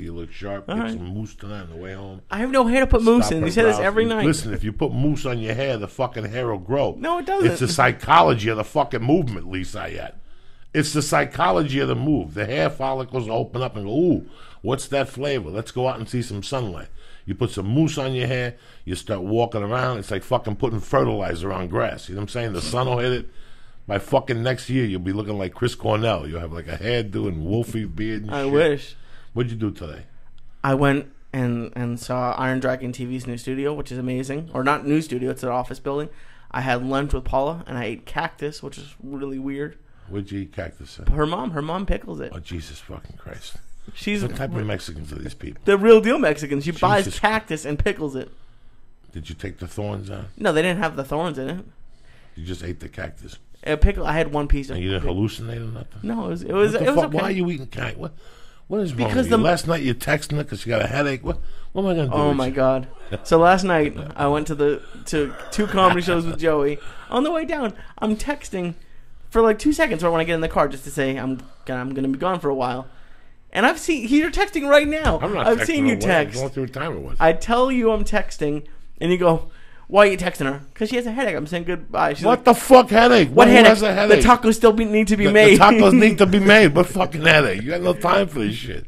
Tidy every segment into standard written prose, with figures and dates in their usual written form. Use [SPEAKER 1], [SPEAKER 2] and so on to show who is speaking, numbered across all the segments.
[SPEAKER 1] You look sharp. Get some mousse tonight on the way home.
[SPEAKER 2] I have no hair to put mousse in. You say this every night.
[SPEAKER 1] Listen, if you put mousse on your hair, the fucking hair will grow.
[SPEAKER 2] No, it doesn't.
[SPEAKER 1] It's the psychology of the fucking movement, Syatt. It's the psychology of the move. The hair follicles open up and go, ooh, what's that flavor? Let's go out and see some sunlight. You put some mousse on your hair, you start walking around. It's like fucking putting fertilizer on grass. You know what I'm saying? The sun will hit it. By fucking next year, you'll be looking like Chris Cornell. You'll have like a hairdo and wolfie beard and shit.
[SPEAKER 2] I wish.
[SPEAKER 1] What'd you do today?
[SPEAKER 2] I went and saw Iron Dragon TV's new studio, which is amazing. Or not new studio, it's an office building. I had lunch with Paula, and I ate cactus, which is really weird.
[SPEAKER 1] What'd you eat cactus in?
[SPEAKER 2] Her mom pickles it.
[SPEAKER 1] Oh, Jesus fucking Christ.
[SPEAKER 2] She's
[SPEAKER 1] what type of Mexicans are these people?
[SPEAKER 2] The real deal Mexicans. She buys cactus and pickles it.
[SPEAKER 1] Did you take the thorns out?
[SPEAKER 2] No, they didn't have the thorns in it.
[SPEAKER 1] You just ate the cactus.
[SPEAKER 2] I had one piece of.
[SPEAKER 1] And you didn't hallucinate or nothing?
[SPEAKER 2] No, it was okay.
[SPEAKER 1] Why are you eating cactus? What is wrong with you? Last night you're texting her because you got a headache. What am I going to do?
[SPEAKER 2] Oh my God! So last night I went to two comedy shows with Joey. On the way down, I'm texting for like 2 seconds when I get in the car just to say I'm going to be gone for a while. And I've seen you're texting right now. I've seen you text.
[SPEAKER 1] Going through what time it was.
[SPEAKER 2] I tell you I'm texting, and you go, "Why are you texting her?" Because she has a headache. I'm saying goodbye. She's
[SPEAKER 1] what the fuck headache?
[SPEAKER 2] What headache?
[SPEAKER 1] Has a headache?
[SPEAKER 2] The tacos still need to be made.
[SPEAKER 1] The tacos need to be made. What fucking headache? You got no time for this shit.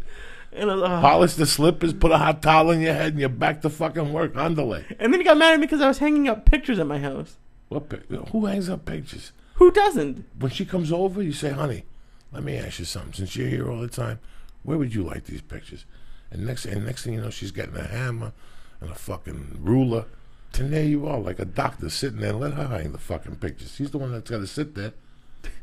[SPEAKER 1] Polish the slippers, put a hot towel on your head, and you're back to fucking work. Underlay.
[SPEAKER 2] And then you got mad at me because I was hanging up pictures at my house.
[SPEAKER 1] Who hangs up pictures?
[SPEAKER 2] Who doesn't?
[SPEAKER 1] When she comes over, you say, "Honey, let me ask you something. Since you're here all the time, where would you like these pictures?" And next thing you know, she's getting a hammer and a fucking ruler. And there you are, like a doctor sitting there. Let her hang the fucking pictures. She's the one that's got to sit there.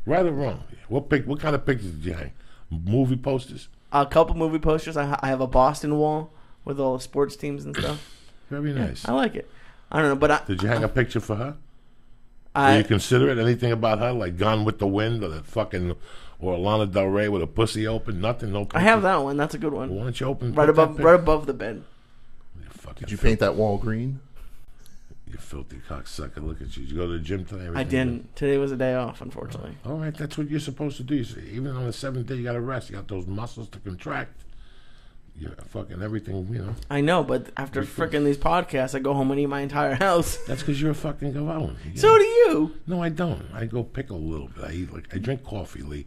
[SPEAKER 1] Right or wrong? What kind of pictures did you hang? Movie posters?
[SPEAKER 2] A couple movie posters. I have a Boston wall with all the sports teams and stuff.
[SPEAKER 1] Very nice.
[SPEAKER 2] I like it. I don't know, but
[SPEAKER 1] did you hang a picture for her? Do you consider it anything about her, like Gone with the Wind or that fucking, or Lana Del Rey with a pussy open? Nothing, no picture?
[SPEAKER 2] I have that one. That's a good one.
[SPEAKER 1] Well, why don't you open
[SPEAKER 2] right above the bed?
[SPEAKER 3] Did you paint that wall green?
[SPEAKER 1] You filthy cocksucker! Look at you. Did you go to the gym today?
[SPEAKER 2] I didn't. Today was a day off, unfortunately.
[SPEAKER 1] All right, that's what you're supposed to do. Even on the 7th day, you got to rest. You got those muscles to contract. You fucking everything, you know.
[SPEAKER 2] I know, but after freaking these podcasts, I go home and eat my entire house.
[SPEAKER 1] That's because you're a fucking gavone.
[SPEAKER 2] So do you.
[SPEAKER 1] No, I don't. I go pickle a little bit. I drink coffee, Lee.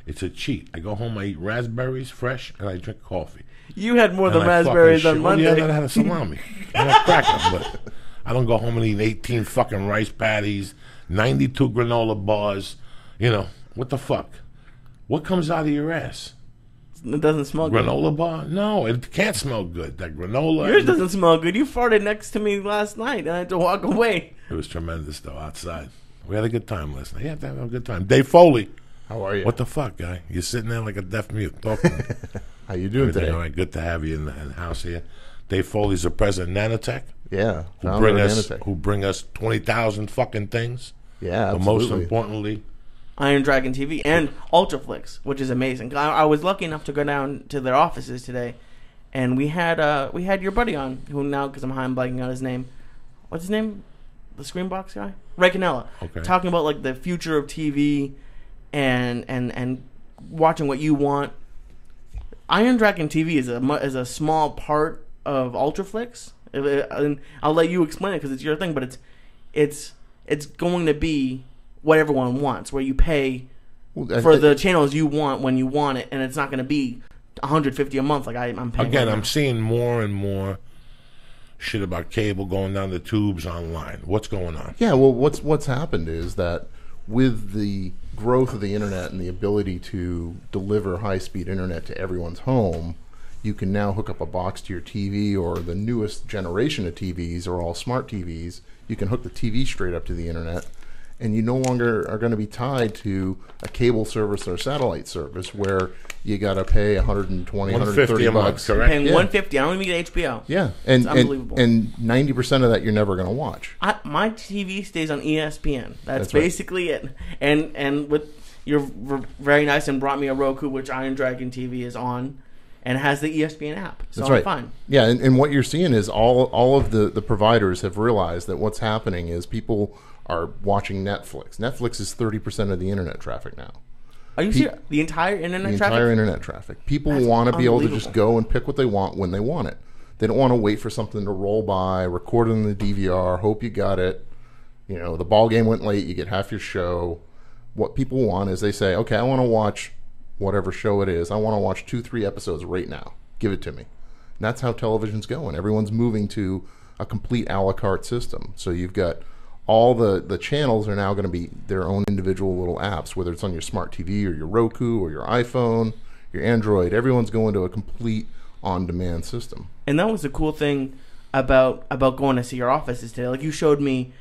[SPEAKER 1] It's a cheat. I go home, I eat raspberries fresh, and I drink coffee.
[SPEAKER 2] You had more than raspberries on Monday.
[SPEAKER 1] Yeah, I had a salami. I had a cracker, but I don't go home and eat 18 fucking rice patties, 92 granola bars. You know, what the fuck? What comes out of your ass?
[SPEAKER 2] It doesn't smell good.
[SPEAKER 1] Granola bar? No, it can't smell good. That granola.
[SPEAKER 2] Yours doesn't smell good. You farted next to me last night, and I had to walk away.
[SPEAKER 1] It was tremendous, though, outside. We had a good time last night. You have to have a good time. Dave Foley.
[SPEAKER 3] How are you?
[SPEAKER 1] What the fuck, guy? You're sitting there like a deaf mute talking.
[SPEAKER 3] How you doing today?
[SPEAKER 1] All right, good to have you in the house here. Dave Foley's the president of Nanotech.
[SPEAKER 3] Yeah,
[SPEAKER 1] who bring us 20,000 fucking things.
[SPEAKER 3] Yeah,
[SPEAKER 1] absolutely. But most importantly,
[SPEAKER 2] Iron Dragon TV and Ultraflix, which is amazing. I was lucky enough to go down to their offices today, and we had your buddy on, who now, because I'm blanking on his name. What's his name? The Screenbox guy? Ray Canella.
[SPEAKER 1] Okay.
[SPEAKER 2] Talking about like the future of TV and watching what you want. Iron Dragon TV is a small part of Ultraflix. And I'll let you explain it because it's your thing, but it's going to be what everyone wants, where you pay for the channels you want when you want it, and it's not going to be $150 a month like I'm paying.
[SPEAKER 1] Again, I'm seeing more and more shit about cable going down the tubes online. What's going on?
[SPEAKER 3] Yeah, well, what's happened is that with the growth of the internet and the ability to deliver high-speed internet to everyone's home, you can now hook up a box to your TV, or the newest generation of TVs are all smart TVs. You can hook the TV straight up to the internet, and you no longer are going to be tied to a cable service or a satellite service where you got to pay $120, $130
[SPEAKER 1] bucks. Correct.
[SPEAKER 2] I'm paying $150. I don't even get HBO.
[SPEAKER 3] Yeah,
[SPEAKER 2] it's unbelievable.
[SPEAKER 3] And 90% of that you're never going to watch.
[SPEAKER 2] My TV stays on ESPN. That's basically right. It. And with you're very nice and brought me a Roku, which Iron Dragon TV is on, and it has the ESPN app. So
[SPEAKER 3] That's right.
[SPEAKER 2] I'm fine.
[SPEAKER 3] Yeah, and what you're seeing is all of the providers have realized that what's happening is people are watching Netflix. Netflix is 30% of the internet traffic now.
[SPEAKER 2] Are you serious? The entire internet
[SPEAKER 3] The
[SPEAKER 2] traffic?
[SPEAKER 3] entire internet traffic. People
[SPEAKER 2] That's
[SPEAKER 3] want to be able to just
[SPEAKER 2] unbelievable.
[SPEAKER 3] go and pick what they want when they want it. They don't want to wait for something to roll by, record it in the DVR, hope you got it. You know, the ball game went late, you get half your show. What people want is they say, okay, I want to watch whatever show it is. I want to watch 2-3 episodes right now. Give it to me. And that's how television's going. Everyone's moving to a complete a la carte system. So you've got all the channels are now going to be their own individual little apps, whether it's on your smart TV or your Roku or your iPhone, your Android. Everyone's going to a complete on-demand system.
[SPEAKER 2] And that was the cool thing about going to see your offices today. Like, you showed me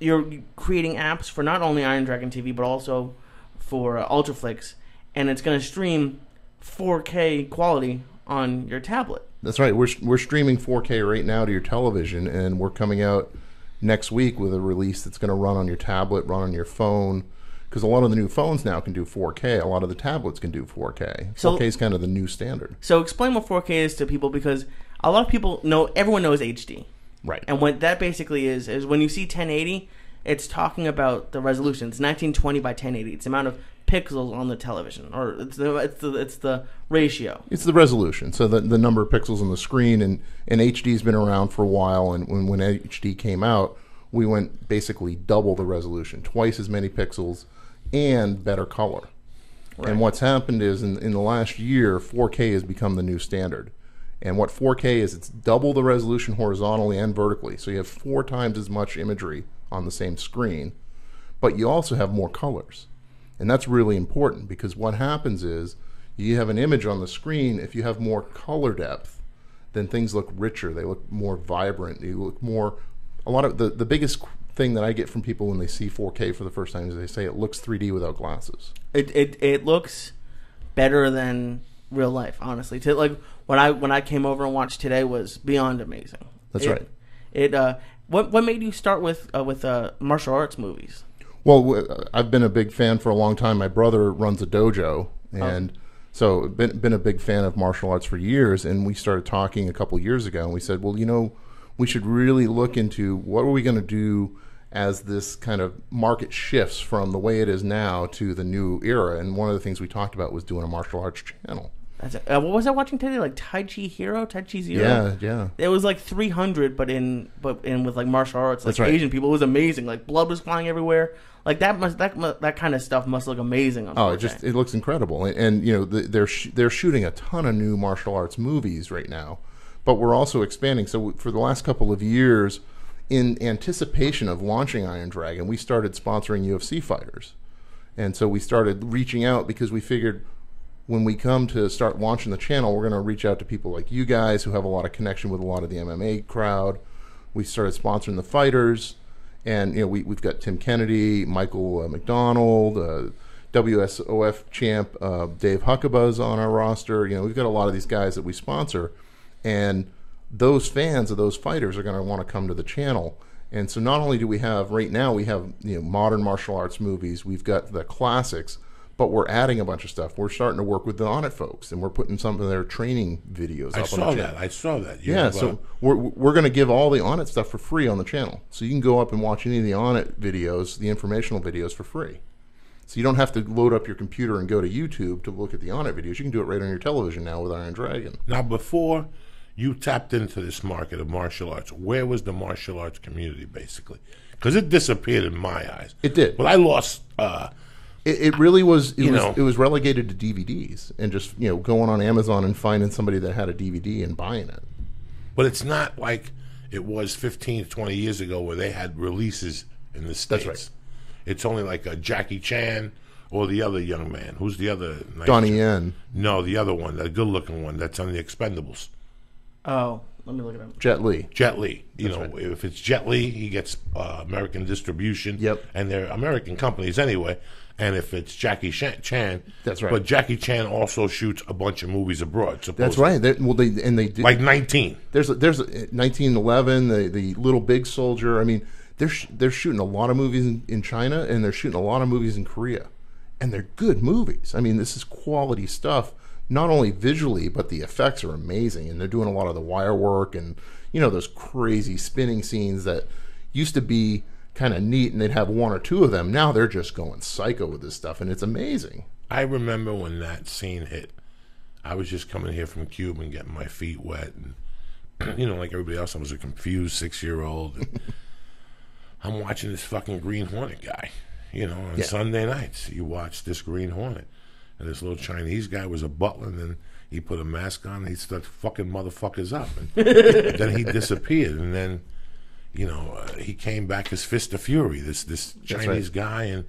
[SPEAKER 2] you're creating apps for not only Iron Dragon TV but also for Ultraflix, and it's going to stream 4K quality on your tablet.
[SPEAKER 3] That's right. We're streaming 4K right now to your television, and we're coming out next week with a release that's going to run on your tablet, run on your phone, because a lot of the new phones now can do 4K. A lot of the tablets can do 4K.
[SPEAKER 2] So,
[SPEAKER 3] 4K is kind of the new standard.
[SPEAKER 2] So explain what 4K is to people, because a lot of people everyone knows HD.
[SPEAKER 3] Right.
[SPEAKER 2] And what that basically is when you see 1080, it's talking about the resolution. It's 1920 by 1080. It's the amount of pixels on the television, or it's the ratio.
[SPEAKER 3] It's the resolution, so the number of pixels on the screen, and HD's been around for a while, and when HD came out, we went basically double the resolution, twice as many pixels, and better color. Right. And what's happened is in the last year, 4K has become the new standard. And what 4K is, it's double the resolution horizontally and vertically, so you have 4 times as much imagery on the same screen, but you also have more colors. And that's really important, because what happens is you have an image on the screen. If you have more color depth, then things look richer. They look more vibrant. They look more. A lot of the biggest thing that I get from people when they see 4K for the first time is they say it looks 3D without glasses.
[SPEAKER 2] It looks better than real life, honestly. Like when I came over and watched today was beyond amazing.
[SPEAKER 3] That's right.
[SPEAKER 2] What made you start with martial arts movies?
[SPEAKER 3] Well, I've been a big fan for a long time. My brother runs a dojo, and so been a big fan of martial arts for years. And we started talking a couple years ago, and we said, well, we should really look into what are we going to do as this kind of market shifts from the way it is now to the new era. And one of the things we talked about was doing a martial arts channel.
[SPEAKER 2] What was I watching today? Like Tai Chi Zero?
[SPEAKER 3] Yeah.
[SPEAKER 2] It was like 300, but in with like martial arts, like
[SPEAKER 3] right.
[SPEAKER 2] Asian people. It was amazing. Like blood was flying everywhere. Like that kind of stuff must look amazing on 4K.
[SPEAKER 3] It looks incredible. And they're shooting a ton of new martial arts movies right now, but we're also expanding. So for the last couple of years, in anticipation of launching Iron Dragon, we started sponsoring UFC fighters, and so we started reaching out because we figured, when we come to start launching the channel, we're going to reach out to people like you guys who have a lot of connection with a lot of the MMA crowd. We started sponsoring the fighters, and we've got Tim Kennedy, Michael McDonald, WSOF champ Dave Huckabuzz on our roster. We've got a lot of these guys that we sponsor, and those fans of those fighters are going to want to come to the channel. And so not only do we have right now, we have modern martial arts movies, we've got the classics, but we're adding a bunch of stuff. We're starting to work with the On It folks, and we're putting some of their training videos up on the channel.
[SPEAKER 1] I saw that.
[SPEAKER 3] So we're going to give all the On It stuff for free on the channel. So you can go up and watch any of the On It videos, the informational videos, for free. So you don't have to load up your computer and go to YouTube to look at the On It videos. You can do it right on your television now with Iron Dragon.
[SPEAKER 1] Now, before you tapped into this market of martial arts, where was the martial arts community, basically? Because it disappeared in my eyes.
[SPEAKER 3] It did.
[SPEAKER 1] But I lost...
[SPEAKER 3] It really was. It was relegated to DVDs and just going on Amazon and finding somebody that had a DVD and buying it.
[SPEAKER 1] But it's not like it was 15, 20 years ago where they had releases in the States.
[SPEAKER 3] That's right.
[SPEAKER 1] It's only like a Jackie Chan or the other young man. Who's the other? Nice
[SPEAKER 3] Donnie Yen.
[SPEAKER 1] No, the other one, the good-looking one that's on the Expendables.
[SPEAKER 2] Oh, let me look it up.
[SPEAKER 3] Jet Li.
[SPEAKER 1] If it's Jet Li, he gets American distribution.
[SPEAKER 3] Yep.
[SPEAKER 1] And they're American companies anyway. And if it's Jackie Chan,
[SPEAKER 3] that's right.
[SPEAKER 1] But Jackie Chan also shoots a bunch of movies abroad. Supposedly.
[SPEAKER 3] That's right. They do,
[SPEAKER 1] like 19.
[SPEAKER 3] There's 1911, the Little Big Soldier. I mean, they're shooting a lot of movies in China, and they're shooting a lot of movies in Korea, and they're good movies. I mean, this is quality stuff. Not only visually, but the effects are amazing, and they're doing a lot of the wire work and those crazy spinning scenes that used to be kind of neat, and they'd have one or two of them. Now they're just going psycho with this stuff, and it's amazing.
[SPEAKER 1] I remember when that scene hit. I was just coming here from Cuba and getting my feet wet, and like everybody else, I was a confused 6-year-old. And I'm watching this fucking Green Hornet guy. On Sunday nights, you watch this Green Hornet, and this little Chinese guy was a butler, and then he put a mask on, and he started fucking motherfuckers up, and then he disappeared, and then he came back as Fist of Fury, this Chinese guy, and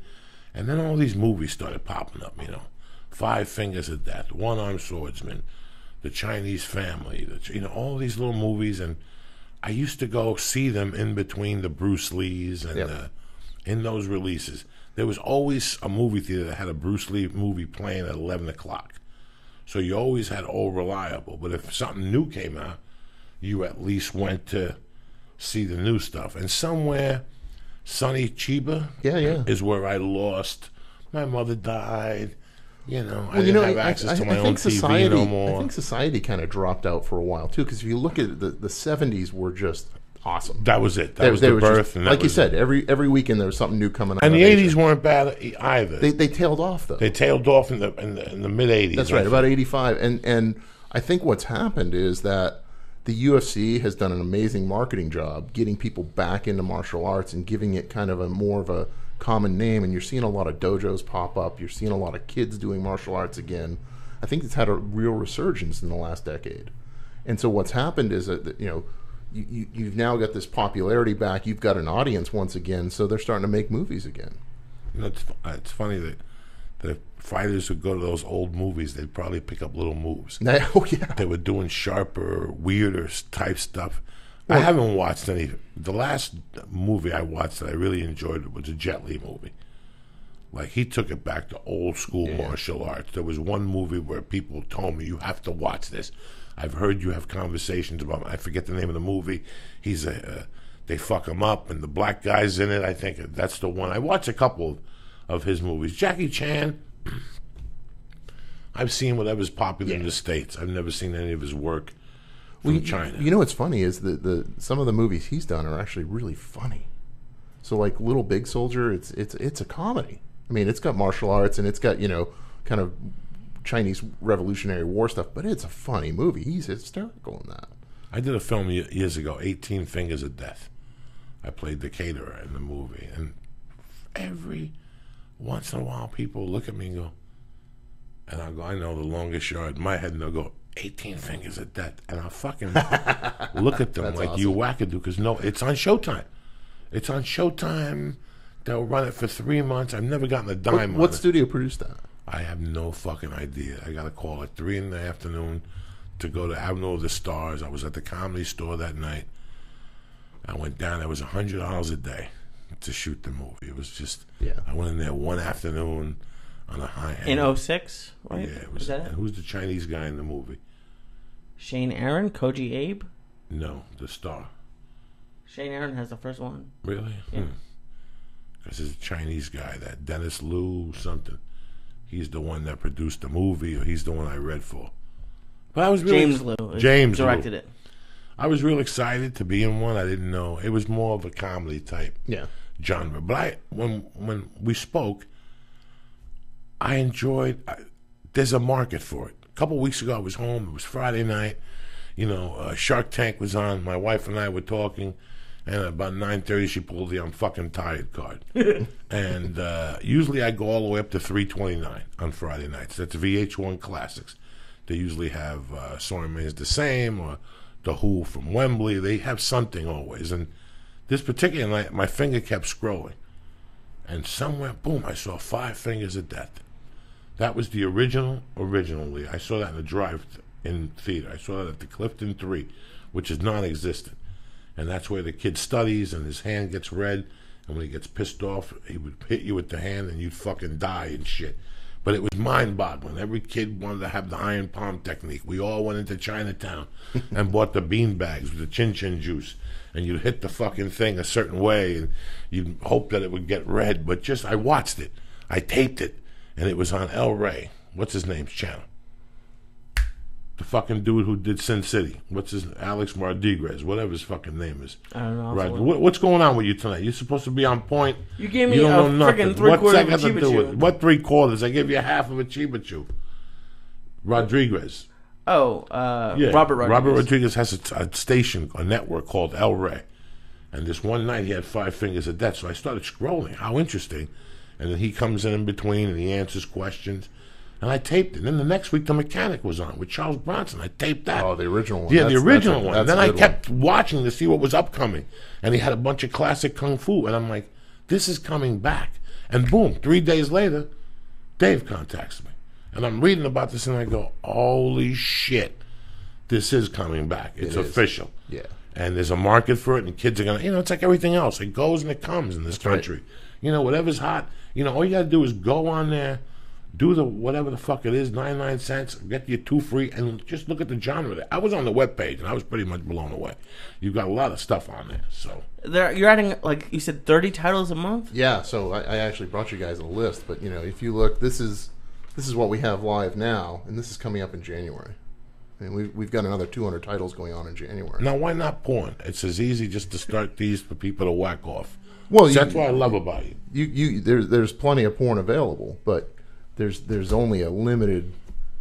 [SPEAKER 1] then all these movies started popping up. Five Fingers of Death, One Armed Swordsman, The Chinese Family, all these little movies, and I used to go see them in between the Bruce Lees and in those releases. There was always a movie theater that had a Bruce Lee movie playing at 11 o'clock. So you always had Old Reliable. But if something new came out, you at least went to see the new stuff. And somewhere, Sonny Chiba is where I lost. My mother died. I didn't have access to my own TV no more.
[SPEAKER 3] I think society kind of dropped out for a while, too, because if you look at the 70s were just awesome.
[SPEAKER 1] That was it. That was the birth.
[SPEAKER 3] Just, like you said, every weekend there was something new coming out.
[SPEAKER 1] And the 80s weren't bad either.
[SPEAKER 3] They tailed off, though.
[SPEAKER 1] They tailed off in the mid-80s.
[SPEAKER 3] That's right, about 85. And I think what's happened is that the UFC has done an amazing marketing job getting people back into martial arts and giving it kind of more of a common name, and you're seeing a lot of dojos pop up. You're seeing a lot of kids doing martial arts again. I think it's had a real resurgence in the last decade. And so what's happened is that you've now got this popularity back. You've got an audience once again, so they're starting to make movies again.
[SPEAKER 1] It's funny that the fighters would go to those old movies. They'd probably pick up little moves.
[SPEAKER 3] Oh yeah,
[SPEAKER 1] they were doing sharper, weirder type stuff. I haven't watched any. The last movie I watched that I really enjoyed was a Jet Li movie. Like, he took it back to old school martial arts. There was one movie where people told me, you have to watch this. I've heard you have conversations about it. I forget the name of the movie. They fuck him up, and the black guy's in it. I think that's the one. I watched a couple of his movies. Jackie Chan, I've seen whatever's popular in the States. I've never seen any of his work from China.
[SPEAKER 3] What's funny is that some of the movies he's done are actually really funny. So like Little Big Soldier, it's a comedy. I mean, it's got martial arts and it's got kind of Chinese Revolutionary War stuff, but it's a funny movie. He's hysterical in that.
[SPEAKER 1] I did a film years ago, 18 Fingers of Death. I played the caterer in the movie, and every once in a while people look at me and go, and I'll go, I know the longest yard in my head, and they'll go, 18 Fingers of Death, and I'll fucking look at them like awesome. You wackadoo, because no, it's on Showtime. It's on Showtime. They'll run it for 3 months. I've never gotten a dime on it.
[SPEAKER 3] What studio produced that?
[SPEAKER 1] I have no fucking idea. I got a call at 3 in the afternoon to go to Avenue of the Stars. I was at the Comedy Store that night. I went down. It was $100 a day to shoot the movie. It was just, I went in there one afternoon on a high end.
[SPEAKER 2] In 06, right?
[SPEAKER 1] Yeah. Was that it? And who's the Chinese guy in the movie?
[SPEAKER 2] Shane Aaron? Koji Abe?
[SPEAKER 1] No, the star.
[SPEAKER 2] Shane Aaron has the first one.
[SPEAKER 1] Really? Yeah. Because there's a Chinese guy, that Dennis Liu something. He's the one that produced the movie, or he's the one I read for. But I was really
[SPEAKER 2] James Liu.
[SPEAKER 1] James
[SPEAKER 2] directed
[SPEAKER 1] Liu.
[SPEAKER 2] it.
[SPEAKER 1] I was real excited to be in one. I didn't know. It was more of a comedy type genre. But when we spoke, I enjoyed. There's a market for it. A couple weeks ago, I was home. It was Friday night. Shark Tank was on. My wife and I were talking. And about 9:30, she pulled the "I'm fucking tired" card. And usually I go all the way up to 329 on Friday nights. That's VH1 Classics. They usually have Sorry Remains the Same or The Who from Wembley. They have something always. And this particular night, my finger kept scrolling. And somewhere, boom, I saw 5 Fingers of Death. That was the originally. I saw that in the drive-in theater. I saw that at the Clifton 3, which is non-existent. And that's where the kid studies, and his hand gets red, and when he gets pissed off, he would hit you with the hand, and you'd fucking die and shit. But it was mind-boggling. Every kid wanted to have the iron palm technique. We all went into Chinatown and bought the bean bags with the chin-chin juice, and you'd hit the fucking thing a certain way, and you'd hope that it would get red. But I watched it. I taped it, and it was on El Rey. What's his name's channel? The fucking dude who did Sin City. What's his Alex Rodriguez, whatever his fucking name is.
[SPEAKER 2] I don't know.
[SPEAKER 1] Right. What's going on with you tonight? You're supposed to be on point.
[SPEAKER 2] You gave me a
[SPEAKER 1] don't know
[SPEAKER 2] freaking
[SPEAKER 1] nothing.
[SPEAKER 2] 3/4
[SPEAKER 1] What's that
[SPEAKER 2] of a
[SPEAKER 1] got to
[SPEAKER 2] Chiba
[SPEAKER 1] do
[SPEAKER 2] Chew?
[SPEAKER 1] with what 3/4? I give you half of a Chiba Chew. Rodriguez.
[SPEAKER 2] Oh,
[SPEAKER 1] Yeah.
[SPEAKER 2] Robert Rodriguez.
[SPEAKER 1] Robert Rodriguez has a station, a network called El Rey. And this one night he had 5 fingers of death. So I started scrolling. How interesting. And then he comes in between and he answers questions. And I taped it. And then the next week, The Mechanic was on with Charles Bronson. I taped that.
[SPEAKER 3] Oh, the original one.
[SPEAKER 1] Yeah, the original one.
[SPEAKER 3] That's
[SPEAKER 1] Then
[SPEAKER 3] a
[SPEAKER 1] I
[SPEAKER 3] good
[SPEAKER 1] kept watching to see what was upcoming. And he had a bunch of classic Kung Fu. And I'm like, this is coming back. And boom, 3 days later, Dave contacts me. And I'm reading about this and I go, holy shit, this is coming back. It's official.
[SPEAKER 3] Yeah.
[SPEAKER 1] And there's a market for it and kids are going to, it's like everything else. It goes and it comes in this country. Right. Whatever's hot, all you got to do is go on there, do the whatever the fuck it is, 99 cents, get you 2 free, and just look at the genre there. I was on the webpage, and I was pretty much blown away. You've got a lot of stuff on there. So
[SPEAKER 2] you're adding, like you said, 30 titles a month?
[SPEAKER 3] Yeah, so I actually brought you guys a list, but, if you look, this is what we have live now, and this is coming up in January. And we've got another 200 titles going on in January.
[SPEAKER 1] Now, why not porn? It's as easy just to start these for people to whack off.
[SPEAKER 3] Well,
[SPEAKER 1] that's what I love about you.
[SPEAKER 3] There's plenty of porn available, but there's only a limited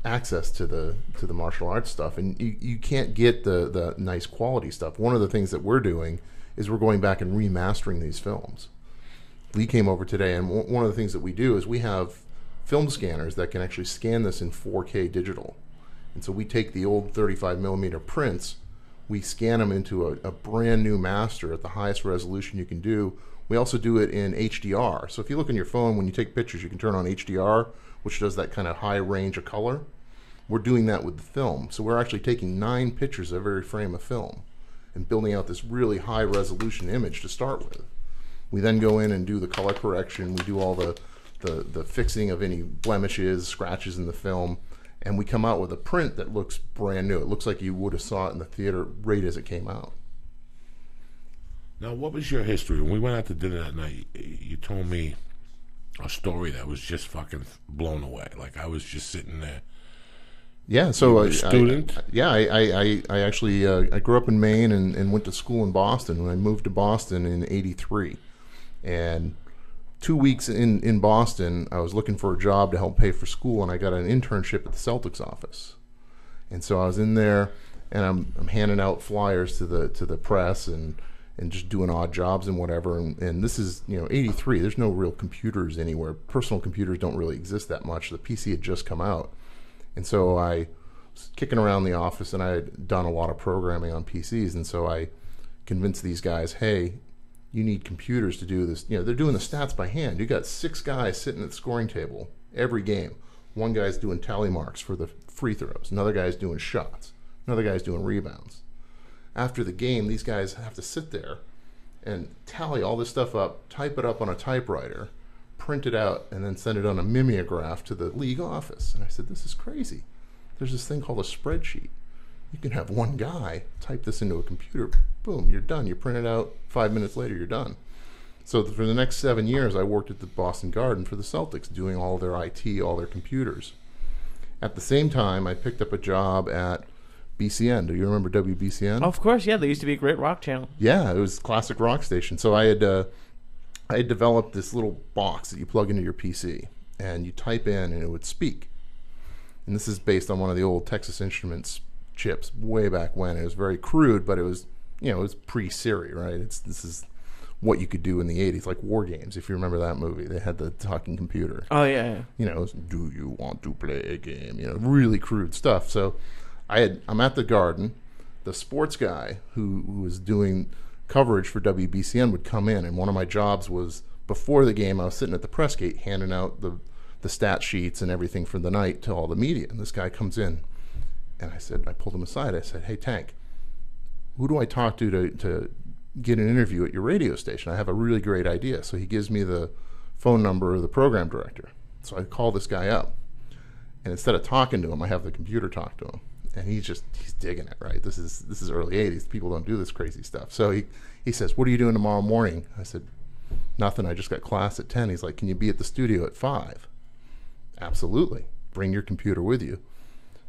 [SPEAKER 3] access to the martial arts stuff, and you can't get the nice quality stuff. One of the things that we're doing is we're going back and remastering these films. Lee came over today, and one of the things that we do is we have film scanners that can actually scan this in 4K digital. And so we take the old 35 millimeter prints, we scan them into a brand new master at the highest resolution you can do. We also do it in HDR. So if you look on your phone, when you take pictures, you can turn on HDR, which does that kind of high range of color. We're doing that with the film. So we're actually taking 9 pictures of every frame of film and building out this really high resolution image to start with. We then go in and do the color correction. We do all the fixing of any blemishes, scratches in the film, and we come out with a print that looks brand new. It looks like you would have saw it in the theater right as it came out.
[SPEAKER 1] Now, what was your history? When we went out to dinner that night, you told me a story that was just fucking blown away. Like, I was just sitting there.
[SPEAKER 3] Yeah, so
[SPEAKER 1] a student?
[SPEAKER 3] I actually I grew up in Maine and went to school in Boston. When I moved to Boston in '83, and 2 weeks in Boston, I was looking for a job to help pay for school, and I got an internship at the Celtics office. And so I was in there, and I'm handing out flyers to the press and just doing odd jobs and whatever. And this is, '83. There's no real computers anywhere. Personal computers don't really exist that much. The PC had just come out. And so I was kicking around the office, and I had done a lot of programming on PCs. And so I convinced these guys, hey, you need computers to do this. They're doing the stats by hand. You got 6 guys sitting at the scoring table every game. One guy's doing tally marks for the free throws. Another guy's doing shots. Another guy's doing rebounds. After the game, these guys have to sit there and tally all this stuff up, type it up on a typewriter, print it out, and then send it on a mimeograph to the league office. And I said, this is crazy. There's this thing called a spreadsheet. You can have one guy type this into a computer. Boom, you're done. You print it out. 5 minutes later, you're done. So for the next 7 years, I worked at the Boston Garden for the Celtics, doing all their IT, all their computers. At the same time, I picked up a job at BCN. Do you remember WBCN?
[SPEAKER 2] Of course, yeah. They used to be a great rock channel.
[SPEAKER 3] Yeah, it was classic rock station. So I had developed this little box that you plug into your PC, and you type in, and it would speak. And this is based on one of the old Texas Instruments chips way back when. It was very crude, but it was, it was pre-Siri, right? This is what you could do in the 80s, like War Games, if you remember that movie. They had the talking computer.
[SPEAKER 2] Oh, yeah.
[SPEAKER 3] It was, do you want to play a game? Really crude stuff. So I'm at the Garden. The sports guy who was doing coverage for WBCN would come in, and one of my jobs was, before the game, I was sitting at the press gate handing out the stat sheets and everything for the night to all the media. And this guy comes in, and I pulled him aside. I said, hey, Tank, who do I talk to get an interview at your radio station? I have a really great idea. So he gives me the phone number of the program director. So I call this guy up, and instead of talking to him, I have the computer talk to him. And he's digging it, right? This is early 80s. People don't do this crazy stuff. So he says, what are you doing tomorrow morning? I said, nothing. I just got class at 10. He's like, can you be at the studio at 5? Absolutely. Bring your computer with you.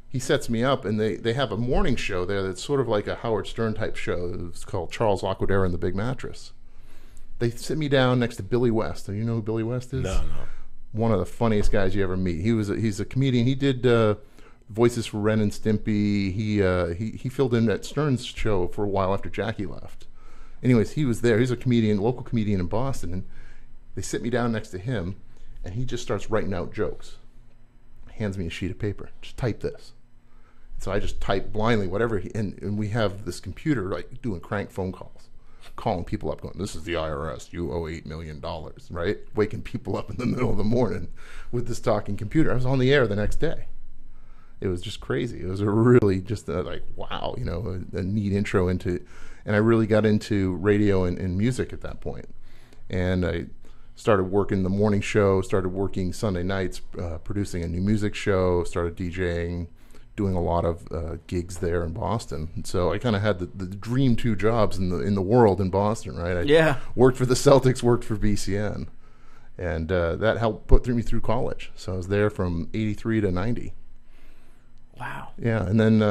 [SPEAKER 3] he sets me up, and they have a morning show there that's sort of like a Howard Stern type show. It's called Charles Laquadera and the Big Mattress. They sit me down next to Billy West. Do you know who Billy West is?
[SPEAKER 1] No.
[SPEAKER 3] One of the funniest guys you ever meet. He's a comedian. He did voices for Ren and Stimpy. He filled in at Stern's show for a while after Jackie left. Anyways, he was there. He's a comedian, local comedian in Boston, and they sit me down next to him, and he just starts writing out jokes. Hands me a sheet of paper. Just type this. So I just type blindly whatever, and we have this computer like doing crank phone calls, calling people up, going, "This is the IRS. You owe $8 million," right? Waking people up in the middle of the morning with this talking computer. I was on the air the next day. It was just crazy. It was a really just like, wow, a neat intro into, and I really got into radio and music at that point. And I started working the morning show, started working Sunday nights, producing a new music show, started DJing, doing a lot of gigs there in Boston. And so I kind of had the dream two jobs in the world in Boston, right? I worked for the Celtics, worked for BCN, and that helped put me through college. So I was there from 83 to 90.
[SPEAKER 2] Wow.
[SPEAKER 3] Yeah, and then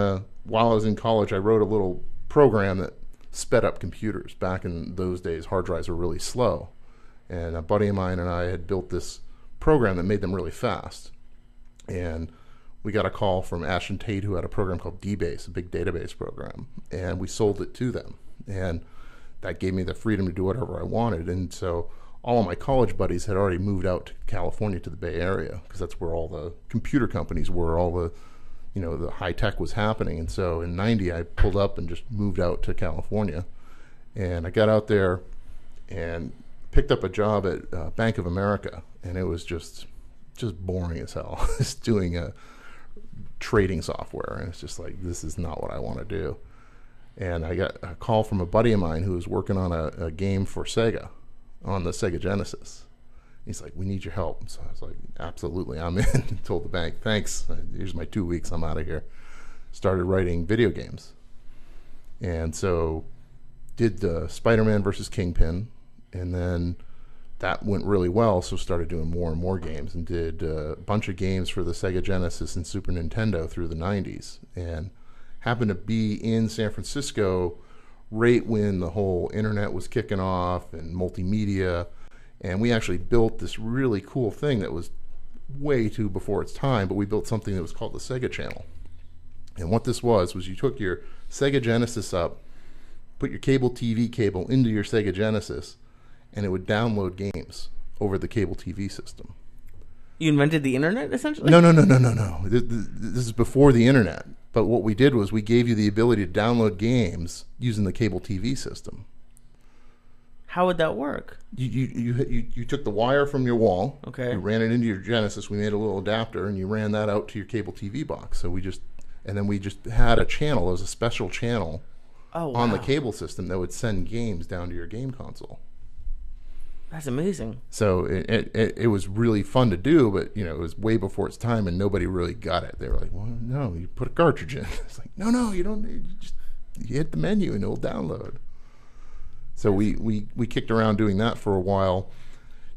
[SPEAKER 3] while I was in college, I wrote a little program that sped up computers. Back in those days, hard drives were really slow. And a buddy of mine and I had built this program that made them really fast. And we got a call from Ashton Tate, who had a program called DBase, a big database program. And we sold it to them. And that gave me the freedom to do whatever I wanted. And so all of my college buddies had already moved out to California, to the Bay Area, because that's where all the computer companies were, all the the high tech was happening. And so in 90, I pulled up and just moved out to California. And I got out there and picked up a job at Bank of America. And it was just boring as hell. Just doing trading software. And it's just like, this is not what I want to do. And I got a call from a buddy of mine who was working on a game for Sega, on the Sega Genesis. He's like, "We need your help." So I was like, "Absolutely, I'm in." Told the bank, "Thanks. Here's my 2 weeks. I'm out of here." Started writing video games, and so did Spider-Man versus Kingpin, and then that went really well. So started doing more and more games, and did a bunch of games for the Sega Genesis and Super Nintendo through the 90s, and happened to be in San Francisco right when the whole internet was kicking off and multimedia. And we actually built this really cool thing that was way too before its time, but we built something that was called the Sega Channel. And what this was you took your Sega Genesis up, put your cable TV cable into your Sega Genesis, and it would download games over the cable TV system.
[SPEAKER 2] You invented the internet, essentially?
[SPEAKER 3] No. This is before the internet. But what we did was we gave you the ability to download games using the cable TV system.
[SPEAKER 2] How would that work?
[SPEAKER 3] You took the wire from your wall.
[SPEAKER 2] Okay.
[SPEAKER 3] You ran it into your Genesis. We made a little adapter, and you ran that out to your cable TV box. So we just had a channel. It was a special channel on the cable system that would send games down to your game console.
[SPEAKER 2] That's amazing.
[SPEAKER 3] So it was really fun to do, but it was way before its time, and nobody really got it. They were like, "Well, no, you put a cartridge in." It's like, no, you don't. You hit the menu and it'll download. So we kicked around doing that for a while,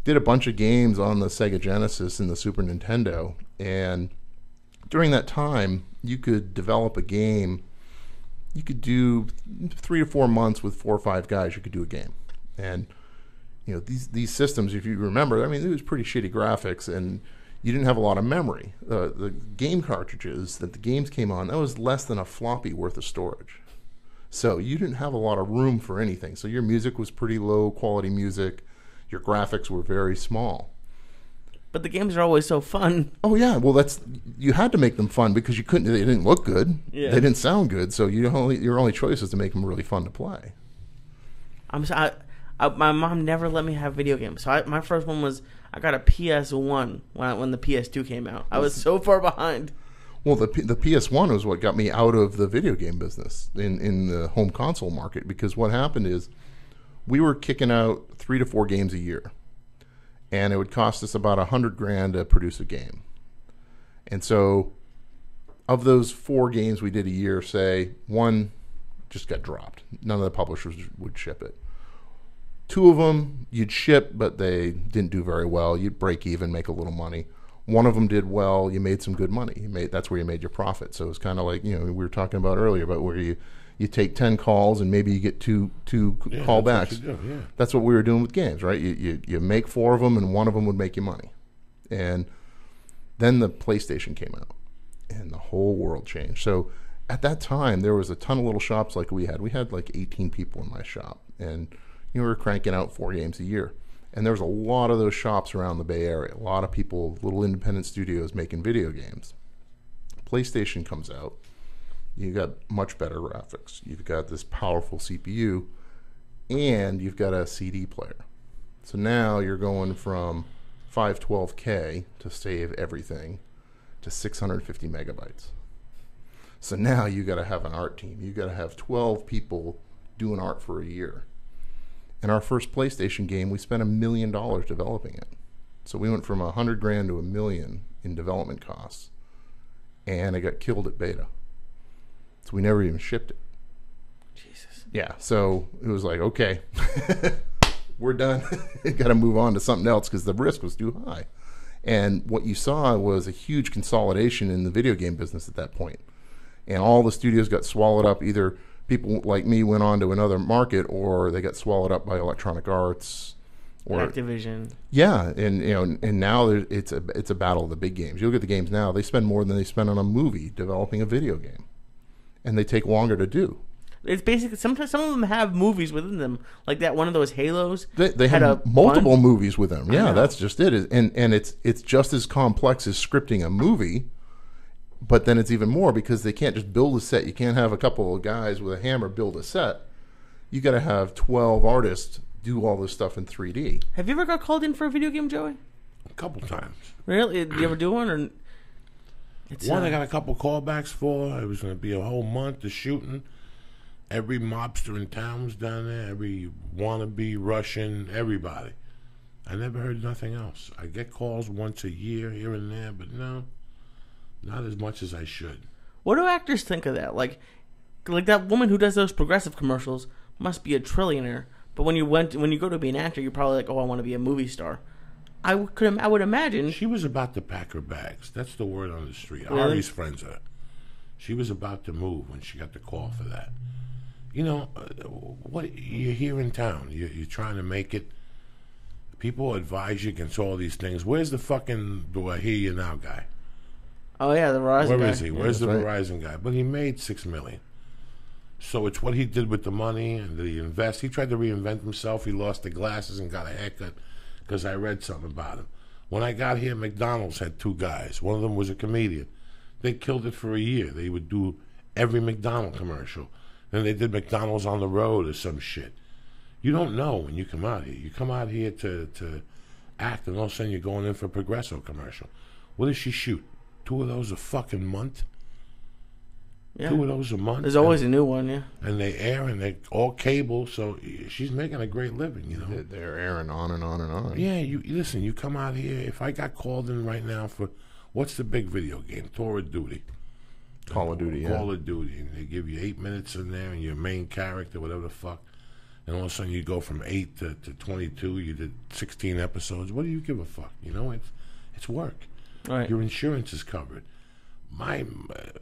[SPEAKER 3] did a bunch of games on the Sega Genesis and the Super Nintendo, and during that time, you could develop a game. You could do 3 to 4 months with 4 or 5 guys. You could do a game, and these systems, if you remember, it was pretty shitty graphics, and you didn't have a lot of memory. The game cartridges that the games came on, that was less than a floppy worth of storage. So you didn't have a lot of room for anything. So your music was pretty low quality music. Your graphics were very small.
[SPEAKER 2] But the games are always so fun.
[SPEAKER 3] Oh yeah, well you had to make them fun because you couldn't. They didn't look good. Yeah. They didn't sound good. So your only choice is to make them really fun to play.
[SPEAKER 2] My mom never let me have video games. So my first one was I got a PS1 when the PS2 came out. I was so far behind.
[SPEAKER 3] Well, the PS1 was what got me out of the video game business in the home console market, because what happened is we were kicking out 3 to 4 games a year, and it would cost us about $100,000 to produce a game. And so of those 4 games we did a year, say, 1 just got dropped. None of the publishers would ship it. 2 of them you'd ship, but they didn't do very well. You'd break even, make a little money. one of them did well, you made some good money. That's where you made your profit. So it's kind of like, we were talking about earlier, about where you take 10 calls and maybe you get two callbacks. That's what we were doing with games, right? You make 4 of them and one of them would make you money. And then the PlayStation came out and the whole world changed. So at that time, there was a ton of little shops like we had. We had like 18 people in my shop, and we were cranking out 4 games a year. And there was a lot of those shops around the Bay Area, a lot of people, little independent studios making video games. PlayStation comes out. You got much better graphics. You've got this powerful CPU, and you've got a CD player. So now you're going from 512K to save everything to 650 megabytes. So now you got to have an art team. You got to have 12 people doing art for a year. In our first PlayStation game, we spent $1 million developing it. So we went from $100,000 to $1 million in development costs, and it got killed at beta. So we never even shipped it.
[SPEAKER 2] Jesus.
[SPEAKER 3] Yeah. So it was like, okay, we're done. Got to move on to something else because the risk was too high. And what you saw was a huge consolidation in the video game business at that point. And all the studios got swallowed up. Either people like me went on to another market, or they got swallowed up by Electronic Arts or
[SPEAKER 2] Activision.
[SPEAKER 3] Yeah, and now it's a battle of the big games. You look at the games now; they spend more than they spend on a movie developing a video game, and they take longer to do.
[SPEAKER 2] It's basically sometimes some of them have movies within them, like that one of those Halos.
[SPEAKER 3] They had multiple movies with them. Yeah, that's just it. And it's just as complex as scripting a movie. But then it's even more because they can't just build a set. You can't have a couple of guys with a hammer build a set. You got to have 12 artists do all this stuff in 3D.
[SPEAKER 2] Have you ever got called in for a video game, Joey?
[SPEAKER 1] A couple times.
[SPEAKER 2] Really? Did you ever do one? Or
[SPEAKER 1] one I got a couple callbacks for. It was going to be a whole month of shooting. Every mobster in town was down there. Every wannabe Russian, everybody. I never heard nothing else. I get calls once a year here and there, but no. Not as much as I should.
[SPEAKER 2] What do actors think of that? Like that woman who does those Progressive commercials must be a trillionaire. But when you go to be an actor, you're probably like, oh, I want to be a movie star. I would imagine
[SPEAKER 1] she was about to pack her bags. That's the word on the street.
[SPEAKER 2] Really?
[SPEAKER 1] Ari's friends are. She was about to move when she got the call for that. What you're here in town. You're trying to make it. People advise you against all these things. Where's the fucking do I hear you now guy?
[SPEAKER 2] Oh yeah, the Verizon guy.
[SPEAKER 1] Where is he? Where's the Verizon guy? But he made $6 million. So it's what he did with the money, and did he invest? He tried to reinvent himself. He lost the glasses and got a haircut because I read something about him. When I got here, McDonald's had 2 guys. One of them was a comedian. They killed it for a year. They would do every McDonald's commercial. Then they did McDonald's on the road or some shit. You don't know when you come out here. You come out here to act, and all of a sudden you're going in for a Progresso commercial. What does she shoot? 2 of those a fucking month?
[SPEAKER 2] Yeah.
[SPEAKER 1] 2 of those a month?
[SPEAKER 2] There's always a new one, yeah.
[SPEAKER 1] And they air, and they're all cable, so she's making a great living,
[SPEAKER 3] They're airing on and on and on.
[SPEAKER 1] Yeah, you listen, you come out here, if I got called in right now for, what's the big video game? Call of Duty.
[SPEAKER 3] Call of Duty,
[SPEAKER 1] Call of Duty. And they give you 8 minutes in there, and your main character, whatever the fuck. And all of a sudden you go from 8 to 22, you did 16 episodes. What do you give a fuck? It's work.
[SPEAKER 2] Right.
[SPEAKER 1] Your insurance is covered.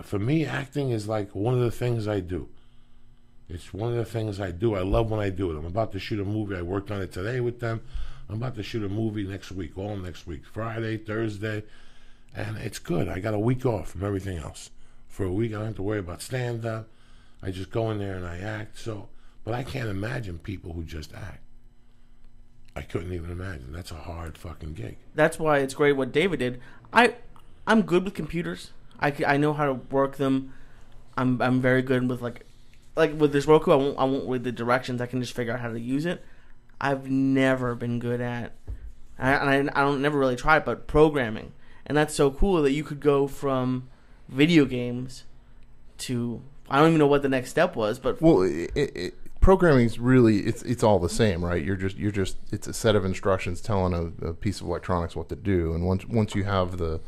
[SPEAKER 1] For me, acting is like one of the things I do. It's one of the things I do. I love when I do it. I'm about to shoot a movie. I worked on it today with them. I'm about to shoot a movie next week, all next week, Friday, Thursday, and it's good. I got a week off from everything else. For a week, I don't have to worry about stand-up. I just go in there and I act. But I can't imagine people who just act. I couldn't even imagine. That's a hard fucking gig.
[SPEAKER 2] That's why it's great what David did. I'm good with computers. I know how to work them. I'm very good with like with this Roku. I won't read the directions. I can just figure out how to use it. I've never been good at, I don't never really try it, but programming. And that's so cool that you could go from video games to, I don't even know what the next step was, but
[SPEAKER 3] programming is really it's all the same, right? You're just it's a set of instructions telling a piece of electronics what to do, and once you have the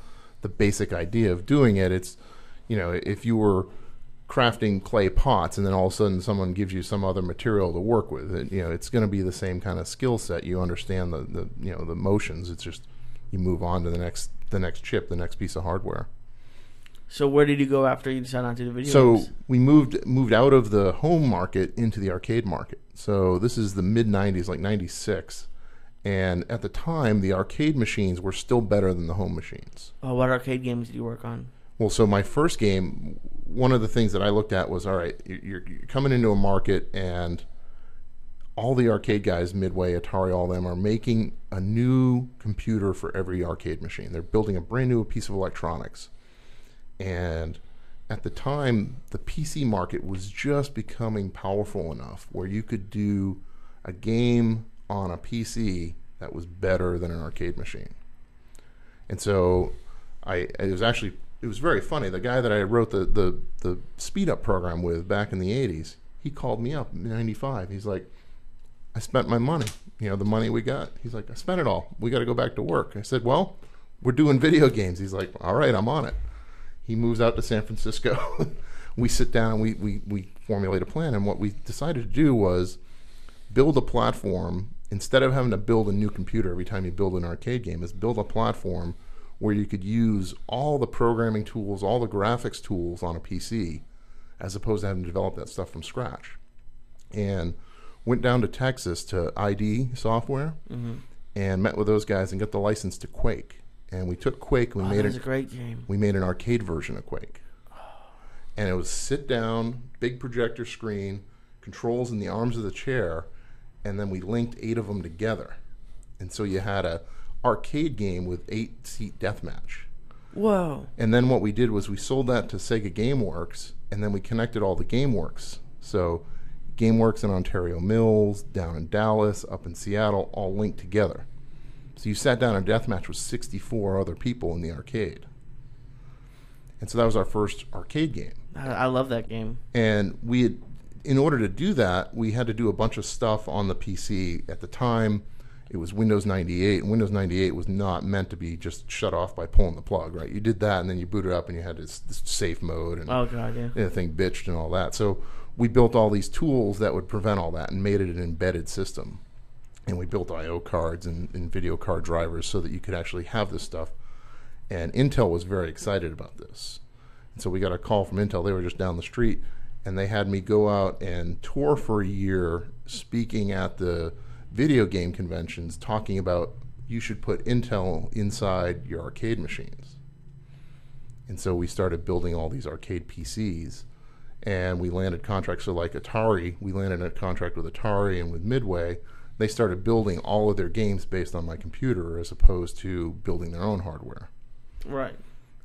[SPEAKER 3] basic idea of doing it, it's if you were crafting clay pots and then all of a sudden someone gives you some other material to work with, it's going to be the same kind of skill set. You understand the motions. It's just you move on to the next next chip, the next piece of hardware.
[SPEAKER 2] So where did you go after you decided not to do video
[SPEAKER 3] So
[SPEAKER 2] games?
[SPEAKER 3] we moved out of the home market into the arcade market. So this is the mid 90s, like 96. And at the time, the arcade machines were still better than the home machines.
[SPEAKER 2] Oh, what arcade games did you work on?
[SPEAKER 3] Well, so my first game, one of the things that I looked at was, all right, you're coming into a market and all the arcade guys, Midway, Atari, all them, are making a new computer for every arcade machine. They're building a brand new piece of electronics. And at the time, the PC market was just becoming powerful enough where you could do a game on a PC that was better than an arcade machine. And so it was very funny. The guy that I wrote the speed up program with back in the 80s, he called me up in 95. He's like, I spent my money, the money we got. He's like, I spent it all. We got to go back to work. I said, well, we're doing video games. He's like, all right, I'm on it. He moves out to San Francisco. We sit down and we formulate a plan. And what we decided to do was build a platform. Instead of having to build a new computer every time you build an arcade game, is build a platform where you could use all the programming tools, all the graphics tools on a PC, as opposed to having to develop that stuff from scratch. And went down to Texas to ID Software and met with those guys and got the license to Quake. And we took Quake and
[SPEAKER 2] That was a great game.
[SPEAKER 3] we made an arcade version of Quake. And it was sit down, big projector screen, controls in the arms of the chair, and then we linked 8 of them together. And so you had a arcade game with 8-seat deathmatch.
[SPEAKER 2] Whoa.
[SPEAKER 3] And then what we did was we sold that to Sega GameWorks, and then we connected all the GameWorks. So GameWorks in Ontario Mills, down in Dallas, up in Seattle, all linked together. So you sat down and deathmatch with 64 other people in the arcade. And so that was our first arcade game.
[SPEAKER 2] I love that game.
[SPEAKER 3] And in order to do that, we had to do a bunch of stuff on the PC. At the time, it was Windows 98, and Windows 98 was not meant to be just shut off by pulling the plug, right? You did that, and then you boot it up, and you had this safe mode, and
[SPEAKER 2] Oh, God, yeah.
[SPEAKER 3] the thing bitched and all that. So we built all these tools that would prevent all that and made it an embedded system. And we built I/O cards and video card drivers so that you could actually have this stuff. And Intel was very excited about this. And so we got a call from Intel. They were just down the street, and they had me go out and tour for a year, speaking at the video game conventions, talking about you should put Intel inside your arcade machines. And so we started building all these arcade PCs, and we landed contracts. So like Atari, we landed a contract with Atari and with Midway. They started building all of their games based on my computer as opposed to building their own hardware.
[SPEAKER 2] Right.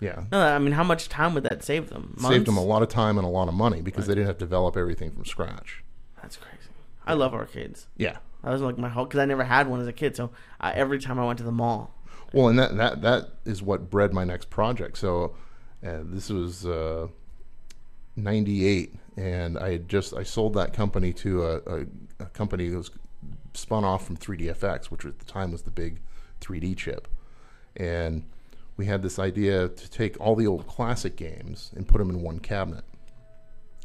[SPEAKER 3] Yeah.
[SPEAKER 2] No, I mean, how much time would that save them? Months?
[SPEAKER 3] Saved them a lot of time and a lot of money because they didn't have to develop everything from scratch.
[SPEAKER 2] That's crazy. I love arcades.
[SPEAKER 3] Yeah.
[SPEAKER 2] That was like my whole, because I never had one as a kid. So every time I went to the mall.
[SPEAKER 3] Well, and that is what bred my next project. So this was 98, and I sold that company to a company that was spun off from 3DFX, which at the time was the big 3D chip. And we had this idea to take all the old classic games and put them in one cabinet.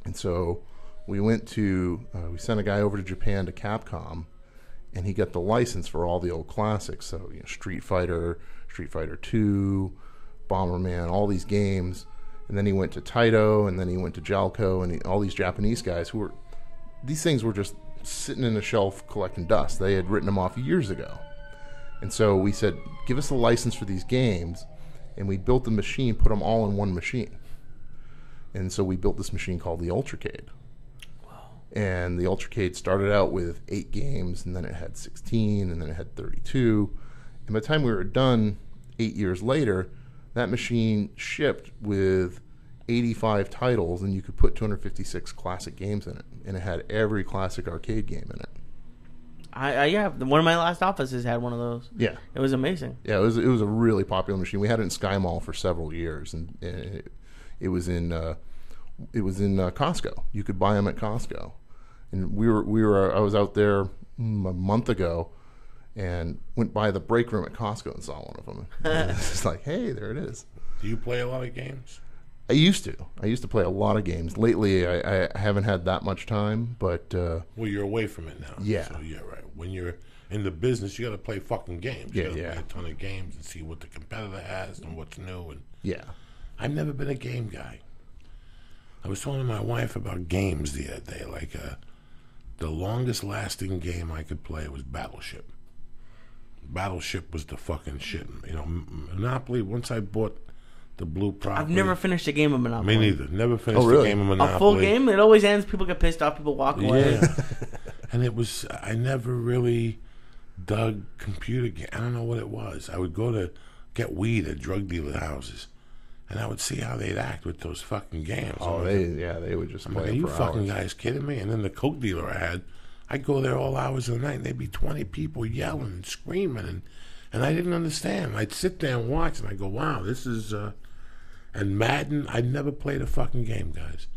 [SPEAKER 3] And so we went to, we sent a guy over to Japan to Capcom, and he got the license for all the old classics. So, Street Fighter, Street Fighter 2, Bomberman, all these games. And then he went to Taito, and then he went to Jalco, and all these Japanese guys these things were just sitting in a shelf collecting dust. They had written them off years ago. And so we said, give us a license for these games. And we built the machine, put them all in one machine. And so we built this machine called the Ultracade. Wow. And the Ultracade started out with 8 games, and then it had 16, and then it had 32. And by the time we were done 8 years later, that machine shipped with 85 titles, and you could put 256 classic games in it. And it had every classic arcade game in it.
[SPEAKER 2] Yeah, one of my last offices had one of those.
[SPEAKER 3] Yeah.
[SPEAKER 2] It was amazing.
[SPEAKER 3] Yeah, it was a really popular machine. We had it in Sky Mall for several years, and it was in Costco. You could buy them at Costco. And I was out there a month ago and went by the break room at Costco and saw one of them. It's like, hey, there it is.
[SPEAKER 1] Do you play a lot of games?
[SPEAKER 3] I used to play a lot of games. Lately, I haven't had that much time, but
[SPEAKER 1] well, you're away from it now.
[SPEAKER 3] Yeah.
[SPEAKER 1] So yeah, right. When you're in the business, you got to play fucking games. You
[SPEAKER 3] Yeah,
[SPEAKER 1] got to
[SPEAKER 3] yeah.
[SPEAKER 1] play a ton of games and see what the competitor has and what's new. And
[SPEAKER 3] Yeah.
[SPEAKER 1] I've never been a game guy. I was talking to my wife about games the other day. Like, the longest lasting game I could play was Battleship. Battleship was the fucking shit. You know, Monopoly, once I bought the blue property.
[SPEAKER 2] I've never finished a game of Monopoly.
[SPEAKER 1] Me neither. Never finished
[SPEAKER 3] really?
[SPEAKER 1] a game of Monopoly.
[SPEAKER 2] A full game? It always ends. People get pissed off. People walk away.
[SPEAKER 1] Yeah. And it was, I never really dug computer games. I don't know what it was. I would go to get weed at drug dealer houses, and I would see how they'd act with those fucking games.
[SPEAKER 3] Oh, they would just
[SPEAKER 1] I'm
[SPEAKER 3] play
[SPEAKER 1] like, are
[SPEAKER 3] it
[SPEAKER 1] you
[SPEAKER 3] for
[SPEAKER 1] fucking
[SPEAKER 3] hours.
[SPEAKER 1] guys kidding me? And then the coke dealer I had, I'd go there all hours of the night, and there'd be 20 people yelling and screaming, and I didn't understand. I'd sit there and watch, and I'd go, wow, this is, and Madden, I'd never played a fucking game, guys.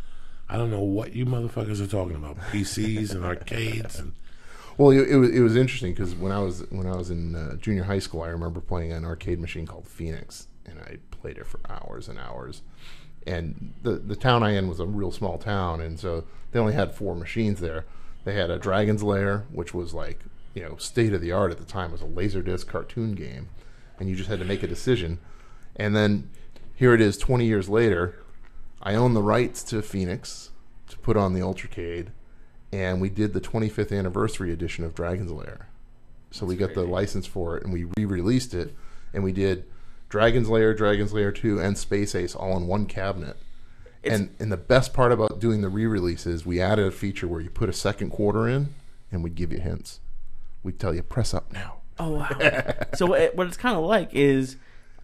[SPEAKER 1] I don't know what you motherfuckers are talking about, PCs and arcades. And
[SPEAKER 3] Well, it was interesting because when I was in junior high school, I remember playing an arcade machine called Phoenix, and I played it for hours and hours. And the town I in was a real small town, and so they only had 4 machines there. They had a Dragon's Lair, which was like, you know, state of the art at the time. It was a Laserdisc cartoon game, and you just had to make a decision. And then here it is, 20 years later. I own the rights to Phoenix to put on the Ultracade, and we did the 25th anniversary edition of Dragon's Lair. So we got the license for it, and we re-released it, and we did Dragon's Lair 2, and Space Ace all in one cabinet. And the best part about doing the re-release is we added a feature where you put a second quarter in, and we'd give you hints. We'd tell you, press up now.
[SPEAKER 2] Oh, wow. So what it's kind of like is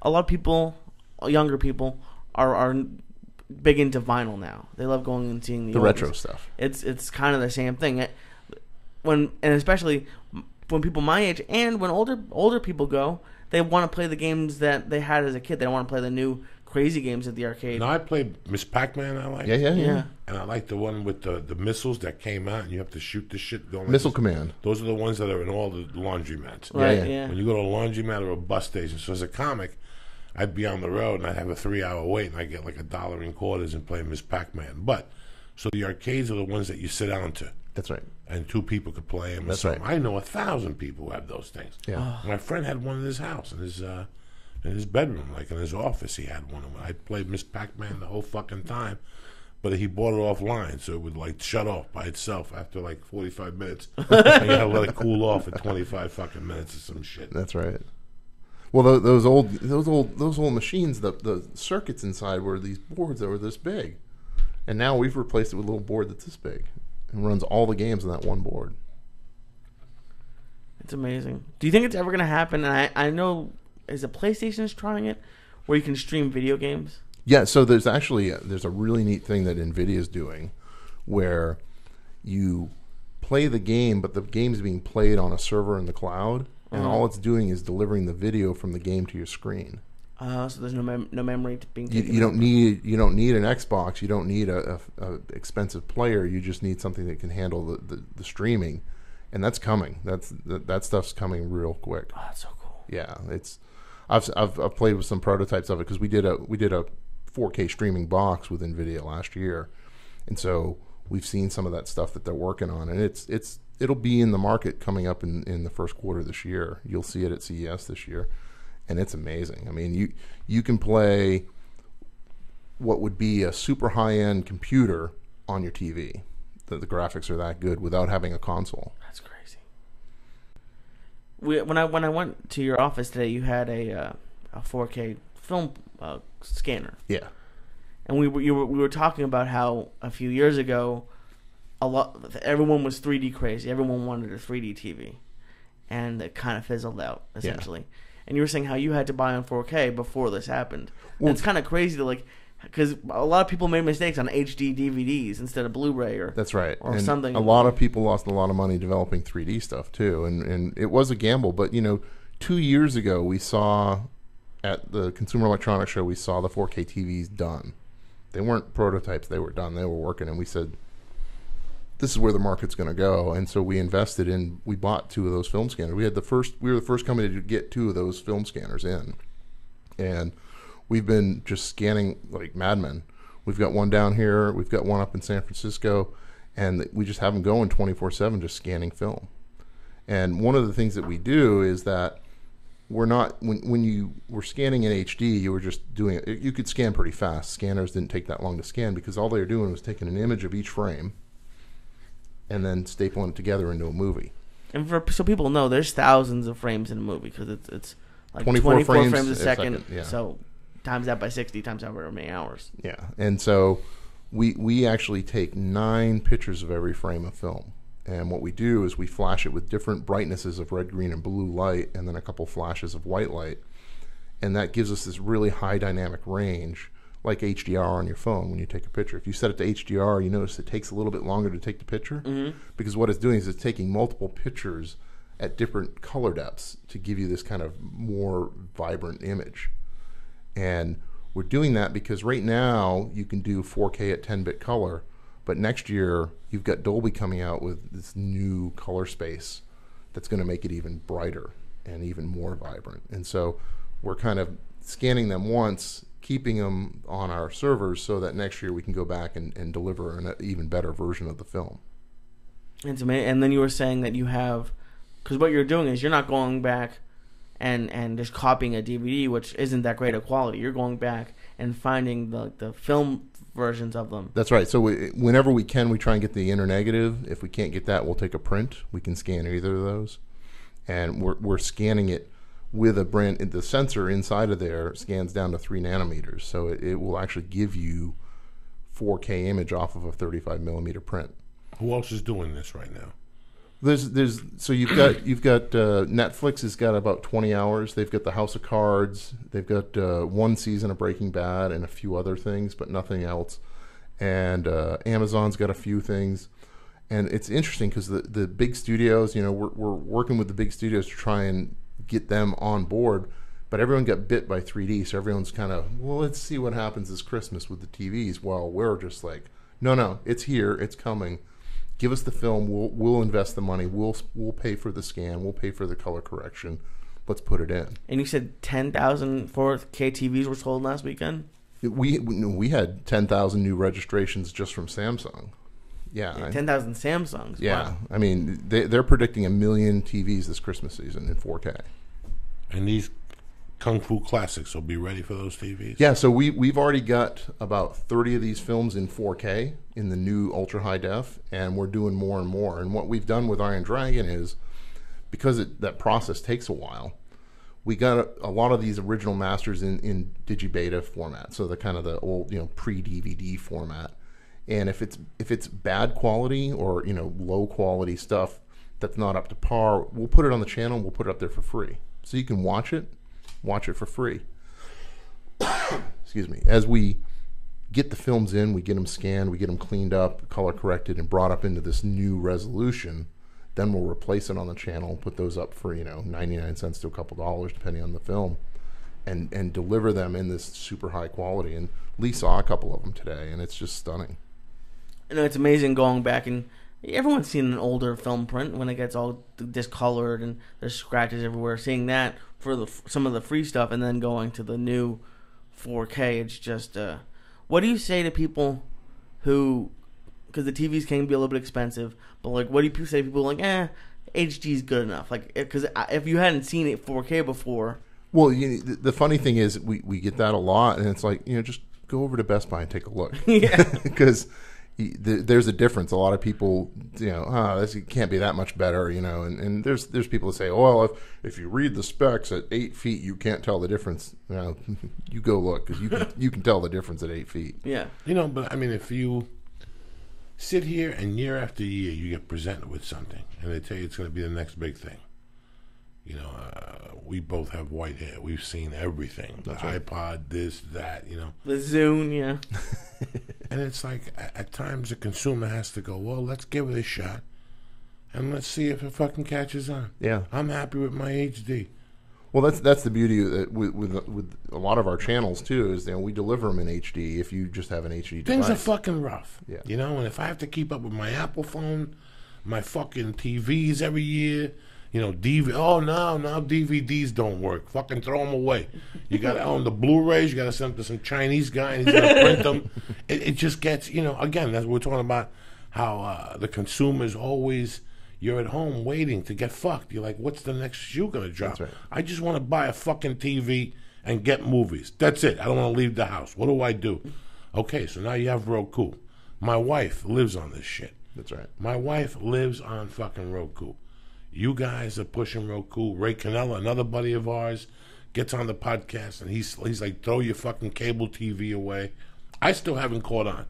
[SPEAKER 2] a lot of people, younger people, are big into vinyl now. They love going and seeing the
[SPEAKER 3] retro
[SPEAKER 2] oldies.
[SPEAKER 3] stuff.
[SPEAKER 2] It's kind of the same thing. And especially when people my age and when older people go, they want to play the games that they had as a kid. They don't want to play the new crazy games at the arcade.
[SPEAKER 1] now I played Miss Pac-Man, I like.
[SPEAKER 2] Yeah.
[SPEAKER 1] And I like the one with the missiles that came out, and you have to shoot the shit going.
[SPEAKER 3] Missile Command.
[SPEAKER 1] Those are the ones that are in all the laundromats.
[SPEAKER 2] Right,
[SPEAKER 3] Yeah,
[SPEAKER 2] yeah.
[SPEAKER 1] When you go to a laundromat or a bus station. So as a comic, I'd be on the road, and I'd have a 3-hour wait, and I'd get like $1 in quarters and play Miss Pac-Man. But, so the arcades are the ones that you sit down to.
[SPEAKER 3] That's right.
[SPEAKER 1] And 2 people could play them.
[SPEAKER 3] That's right.
[SPEAKER 1] I know 1,000 people who have those things.
[SPEAKER 3] Yeah.
[SPEAKER 1] My friend had one in his house, in his bedroom, like in his office. He had one. I played Miss Pac-Man the whole fucking time, but he bought it offline, so it would like shut off by itself after like 45 minutes. And you had to let it cool off for 25 fucking minutes or some shit.
[SPEAKER 3] That's right. Well, those old machines, the circuits inside were these boards that were this big, and now we've replaced it with a little board that's this big, and runs all the games on that one board.
[SPEAKER 2] It's amazing. Do you think it's ever going to happen? And I know, is it PlayStation's trying it, where you can stream video games?
[SPEAKER 3] Yeah, so there's actually there's a really neat thing that NVIDIA's doing, where you play the game, but the game's being played on a server in the cloud, and all it's doing is delivering the video from the game to your screen.
[SPEAKER 2] So there's no memory being taken.
[SPEAKER 3] You don't need an Xbox. You don't need a expensive player. You just need something that can handle the streaming, and that's coming. That stuff's coming real quick.
[SPEAKER 2] Oh, that's so cool.
[SPEAKER 3] Yeah, I've played with some prototypes of it because we did a 4K streaming box with NVIDIA last year, and so we've seen some of that stuff that they're working on, and it'll be in the market coming up in the first quarter this year. You'll see it at CES this year, and it's amazing. I mean, you can play what would be a super high-end computer on your TV. The graphics are that good without having a console.
[SPEAKER 2] That's crazy. When I went to your office today, you had a 4K film scanner.
[SPEAKER 3] Yeah.
[SPEAKER 2] And we were talking about how a few years ago, everyone was 3D crazy. Everyone wanted a 3D TV, and it kind of fizzled out essentially. Yeah. And you were saying how you had to buy on 4K before this happened. Well, it's kind of crazy to because a lot of people made mistakes on HD DVDs instead of Blu-ray or
[SPEAKER 3] that's right,
[SPEAKER 2] or
[SPEAKER 3] and
[SPEAKER 2] something.
[SPEAKER 3] A lot of people lost a lot of money developing 3D stuff too, and it was a gamble. But 2 years ago we saw at the Consumer Electronics Show, we saw the 4K TVs done. They weren't prototypes; they were done. They were working, and we said, "This is where the market's going to go." And so we invested in. We bought 2 of those film scanners. We were the first company to get 2 of those film scanners in, and we've been just scanning like madmen. We've got one down here. We've got one up in San Francisco, and we just have them going 24/7, just scanning film. And one of the things that we do is that we're not, when you were scanning in HD, you were just doing it. You could scan pretty fast. Scanners didn't take that long to scan because all they were doing was taking an image of each frame and then stapling it together into a movie.
[SPEAKER 2] And so people know, there's thousands of frames in a movie because it's like
[SPEAKER 3] 24
[SPEAKER 2] frames a
[SPEAKER 3] second,
[SPEAKER 2] second.
[SPEAKER 3] yeah.
[SPEAKER 2] So times that by 60, times however many hours.
[SPEAKER 3] Yeah, and so we actually take 9 pictures of every frame of film. And what we do is we flash it with different brightnesses of red, green, and blue light, and then a couple flashes of white light. And that gives us this really high dynamic range, like HDR on your phone when you take a picture. If you set it to HDR, you notice it takes a little bit longer to take the picture, because what it's doing is it's taking multiple pictures at different color depths to give you this kind of more vibrant image. And we're doing that because right now you can do 4K at 10-bit color, but next year you've got Dolby coming out with this new color space that's going to make it even brighter and even more vibrant. And so we're kind of scanning them once, keeping them on our servers so that next year we can go back and deliver an even better version of the film.
[SPEAKER 2] It's amazing. And then you were saying that you have, because what you're doing is you're not going back and just copying a DVD, which isn't that great of quality. You're going back and finding the film versions of them.
[SPEAKER 3] That's right. So whenever we can, we try and get the internegative. If we can't get that, we'll take a print. We can scan either of those. And we're scanning it with the sensor inside of there scans down to 3 nanometers. So it will actually give you 4K image off of a 35 millimeter print.
[SPEAKER 1] Who else is doing this right now?
[SPEAKER 3] So you've got Netflix has got about 20 hours. They've got the House of Cards. They've got 1 season of Breaking Bad and a few other things, but nothing else. And Amazon's got a few things. And it's interesting because the big studios, we're working with the big studios to try and get them on board, but everyone got bit by 3D, so everyone's kind of, well, let's see what happens this Christmas with the TVs. While we're just like, no, it's here, it's coming. Give us the film. We'll invest the money. We'll pay for the scan. We'll pay for the color correction. Let's put it in.
[SPEAKER 2] And you said 10,000 4K TVs were sold last weekend?
[SPEAKER 3] We had 10,000 new registrations just from Samsung. Yeah,
[SPEAKER 2] 10,000 Samsungs.
[SPEAKER 3] Yeah,
[SPEAKER 2] wow.
[SPEAKER 3] I mean they're predicting 1 million TVs this Christmas season in 4K.
[SPEAKER 1] And these Kung Fu Classics will be ready for those TVs?
[SPEAKER 3] Yeah, so we've already got about 30 of these films in 4K in the new ultra high def, and we're doing more and more. And what we've done with Iron Dragon is, because that process takes a while, we got a lot of these original masters in digibeta format, so the kind of the old pre-DVD format. And if it's bad quality or low quality stuff that's not up to par, we'll put it on the channel. We'll put it up there for free, so you can watch it for free. Excuse me. As we get the films in, we get them scanned, we get them cleaned up, color corrected, and brought up into this new resolution. Then we'll replace it on the channel, put those up for 99 cents to a couple dollars depending on the film, and deliver them in this super high quality. And Lee saw a couple of them today, and it's just stunning.
[SPEAKER 2] It's amazing going back, and everyone's seen an older film print when it gets all discolored and there's scratches everywhere. Seeing that for some of the free stuff, and then going to the new 4K, it's just. What do you say to people who, because the TVs can be a little bit expensive, but what do you say to people HD is good enough? Because if you hadn't seen it 4K before.
[SPEAKER 3] Well, the funny thing is we get that a lot, and it's just go over to Best Buy and take a look.
[SPEAKER 2] Yeah,
[SPEAKER 3] because. There's a difference. A lot of people, this can't be that much better, and there's people that say, oh, well, if you read the specs at 8 feet, you can't tell the difference. You go look, because you can tell the difference at 8 feet.
[SPEAKER 2] Yeah.
[SPEAKER 1] But I mean, if you sit here and year after year you get presented with something, and they tell you it's going to be the next big thing. We both have white hair. We've seen everything. The iPod, this, that,
[SPEAKER 2] The Zune, yeah.
[SPEAKER 1] And it's like, at times the consumer has to go, well, let's give it a shot, and let's see if it fucking catches on.
[SPEAKER 3] Yeah.
[SPEAKER 1] I'm happy with my HD. Well,
[SPEAKER 3] that's the beauty with a lot of our channels, too, is we deliver them in HD if you just have an HD device.
[SPEAKER 1] Things are fucking rough.
[SPEAKER 3] Yeah.
[SPEAKER 1] And if I have to keep up with my Apple phone, my fucking TVs every year, now DVDs don't work. Fucking throw them away. You got to own the Blu-rays. You got to send them to some Chinese guy, and he's going to print them. It just gets, again, that's what we're talking about, how the consumers always, You're at home waiting to get fucked. You're like, what's the next shoe going to drop?
[SPEAKER 3] That's right.
[SPEAKER 1] I just want to buy a fucking TV and get movies. That's it. I don't want to leave the house. What do I do? Okay, so now you have Roku. My wife lives on this shit.
[SPEAKER 3] That's right.
[SPEAKER 1] My wife lives on fucking Roku. You guys are pushing Roku. Ray Canella, another buddy of ours, gets on the podcast and he's like, throw your fucking cable TV away. I still haven't caught on.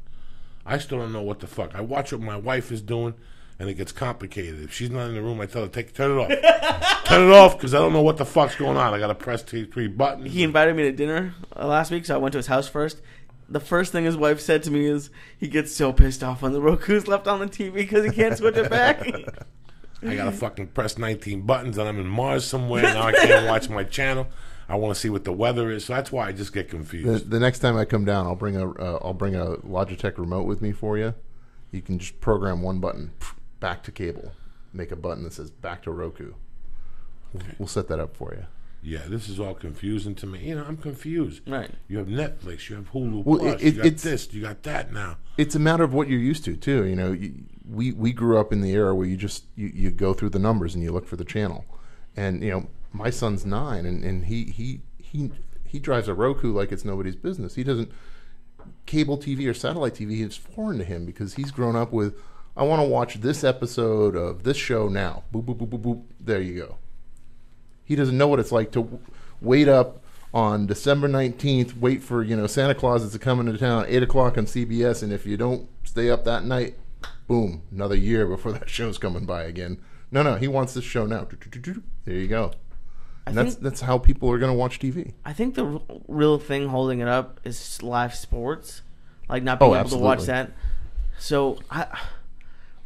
[SPEAKER 1] I still don't know what the fuck. I watch what my wife is doing and it gets complicated. If she's not in the room, I tell her, turn it off. Turn it off because I don't know what the fuck's going on. I got to press three buttons.
[SPEAKER 2] He invited me to dinner last week, so I went to his house first. The first thing his wife said to me is he gets so pissed off when the Roku's left on the TV because he can't switch it back.
[SPEAKER 1] I got to fucking press 19 buttons and I'm in Mars somewhere. Now I can't watch my channel. I want to see what the weather is. So that's why I just get confused.
[SPEAKER 3] The next time I come down, I'll bring a Logitech remote with me for you. You can just program one button, back to cable. Make a button that says back to Roku. We'll set that up for you.
[SPEAKER 1] Yeah, this is all confusing to me. You know, I'm confused.
[SPEAKER 2] Right.
[SPEAKER 1] You have Netflix, you have Hulu
[SPEAKER 3] Well,
[SPEAKER 1] Plus, you got this, you got that now.
[SPEAKER 3] It's a matter of what you're used to, too. You know, we grew up in the era where you go through the numbers and you look for the channel. And, you know, my son's 9, and he drives a Roku like it's nobody's business. He doesn't... Cable TV or satellite TV is foreign to him because he's grown up with, I want to watch this episode of this show now. Boop, boop, boop, boop, boop. There you go. He doesn't know what it's like to wait up on December 19th, wait for, you know, Santa Claus is coming to town, 8 o'clock on CBS, and if you don't stay up that night, boom, another year before that show's coming by again. No, he wants this show now. There you go. And that's how people are going to watch TV.
[SPEAKER 2] I think the real thing holding it up is live sports, like not being able to watch that. So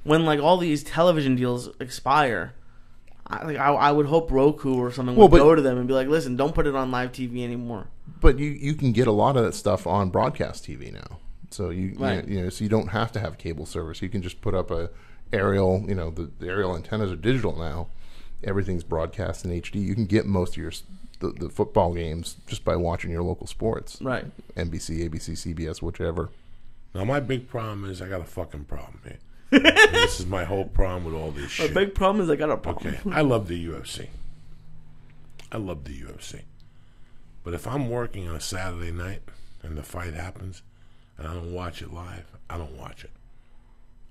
[SPEAKER 2] when like all these television deals expire, I would hope Roku or something would go to them and be like, listen, don't put it on live TV anymore.
[SPEAKER 3] But you can get a lot of that stuff on broadcast TV now. So you know, so you don't have to have cable service. You can just put up a aerial, you know, the aerial antennas are digital now. Everything's broadcast in HD. You can get most of your the football games just by watching your local sports.
[SPEAKER 2] Right.
[SPEAKER 3] NBC, ABC, CBS, whichever.
[SPEAKER 1] Now my big problem is I got a fucking problem here. This is my whole problem with all this shit.
[SPEAKER 2] My big problem is I got a problem.
[SPEAKER 1] Okay, I love the UFC. But if I'm working on a Saturday night and the fight happens and I don't watch it live, I don't watch it.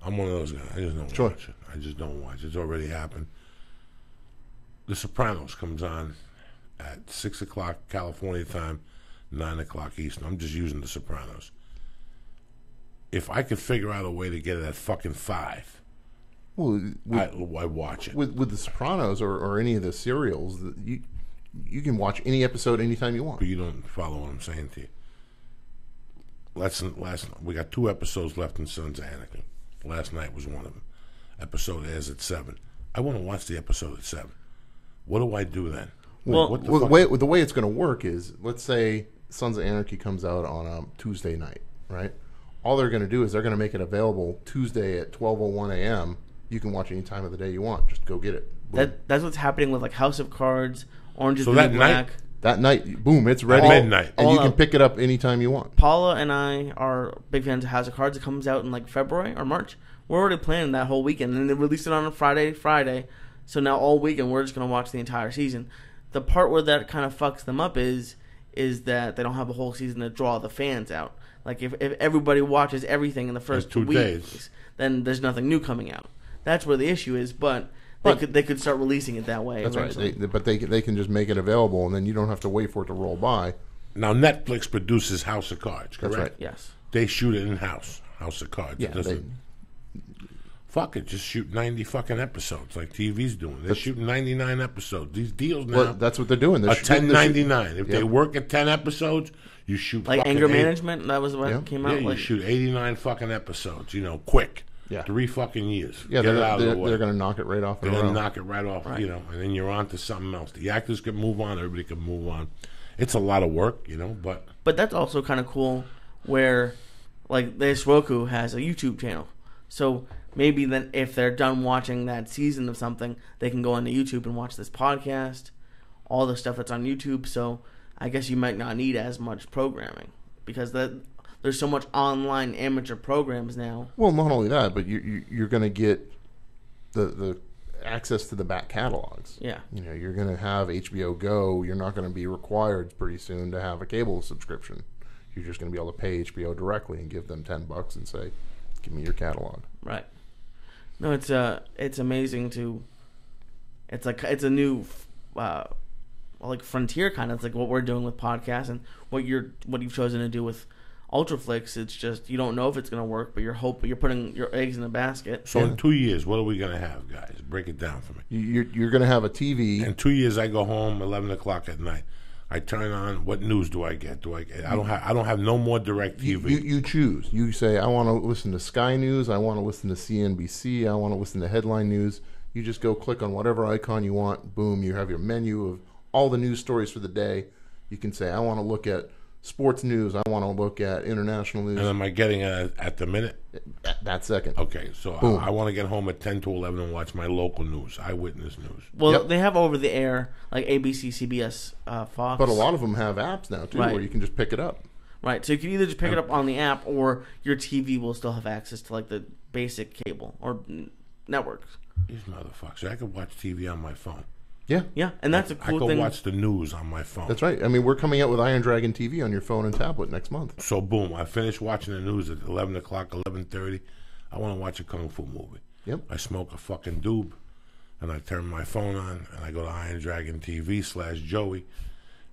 [SPEAKER 1] I'm one of those guys. I just don't watch it. I just don't watch it. It's already happened. The Sopranos comes on at 6 o'clock California time, 9 o'clock Eastern. I'm just using The Sopranos. If I could figure out a way to get it at fucking 5, I watch it.
[SPEAKER 3] With The Sopranos or any of the serials, you can watch any episode anytime you want.
[SPEAKER 1] But you don't follow what I'm saying to you. Last we got 2 episodes left in Sons of Anarchy. Last night was one of them. Episode airs at 7. I want to watch the episode at 7. What do I do then?
[SPEAKER 3] The way it's going to work is, let's say Sons of Anarchy comes out on a Tuesday night, right? All they're going to do is they're going to make it available Tuesday at 12:01 a.m. You can watch any time of the day you want. Just go get it.
[SPEAKER 2] That's what's happening with like House of Cards, Orange is the New Black.
[SPEAKER 3] That night, boom, it's ready.
[SPEAKER 1] Midnight.
[SPEAKER 3] And you can pick it up anytime you want.
[SPEAKER 2] Paula and I are big fans of House of Cards. It comes out in like February or March. We're already planning that whole weekend. And they released it on a Friday. So now all weekend we're just going to watch the entire season. The part where that kind of fucks them up is that they don't have a whole season to draw the fans out. Like if everybody watches everything in the first 2 weeks, then there's nothing new coming out. That's where the issue is, but they could start releasing it that way.
[SPEAKER 3] That's
[SPEAKER 2] eventually.
[SPEAKER 3] right. But they can just make it available, and then you don't have to wait for it to roll by.
[SPEAKER 1] Now Netflix produces House of Cards, correct?
[SPEAKER 3] That's right.
[SPEAKER 2] Yes.
[SPEAKER 1] They shoot it in house of Cards.
[SPEAKER 3] Yeah.
[SPEAKER 1] Fuck it, just shoot 90 fucking episodes like TV's doing. They're shooting 99 episodes. These deals now.
[SPEAKER 3] Well, that's what they're doing. They're
[SPEAKER 1] a 10.99. If they work at 10 episodes, you shoot
[SPEAKER 2] like anger management. That was what came out.
[SPEAKER 1] Yeah, you shoot 89 fucking episodes. You know, quick.
[SPEAKER 3] Yeah.
[SPEAKER 1] 3 fucking years.
[SPEAKER 3] Yeah,
[SPEAKER 1] Get it out of the way.
[SPEAKER 3] They're going to knock it right off.
[SPEAKER 1] They're going to knock it right off. Right. You know, and then you're on to something else. The actors can move on. Everybody can move on. It's a lot of work, you know, but
[SPEAKER 2] that's also kind of cool. Where, like, this Roku has a YouTube channel, so. Maybe then if they're done watching that season of something, they can go onto YouTube and watch this podcast, all the stuff that's on YouTube. So I guess you might not need as much programming because there's so much online amateur programs now.
[SPEAKER 3] Well, not only that, but you're going to get the access to the back catalogs.
[SPEAKER 2] Yeah.
[SPEAKER 3] You're going to have HBO Go. You're not going to be required pretty soon to have a cable subscription. You're just going to be able to pay HBO directly and give them $10 and say, "Give me your catalog."
[SPEAKER 2] Right. No, it's amazing to. It's a new, like frontier kind of. It's like what we're doing with podcasts and what you've chosen to do with Ultraflix. It's just you don't know if it's going to work, but you're putting your eggs in a basket.
[SPEAKER 1] So in 2 years, what are we going to have, guys? Break it down for me.
[SPEAKER 3] You're going to have a TV.
[SPEAKER 1] In 2 years, I go home 11 o'clock at night. I turn on. What news do I get? I don't have no more direct TV.
[SPEAKER 3] You choose. You say, I want to listen to Sky News. I want to listen to CNBC. I want to listen to Headline News. You just go click on whatever icon you want. Boom, you have your menu of all the news stories for the day. You can say, I want to look at sports news. I want to look at international news.
[SPEAKER 1] And am I getting it at the minute?
[SPEAKER 3] At that second.
[SPEAKER 1] Okay, so I want to get home at 10 to 11 and watch my local news, eyewitness news.
[SPEAKER 2] Well, They have over the air, like ABC, CBS, Fox.
[SPEAKER 3] But a lot of them have apps now, too, where you can just pick it up.
[SPEAKER 2] Right, so you can either just pick it up on the app or your TV will still have access to like the basic cable or networks.
[SPEAKER 1] These motherfuckers. I could watch TV on my phone.
[SPEAKER 2] Yeah, and that's a cool thing.
[SPEAKER 1] I could watch the news on my phone.
[SPEAKER 3] That's right. I mean, we're coming out with Iron Dragon TV on your phone and tablet next month.
[SPEAKER 1] So, boom, I finish watching the news at 11 o'clock, 11:30. I want to watch a Kung Fu movie.
[SPEAKER 3] Yep.
[SPEAKER 1] I smoke a fucking doob, and I turn my phone on, and I go to Iron Dragon TV /Joey,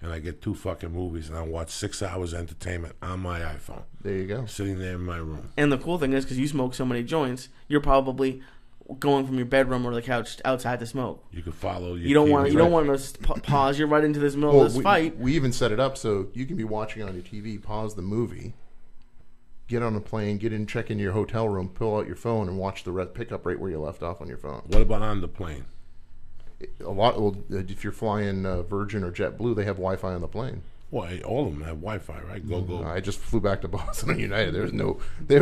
[SPEAKER 1] and I get 2 fucking movies, and I watch 6 hours of entertainment on my iPhone.
[SPEAKER 3] There you go.
[SPEAKER 1] Sitting there in my room.
[SPEAKER 2] And the cool thing is, because you smoke so many joints, you're probably going from your bedroom or the couch outside to smoke.
[SPEAKER 1] You can follow.
[SPEAKER 2] You don't want to pause. You're right into this middle of this fight.
[SPEAKER 3] We even set it up so you can be watching on your TV, pause the movie, get on a plane, get in, check into your hotel room, pull out your phone, and watch the pickup right where you left off on your phone.
[SPEAKER 1] What about on the plane?
[SPEAKER 3] If you're flying Virgin or JetBlue, they have Wi-Fi on the plane.
[SPEAKER 1] Well, all of them have Wi-Fi, right? Go.
[SPEAKER 3] I just flew back to Boston on United. There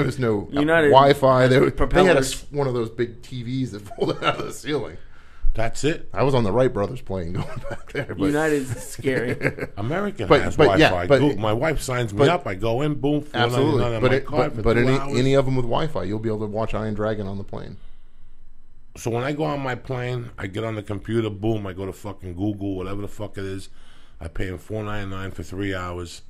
[SPEAKER 3] was no
[SPEAKER 2] United
[SPEAKER 3] Had one of those big TVs that folded out of the ceiling.
[SPEAKER 1] That's it.
[SPEAKER 3] I was on the Wright brothers plane going back there. But
[SPEAKER 2] United's scary.
[SPEAKER 1] American has Wi-Fi. My wife signs me up. I go in, boom,
[SPEAKER 3] absolutely. But any of them with Wi-Fi, you'll be able to watch Iron Dragon on the plane.
[SPEAKER 1] So when I go on my plane, I get on the computer, boom, I go to fucking Google, whatever the fuck it is. I pay them $4.99 for 3 hours.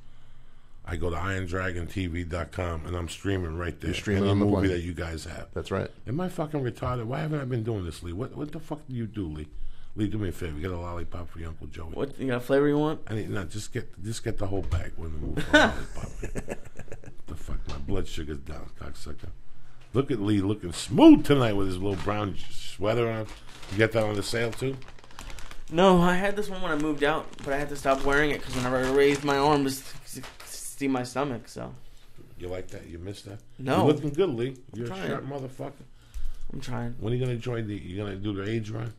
[SPEAKER 1] I go to IronDragonTV.com and I'm streaming right there.
[SPEAKER 3] You're streaming
[SPEAKER 1] any
[SPEAKER 3] on the
[SPEAKER 1] movie
[SPEAKER 3] plane
[SPEAKER 1] that you guys have.
[SPEAKER 3] That's right.
[SPEAKER 1] Am I fucking retarded? Why haven't I been doing this, Lee? What the fuck do you do, Lee? Lee, do me a favor. Get a lollipop for your Uncle Joey.
[SPEAKER 2] What you got? A flavor you want?
[SPEAKER 1] Just get the whole bag. We're in the mood for a lollipop. The fuck, my blood sugar's down, cocksucker. Look at Lee looking smooth tonight with his little brown sweater on. You get that on the sale too?
[SPEAKER 2] No, I had this one when I moved out, but I had to stop wearing it because whenever I raised my arm, to see my stomach. So.
[SPEAKER 1] You like that? You missed that?
[SPEAKER 2] No.
[SPEAKER 1] You're looking good, Lee. You're a sharp motherfucker.
[SPEAKER 2] I'm trying.
[SPEAKER 1] When are you gonna join you gonna do the age run?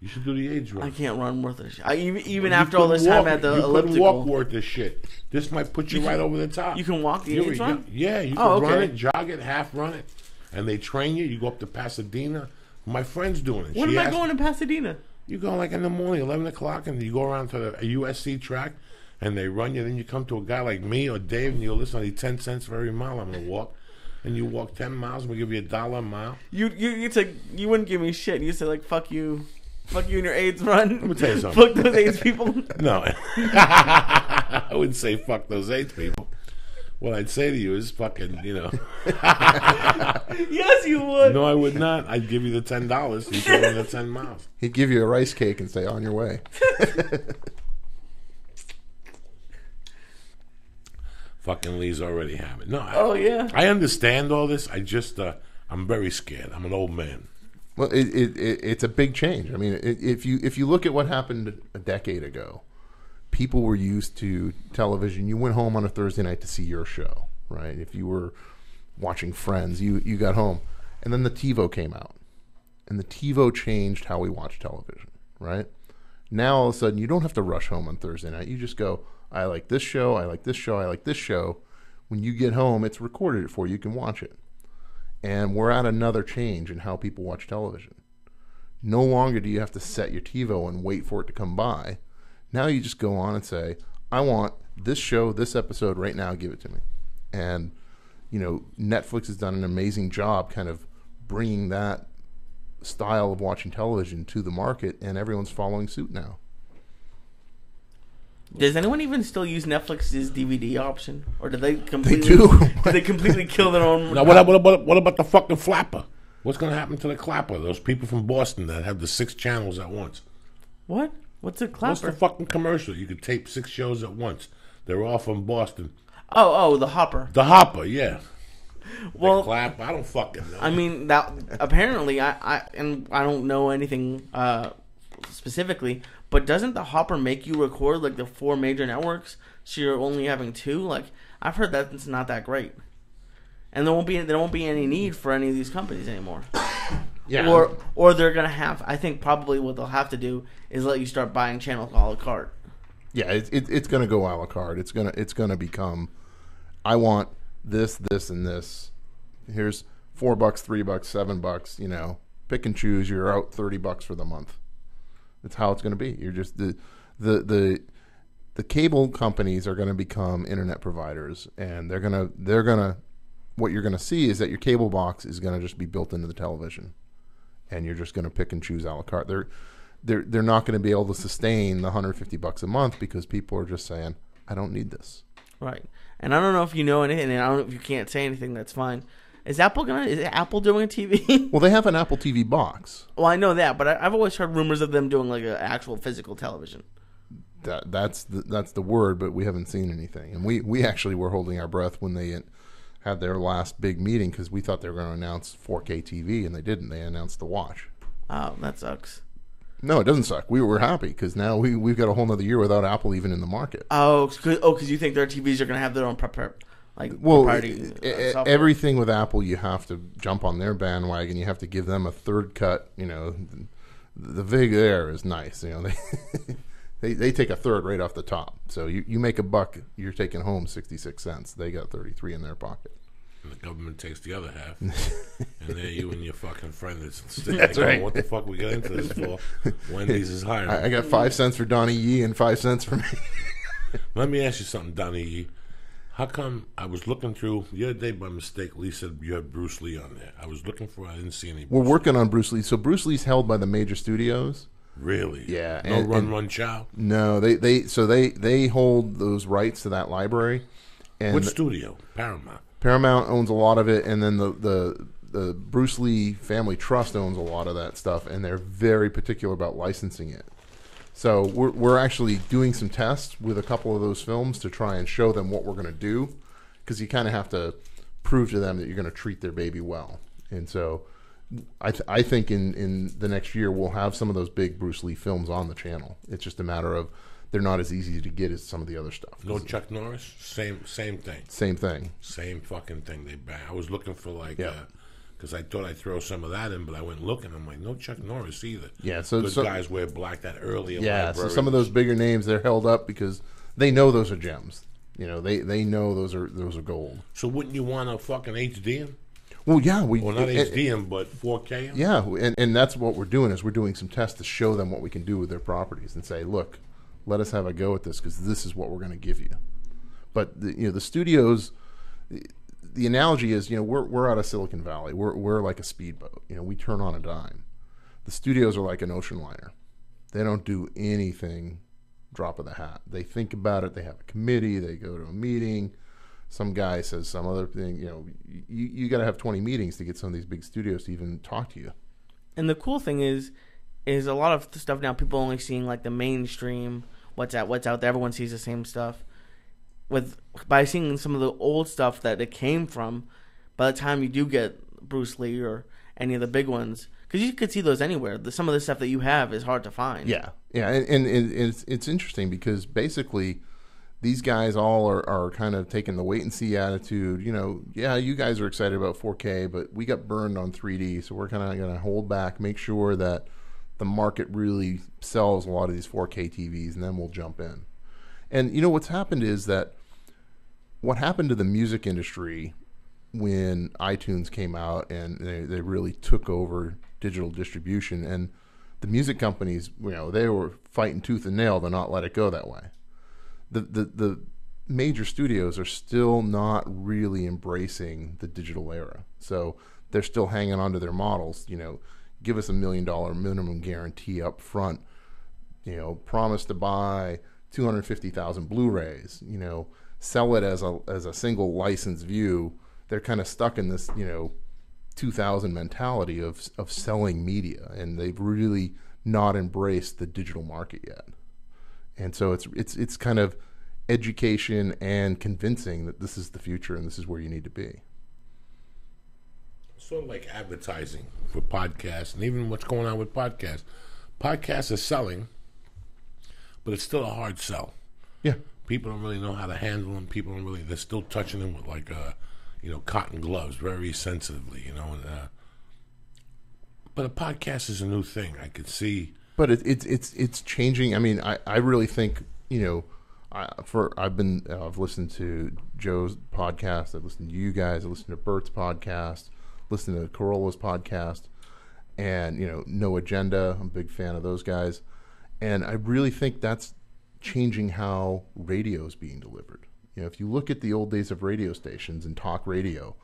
[SPEAKER 1] You should do the age run.
[SPEAKER 2] I can't run worth of shit. Even after all this time, I had the elliptical.
[SPEAKER 1] You couldn't walk worth of shit. This might put you right over the top.
[SPEAKER 2] You can walk the age run?
[SPEAKER 1] Yeah, you can run it, jog it, half run it, and they train you. You go up to Pasadena. My friend's doing it.
[SPEAKER 2] When am I going to Pasadena?
[SPEAKER 1] You go like in the morning, 11 o'clock, and you go around to the USC track, and they run you. Then you come to a guy like me or Dave, and you go, listen, I need 10 cents for every mile I'm going to walk. And you walk 10 miles, and we give you $1 a mile. You
[SPEAKER 2] wouldn't give me shit. You say, like, fuck you. Fuck you and your AIDS run.
[SPEAKER 1] Let me tell you something.
[SPEAKER 2] Fuck those AIDS people.
[SPEAKER 1] No. I wouldn't say fuck those AIDS people. What I'd say to you is fucking,
[SPEAKER 2] Yes, you would.
[SPEAKER 1] No, I would not. I'd give you the $10. You can run the 10 miles.
[SPEAKER 3] He'd give you a rice cake and say, on your way.
[SPEAKER 1] Fucking Lee's already have it. No.
[SPEAKER 2] Yeah.
[SPEAKER 1] I understand all this. I just, I'm very scared. I'm an old man.
[SPEAKER 3] Well, it's a big change. I mean, if you look at what happened a decade ago, people were used to television. You went home on a Thursday night to see your show, right? If you were watching Friends, you got home. And then the TiVo came out. And the TiVo changed how we watch television, right? Now, all of a sudden, you don't have to rush home on Thursday night. You just go, I like this show, I like this show, I like this show. When you get home, it's recorded for you. You can watch it. And we're at another change in how people watch television. No longer do you have to set your TiVo and wait for it to come by. Now you just go on and say, I want this show, this episode right now, give it to me. And, Netflix has done an amazing job kind of bringing that style of watching television to the market, and everyone's following suit now.
[SPEAKER 2] Does anyone even still use Netflix's DVD option, or do they completely?
[SPEAKER 3] They do.
[SPEAKER 2] Do they completely kill their own?
[SPEAKER 1] Now, what about the fucking flapper? What's going to happen to the clapper? Those people from Boston that have the 6 channels at once.
[SPEAKER 2] What? What's a clapper?
[SPEAKER 1] What's the fucking commercial? You could tape 6 shows at once. They're all from Boston.
[SPEAKER 2] Oh, the Hopper.
[SPEAKER 1] The Hopper, yeah.
[SPEAKER 2] Well,
[SPEAKER 1] the clap. I don't fucking know.
[SPEAKER 2] I mean, that apparently, I don't know anything specifically, but doesn't the Hopper make you record like the 4 major networks, so you're only having 2? Like, I've heard that it's not that great, and there won't be any need for any of these companies anymore.
[SPEAKER 3] Yeah.
[SPEAKER 2] Or they're gonna have. I think probably what they'll have to do is let you start buying channels a la carte.
[SPEAKER 3] Yeah, it's going to go a la carte. It's going to become, I want this, and this. Here's $4, $3, $7. You know, pick and choose. You're out $30 for the month. That's how it's going to be. You're just the cable companies are going to become internet providers, and they're gonna. What you're going to see is that your cable box is going to just be built into the television, and you're just going to pick and choose a la carte. They're not going to be able to sustain the $150 a month because people are just saying, I don't need this.
[SPEAKER 2] Right. And I don't know if you know anything, and I don't know if you can't say anything, that's fine. Is Apple doing a TV?
[SPEAKER 3] Well, they have an Apple TV box.
[SPEAKER 2] Well, I know that, but I've always heard rumors of them doing like an actual physical television.
[SPEAKER 3] That's the word, but we haven't seen anything. And we actually were holding our breath when they had their last big meeting because we thought they were going to announce 4K TV, and they didn't. They announced the watch.
[SPEAKER 2] Oh, that sucks.
[SPEAKER 3] No, it doesn't suck. We were happy because now we've got a whole nother year without Apple even in the market.
[SPEAKER 2] Oh, because you think their TVs are going to have their own proprietary
[SPEAKER 3] everything with Apple, you have to jump on their bandwagon. You have to give them a third cut. You know, the VIG there is nice. You know, they take a third right off the top. So you make $1, you're taking home 66 cents. They got 33 in their pocket.
[SPEAKER 1] And the government takes the other half. And there you and your fucking friend is
[SPEAKER 3] That's right.
[SPEAKER 1] What the fuck we got into this for? Wendy's is hiring.
[SPEAKER 3] I got 5 cents for Donnie Yee and 5 cents for me.
[SPEAKER 1] Let me ask you something, Donnie Yee. How come I was looking through the other day by mistake? Lee said you had Bruce Lee on there. I was looking for. I didn't see any.
[SPEAKER 3] We're working on Bruce Lee. So Bruce Lee's held by the major studios.
[SPEAKER 1] Really?
[SPEAKER 3] Yeah.
[SPEAKER 1] No Run Chow.
[SPEAKER 3] No, they hold those rights to that library. And
[SPEAKER 1] which studio? Paramount.
[SPEAKER 3] Paramount owns a lot of it, and then the Bruce Lee Family Trust owns a lot of that stuff, and they're very particular about licensing it. So we're actually doing some tests with a couple of those films to try and show them what we're going to do, because you kind of have to prove to them that you're going to treat their baby well. And so I think in the next year we'll have some of those big Bruce Lee films on the channel. It's just a matter of they're not as easy to get as some of the other stuff.
[SPEAKER 1] No Chuck Norris? Same thing.
[SPEAKER 3] Same thing.
[SPEAKER 1] Same fucking thing. I was looking for because I thought I'd throw some of that in, but I went looking. I'm like, no Chuck Norris either.
[SPEAKER 3] Yeah, so
[SPEAKER 1] good guys wear black that earlier.
[SPEAKER 3] Yeah, so some of those bigger names they're held up because they know those are gems. You know, they know those are gold.
[SPEAKER 1] So wouldn't you want a fucking HD 'em?
[SPEAKER 3] Well, yeah,
[SPEAKER 1] not HD 'em, but 4K 'em?
[SPEAKER 3] Yeah, and that's what we're doing is we're doing some tests to show them what we can do with their properties and say, look, let us have a go at this because this is what we're going to give you. But the studios, the analogy is, we're out of Silicon Valley. We're like a speedboat. We turn on a dime. The studios are like an ocean liner. They don't do anything drop of the hat. They think about it. They have a committee. They go to a meeting. Some guy says some other thing. You got to have 20 meetings to get some of these big studios to even talk to you.
[SPEAKER 2] And the cool thing is a lot of the stuff now people only seeing like the mainstream. What's out there. Everyone sees the same stuff. By seeing some of the old stuff that it came from, by the time you do get Bruce Lee or any of the big ones, because you could see those anywhere. Some of the stuff that you have is hard to find.
[SPEAKER 3] Yeah, and it's interesting because basically these guys all are kind of taking the wait and see attitude. You guys are excited about 4K, but we got burned on 3D, so we're kind of going to hold back, make sure that the market really sells a lot of these 4K TVs, and then we'll jump in. And what's happened is that what happened to the music industry when iTunes came out and they really took over digital distribution, and the music companies, they were fighting tooth and nail to not let it go that way. The major studios are still not really embracing the digital era, so they're still hanging on to their models. give us $1 million minimum guarantee up front, promise to buy 250,000 Blu-rays, sell it as a single license view. They're kind of stuck in this, 2000 mentality of selling media, and they've really not embraced the digital market yet. And so it's kind of education and convincing that this is the future and this is where you need to be.
[SPEAKER 1] Sort of like advertising for podcasts, and even what's going on with podcasts. Podcasts are selling, but it's still a hard sell.
[SPEAKER 3] Yeah.
[SPEAKER 1] People don't really know how to handle them. They're still touching them with like, cotton gloves, very sensitively, but a podcast is a new thing. I could see. But
[SPEAKER 3] it's changing. I mean, I really think, I've listened to Joe's podcast. I've listened to you guys. I've listened to Bert's podcast. Listened to Corolla's podcast, and No Agenda. I'm a big fan of those guys, and I really think that's changing how radio is being delivered. If you look at the old days of radio stations and talk radio,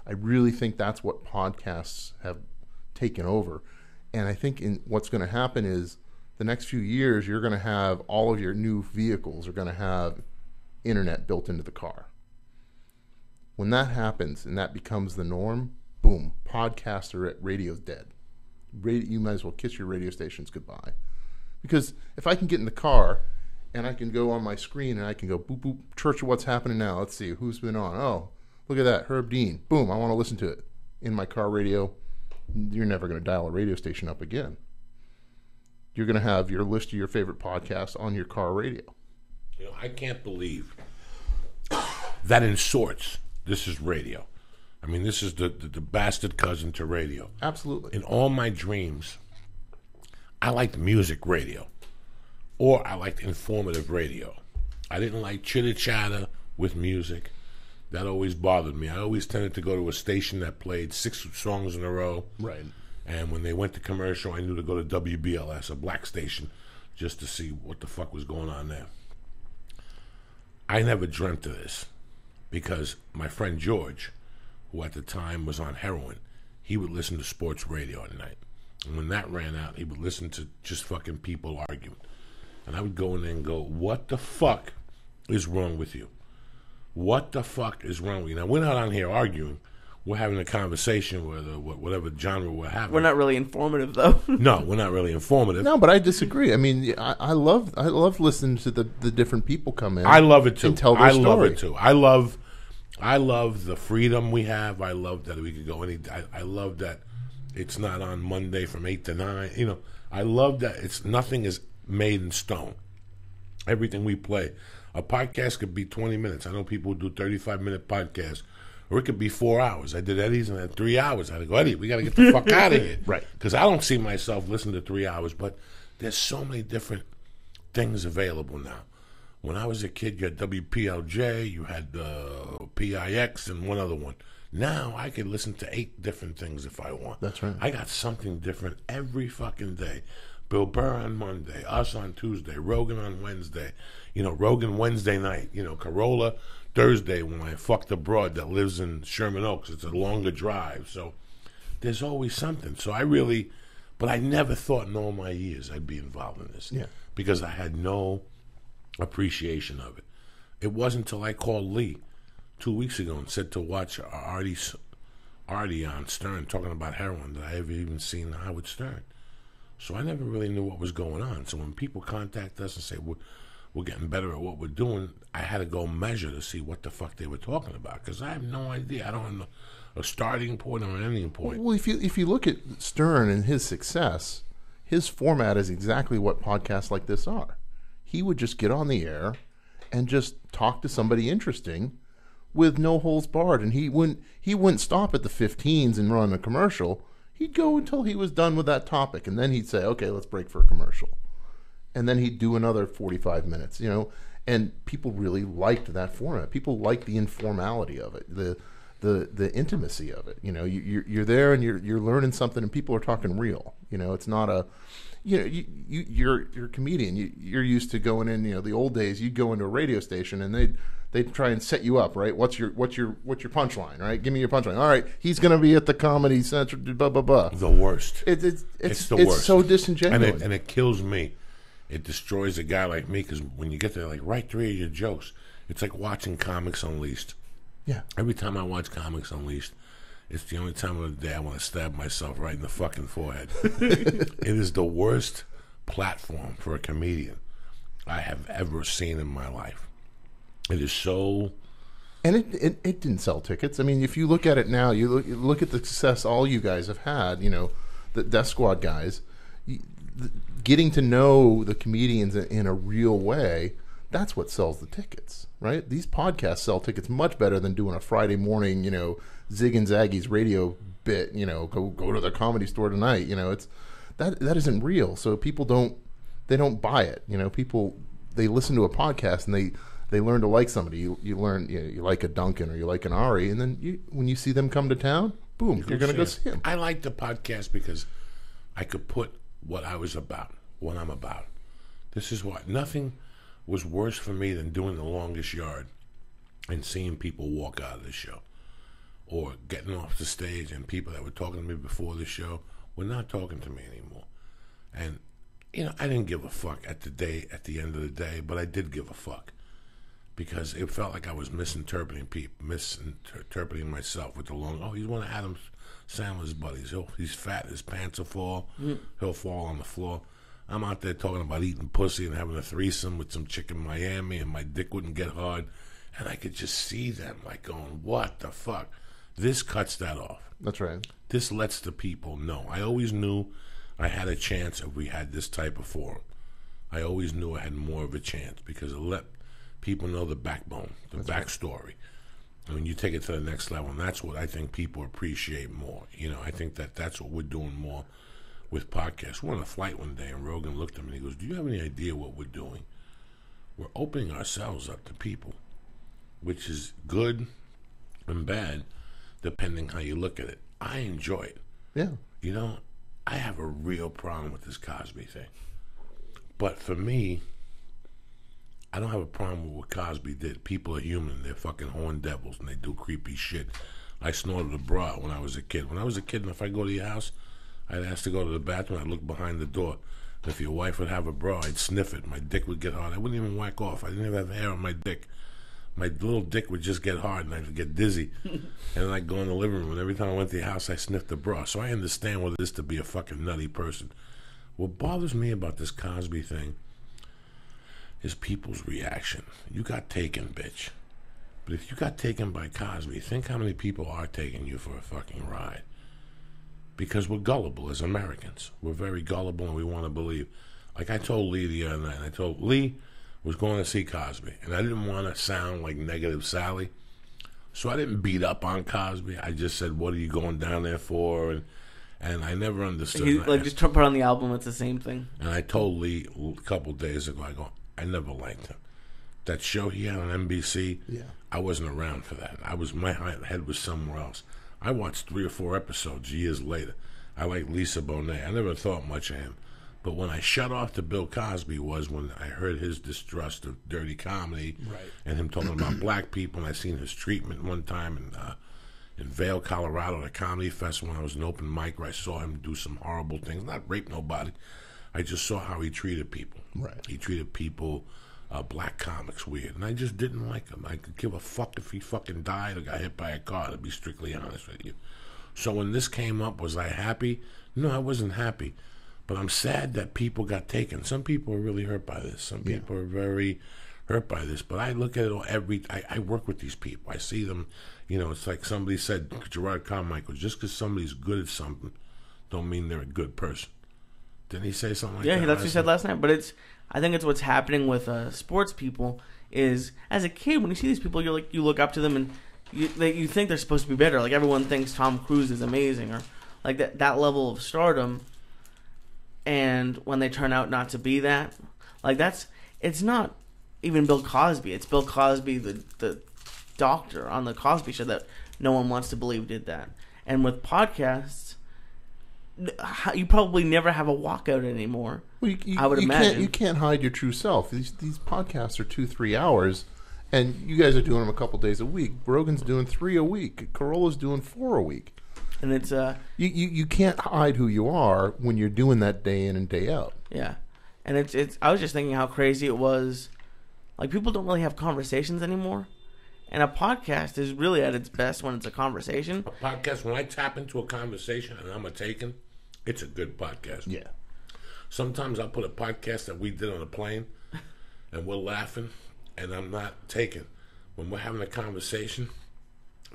[SPEAKER 3] I really think that's what podcasts have taken over. And I think what's going to happen is the next few years, you're going to have all of your new vehicles are going to have internet built into the car. When that happens and that becomes the norm, boom, podcasts are at radio's dead. You might as well kiss your radio stations goodbye. Because if I can get in the car and I can go on my screen and I can go, boop, boop, Church of What's Happening Now. Let's see, who's been on? Oh, look at that, Herb Dean. Boom, I want to listen to it. In my car radio, you're never going to dial a radio station up again. You're going to have your list of your favorite podcasts on your car radio.
[SPEAKER 1] I can't believe that in sorts, this is radio. I mean, this is the bastard cousin to radio.
[SPEAKER 3] Absolutely.
[SPEAKER 1] In all my dreams, I liked music radio, or I liked informative radio. I didn't like chitter-chatter with music. That always bothered me. I always tended to go to a station that played 6 songs in a row.
[SPEAKER 3] Right.
[SPEAKER 1] And when they went to commercial, I knew to go to WBLS, a black station, just to see what the fuck was going on there. I never dreamt of this because my friend George, who at the time was on heroin, he would listen to sports radio at night. And when that ran out, he would listen to just fucking people arguing. And I would go in there and go, what the fuck is wrong with you? What the fuck is wrong with you? Now, we're not on here arguing. We're having a conversation with whatever genre we're having.
[SPEAKER 2] We're not really informative, though.
[SPEAKER 1] No, we're not really informative.
[SPEAKER 3] No, but I disagree. I mean, I love listening to the different people come in.
[SPEAKER 1] I love it too.
[SPEAKER 3] And tell their story.
[SPEAKER 1] Love it too. I love the freedom we have. I love that we could go I love that it's not on Monday from 8 to 9. I love that nothing is made in stone. Everything we play. A podcast could be 20 minutes. I know people who do 35-minute podcasts. Or it could be 4 hours. I did Eddie's and I had 3 hours. I had to go, Eddie, we got to get the fuck out of here.
[SPEAKER 3] Right.
[SPEAKER 1] Because I don't see myself listening to 3 hours, but there's so many different things available now. When I was a kid, you had WPLJ, you had PIX, and one other one. Now I can listen to 8 different things if I want.
[SPEAKER 3] That's right.
[SPEAKER 1] I got something different every fucking day. Bill Burr on Monday, us on Tuesday, Rogan on Wednesday, Rogan Wednesday night, Corolla Thursday when I fucked a broad that lives in Sherman Oaks. It's a longer drive, so there's always something. So but I never thought in all my years I'd be involved in this.
[SPEAKER 3] Yeah.
[SPEAKER 1] Because I had no appreciation of it. It wasn't until I called Lee 2 weeks ago and said to watch Artie on Stern talking about heroin that I ever even seen Howard Stern. So I never really knew what was going on. So when people contact us and say we're getting better at what we're doing, I had to go measure to see what the fuck they were talking about because I have no idea. I don't know a starting point or an ending point.
[SPEAKER 3] Well, if you look at Stern and his success, his format is exactly what podcasts like this are. He would just get on the air and just talk to somebody interesting with no holds barred, and he wouldn't stop at the 15s and run a commercial. He'd go until he was done with that topic, and then he'd say, okay, let's break for a commercial. And then he'd do another 45 minutes, and people really liked that format. People liked the informality of it, the intimacy of it. You're there and you're learning something, and people are talking real. You know, it's not a, you know, you're a comedian. You're used to going in. You know, the old days, you'd go into a radio station and they'd try and set you up, right? What's your punchline, right? Give me your punchline. All right, he's going to be at the Comedy Central. Blah blah blah.
[SPEAKER 1] The worst.
[SPEAKER 3] It's
[SPEAKER 1] the worst.
[SPEAKER 3] So disingenuous,
[SPEAKER 1] and it kills me. It destroys a guy like me because when you get there, like, write 3 of your jokes. It's like watching Comics Unleashed.
[SPEAKER 3] Yeah.
[SPEAKER 1] Every time I watch Comics Unleashed, it's the only time of the day I want to stab myself right in the fucking forehead. It is the worst platform for a comedian I have ever seen in my life. It is so...
[SPEAKER 3] And it didn't sell tickets. I mean, if you look at it now, you look at the success all you guys have had, you know, the Death Squad guys, getting to know the comedians in a real way, that's what sells the tickets, right? These podcasts sell tickets much better than doing a Friday morning, you know, Zig and Zaggy's radio bit, you know, go to the Comedy Store tonight. You know, it's that isn't real. So people don't buy it. You know, people, they listen to a podcast and they learn to like somebody. You learn, you know, you like a Duncan or you like an Ari, and then when you see them come to town, boom, you're going to go see him.
[SPEAKER 1] I like the podcast because I could put what I was about, what I'm about. This is what, nothing was worse for me than doing The Longest Yard and seeing people walk out of the show, or getting off the stage and people that were talking to me before the show were not talking to me anymore. And, you know, I didn't give a fuck at the end of the day, but I did give a fuck because it felt like I was misinterpreting myself with the he's one of Adam Sandler's buddies. He's fat, his pants will fall, he'll fall on the floor. I'm out there talking about eating pussy and having a threesome with some chick in Miami, and my dick wouldn't get hard. And I could just see them like going, what the fuck? This cuts that off.
[SPEAKER 3] That's right.
[SPEAKER 1] This lets the people know. I always knew I had a chance if we had this type of forum. I always knew I had more of a chance because it let people know the backbone, the backstory. And when you take it to the next level, and that's what I think people appreciate more. You know, I think that's what we're doing more with podcasts. We're on a flight one day, and Rogan looked at me and he goes, do you have any idea what we're doing? We're opening ourselves up to people, which is good and bad, depending how you look at it. I enjoy it.
[SPEAKER 3] Yeah.
[SPEAKER 1] You know, I have a real problem with this Cosby thing. But for me, I don't have a problem with what Cosby did. People are human. They're fucking horn devils, and they do creepy shit. I snorted a bra when I was a kid. When I was a kid, and if I go to your house, I'd ask to go to the bathroom. I'd look behind the door. If your wife would have a bra, I'd sniff it. My dick would get hard. I wouldn't even whack off. I didn't even have hair on my dick. My little dick would just get hard, and I'd get dizzy. And then I'd go in the living room, and every time I went to your house, I sniffed the bra. So I understand what it is to be a fucking nutty person. What bothers me about this Cosby thing is people's reaction. You got taken, bitch. But if you got taken by Cosby, think how many people are taking you for a fucking ride. Because we're gullible as Americans. We're very gullible and we want to believe. Like I told Lee the other night, I told Lee was going to see Cosby, and I didn't want to sound like Negative Sally, so I didn't beat up on Cosby. I just said, what are you going down there for? And I never understood.
[SPEAKER 2] Like just put on the album, it's the same thing.
[SPEAKER 1] And I told Lee a couple of days ago, I never liked him. That show he had on NBC, I wasn't around for that. My head was somewhere else. I watched 3 or 4 episodes years later. I like Lisa Bonet. I never thought much of him. But when I shut off to Bill Cosby was when I heard his distrust of dirty comedy, and him talking about black people. And I seen his treatment one time in Vail, Colorado, at a comedy festival when I was an open mic where I saw him do some horrible things. Not rape nobody. I just saw how he treated people.
[SPEAKER 3] Right.
[SPEAKER 1] He treated people, black comics, weird. And I just didn't like him. I could give a fuck if he fucking died or got hit by a car, to be strictly honest with you. So when this came up, was I happy? No, I wasn't happy. But I'm sad that people got taken. Some people are really hurt by this. Some people are very hurt by this. But I look at it all I work with these people. I see them, you know, it's like somebody said, Gerard Carmichael, just because somebody's good at something don't mean they're a good person. Didn't he say something like that?
[SPEAKER 2] Yeah, that's what he said last night. But I think it's what's happening with sports people is, as a kid, when you see these people, you're like, you look up to them and you think they're supposed to be better. Like everyone thinks Tom Cruise is amazing, or like that level of stardom. And when they turn out not to be that, like it's not even Bill Cosby. It's Bill Cosby, the doctor on the Cosby Show that no one wants to believe did that. And with podcasts, you probably never have a walkout anymore.
[SPEAKER 3] Well,
[SPEAKER 2] I would imagine.
[SPEAKER 3] You can't hide your true self. These podcasts are 2-3 hours, and you guys are doing them a couple days a week. Rogan's doing 3 a week. Corolla's doing 4 a week.
[SPEAKER 2] And it's
[SPEAKER 3] you can't hide who you are when you're doing that day in and day out.
[SPEAKER 2] Yeah, and it's. I was just thinking how crazy it was. Like, people don't really have conversations anymore. And a podcast is really at its best when it's a conversation.
[SPEAKER 1] A podcast, when I tap into a conversation and I'm taken, it's a good podcast.
[SPEAKER 3] Yeah.
[SPEAKER 1] Sometimes I'll put a podcast that we did on a plane and we're laughing and I'm not taken. When we're having a conversation,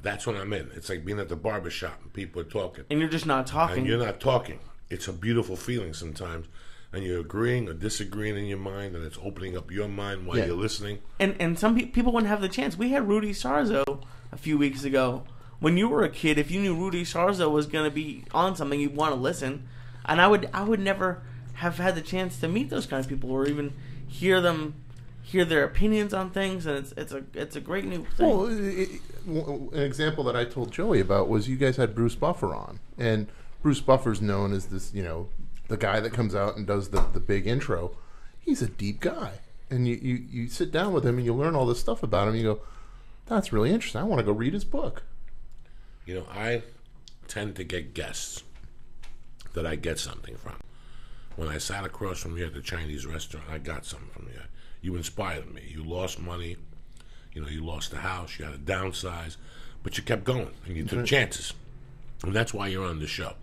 [SPEAKER 1] that's when I'm in. It's like being at the barbershop and people are talking.
[SPEAKER 2] And you're just not talking.
[SPEAKER 1] And you're not talking. It's a beautiful feeling sometimes. And you're agreeing or disagreeing in your mind, and it's opening up your mind while you're listening.
[SPEAKER 2] And some people wouldn't have the chance. We had Rudy Sarzo a few weeks ago. When you were a kid, if you knew Rudy Sarzo was going to be on something, you'd want to listen. And I would never have had the chance to meet those kind of people or even hear their opinions on things. And it's a great new thing.
[SPEAKER 3] Well, an example that I told Joey about was you guys had Bruce Buffer on, and Bruce Buffer's known as this, the guy that comes out and does the big intro. He's a deep guy. And you sit down with him and you learn all this stuff about him. You go, that's really interesting. I want to go read his book.
[SPEAKER 1] I tend to get guests that I get something from. When I sat across from you at the Chinese restaurant, I got something from you. You inspired me. You lost money. You lost the house. You had to downsize. But you kept going and you took chances. And that's why you're on the show.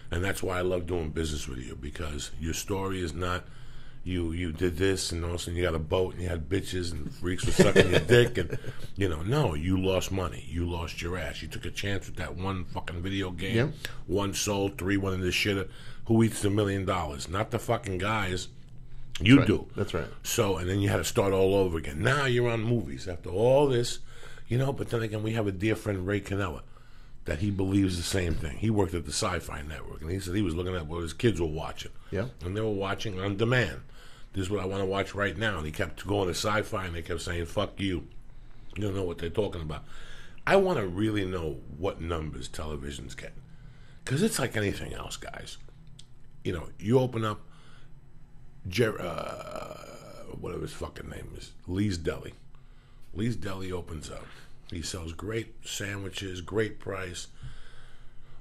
[SPEAKER 1] And that's why I love doing business with you, because your story is not you did this and all of a sudden you got a boat and you had bitches and freaks were sucking your dick and no, you lost money. You lost your ass. You took a chance with that one fucking video game.
[SPEAKER 3] Yep.
[SPEAKER 1] One sold, 3 went in the shitter. Who eats $1 million? Not the fucking guys. You do.
[SPEAKER 3] That's right.
[SPEAKER 1] So, and then you had to start all over again. Now you're on movies after all this, but then again, we have a dear friend, Ray Canella, that he believes the same thing. He worked at the Sci-Fi Network, and he said he was looking at what his kids were watching.
[SPEAKER 3] Yeah.
[SPEAKER 1] And they were watching on demand. This is what I want to watch right now. And he kept going to Sci-Fi, and they kept saying, fuck you. You don't know what they're talking about. I want to really know what numbers television's getting. Because it's like anything else, guys. You open up, whatever his fucking name is, Lee's Deli. Lee's Deli opens up. He sells great sandwiches, great price.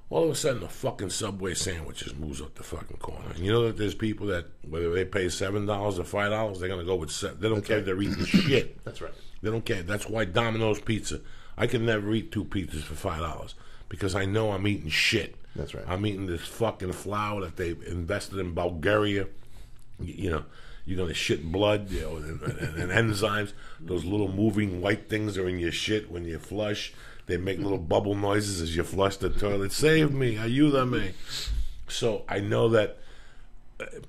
[SPEAKER 1] All of a sudden, the fucking Subway sandwiches moves up the fucking corner. And you know that there's people that, whether they pay $7 or $5, they're going to go with $7. They don't care if they're eating shit.
[SPEAKER 3] That's right.
[SPEAKER 1] They don't care. That's why Domino's Pizza, I can never eat 2 pizzas for $5 because I know I'm eating shit.
[SPEAKER 3] That's right.
[SPEAKER 1] I'm eating this fucking flour that they invested in Bulgaria. You're going to shit blood and enzymes. Those little moving white things are in your shit when you flush. They make little bubble noises as you flush the toilet. Save me. Ayúdame. So I know that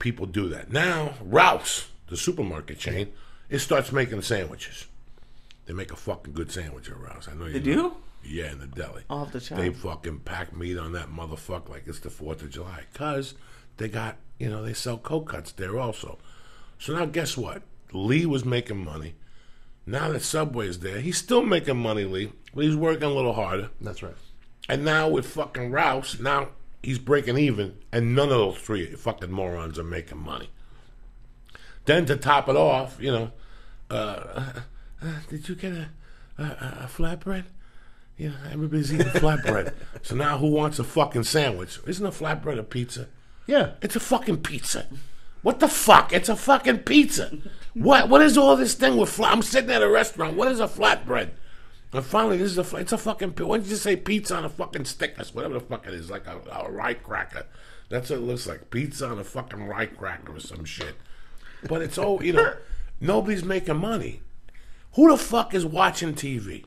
[SPEAKER 1] people do that. Now, Ralph's, the supermarket chain, it starts making sandwiches. They make a fucking good sandwich at Ralph's. I know you
[SPEAKER 2] They do?
[SPEAKER 1] Yeah, in the deli.
[SPEAKER 2] I'll have to check.
[SPEAKER 1] They fucking pack meat on that motherfucker like it's the 4th of July. Because they got, they sell cold cuts there also. So now guess what? Lee was making money. Now that Subway's there, he's still making money, Lee. But he's working a little harder.
[SPEAKER 3] That's right.
[SPEAKER 1] And now with fucking Ralph's, now he's breaking even, and none of those 3 fucking morons are making money. Then to top it off, did you get a flatbread? Everybody's eating flatbread. So now who wants a fucking sandwich? Isn't a flatbread a pizza?
[SPEAKER 3] Yeah.
[SPEAKER 1] It's a fucking pizza. What the fuck? It's a fucking pizza. What is all this thing with I'm sitting at a restaurant. What is a flatbread? And finally, it's a fucking, why don't you just say pizza on a fucking stick? That's whatever the fuck it is, like a rye cracker. That's what it looks like. Pizza on a fucking rye cracker or some shit. But it's all, nobody's making money. Who the fuck is watching TV?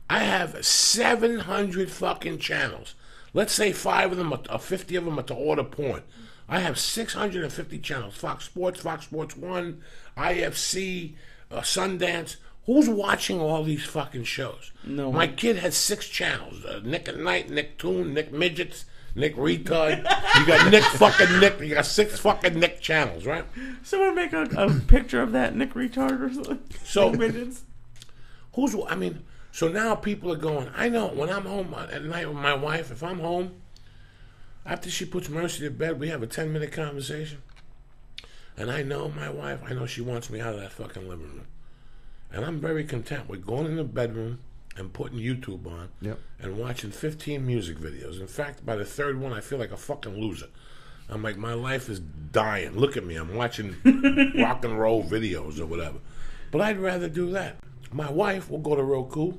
[SPEAKER 1] I have 700 fucking channels. Let's say 5 of them or 50 of them are to order porn. I have 650 channels. Fox Sports 1, IFC, Sundance. Who's watching all these fucking shows?
[SPEAKER 2] No.
[SPEAKER 1] My kid has 6 channels. Nick at Night, Nick Toon, Nick Midgets, Nick Retard. You got Nick fucking Nick. You got 6 fucking Nick channels, right?
[SPEAKER 2] Someone make a picture of that Nick Retard or something.
[SPEAKER 1] So,
[SPEAKER 2] Nick Midgets.
[SPEAKER 1] So now people are going, I know when I'm home at night with my wife, if I'm home, After she puts Mercy to bed, we have a 10-minute conversation. And I know my wife, I know she wants me out of that fucking living room. And I'm very content with going in the bedroom and putting YouTube on and watching 15 music videos. In fact, by the third one, I feel like a fucking loser. I'm like, my life is dying. Look at me. I'm watching rock and roll videos or whatever. But I'd rather do that. My wife will go to Roku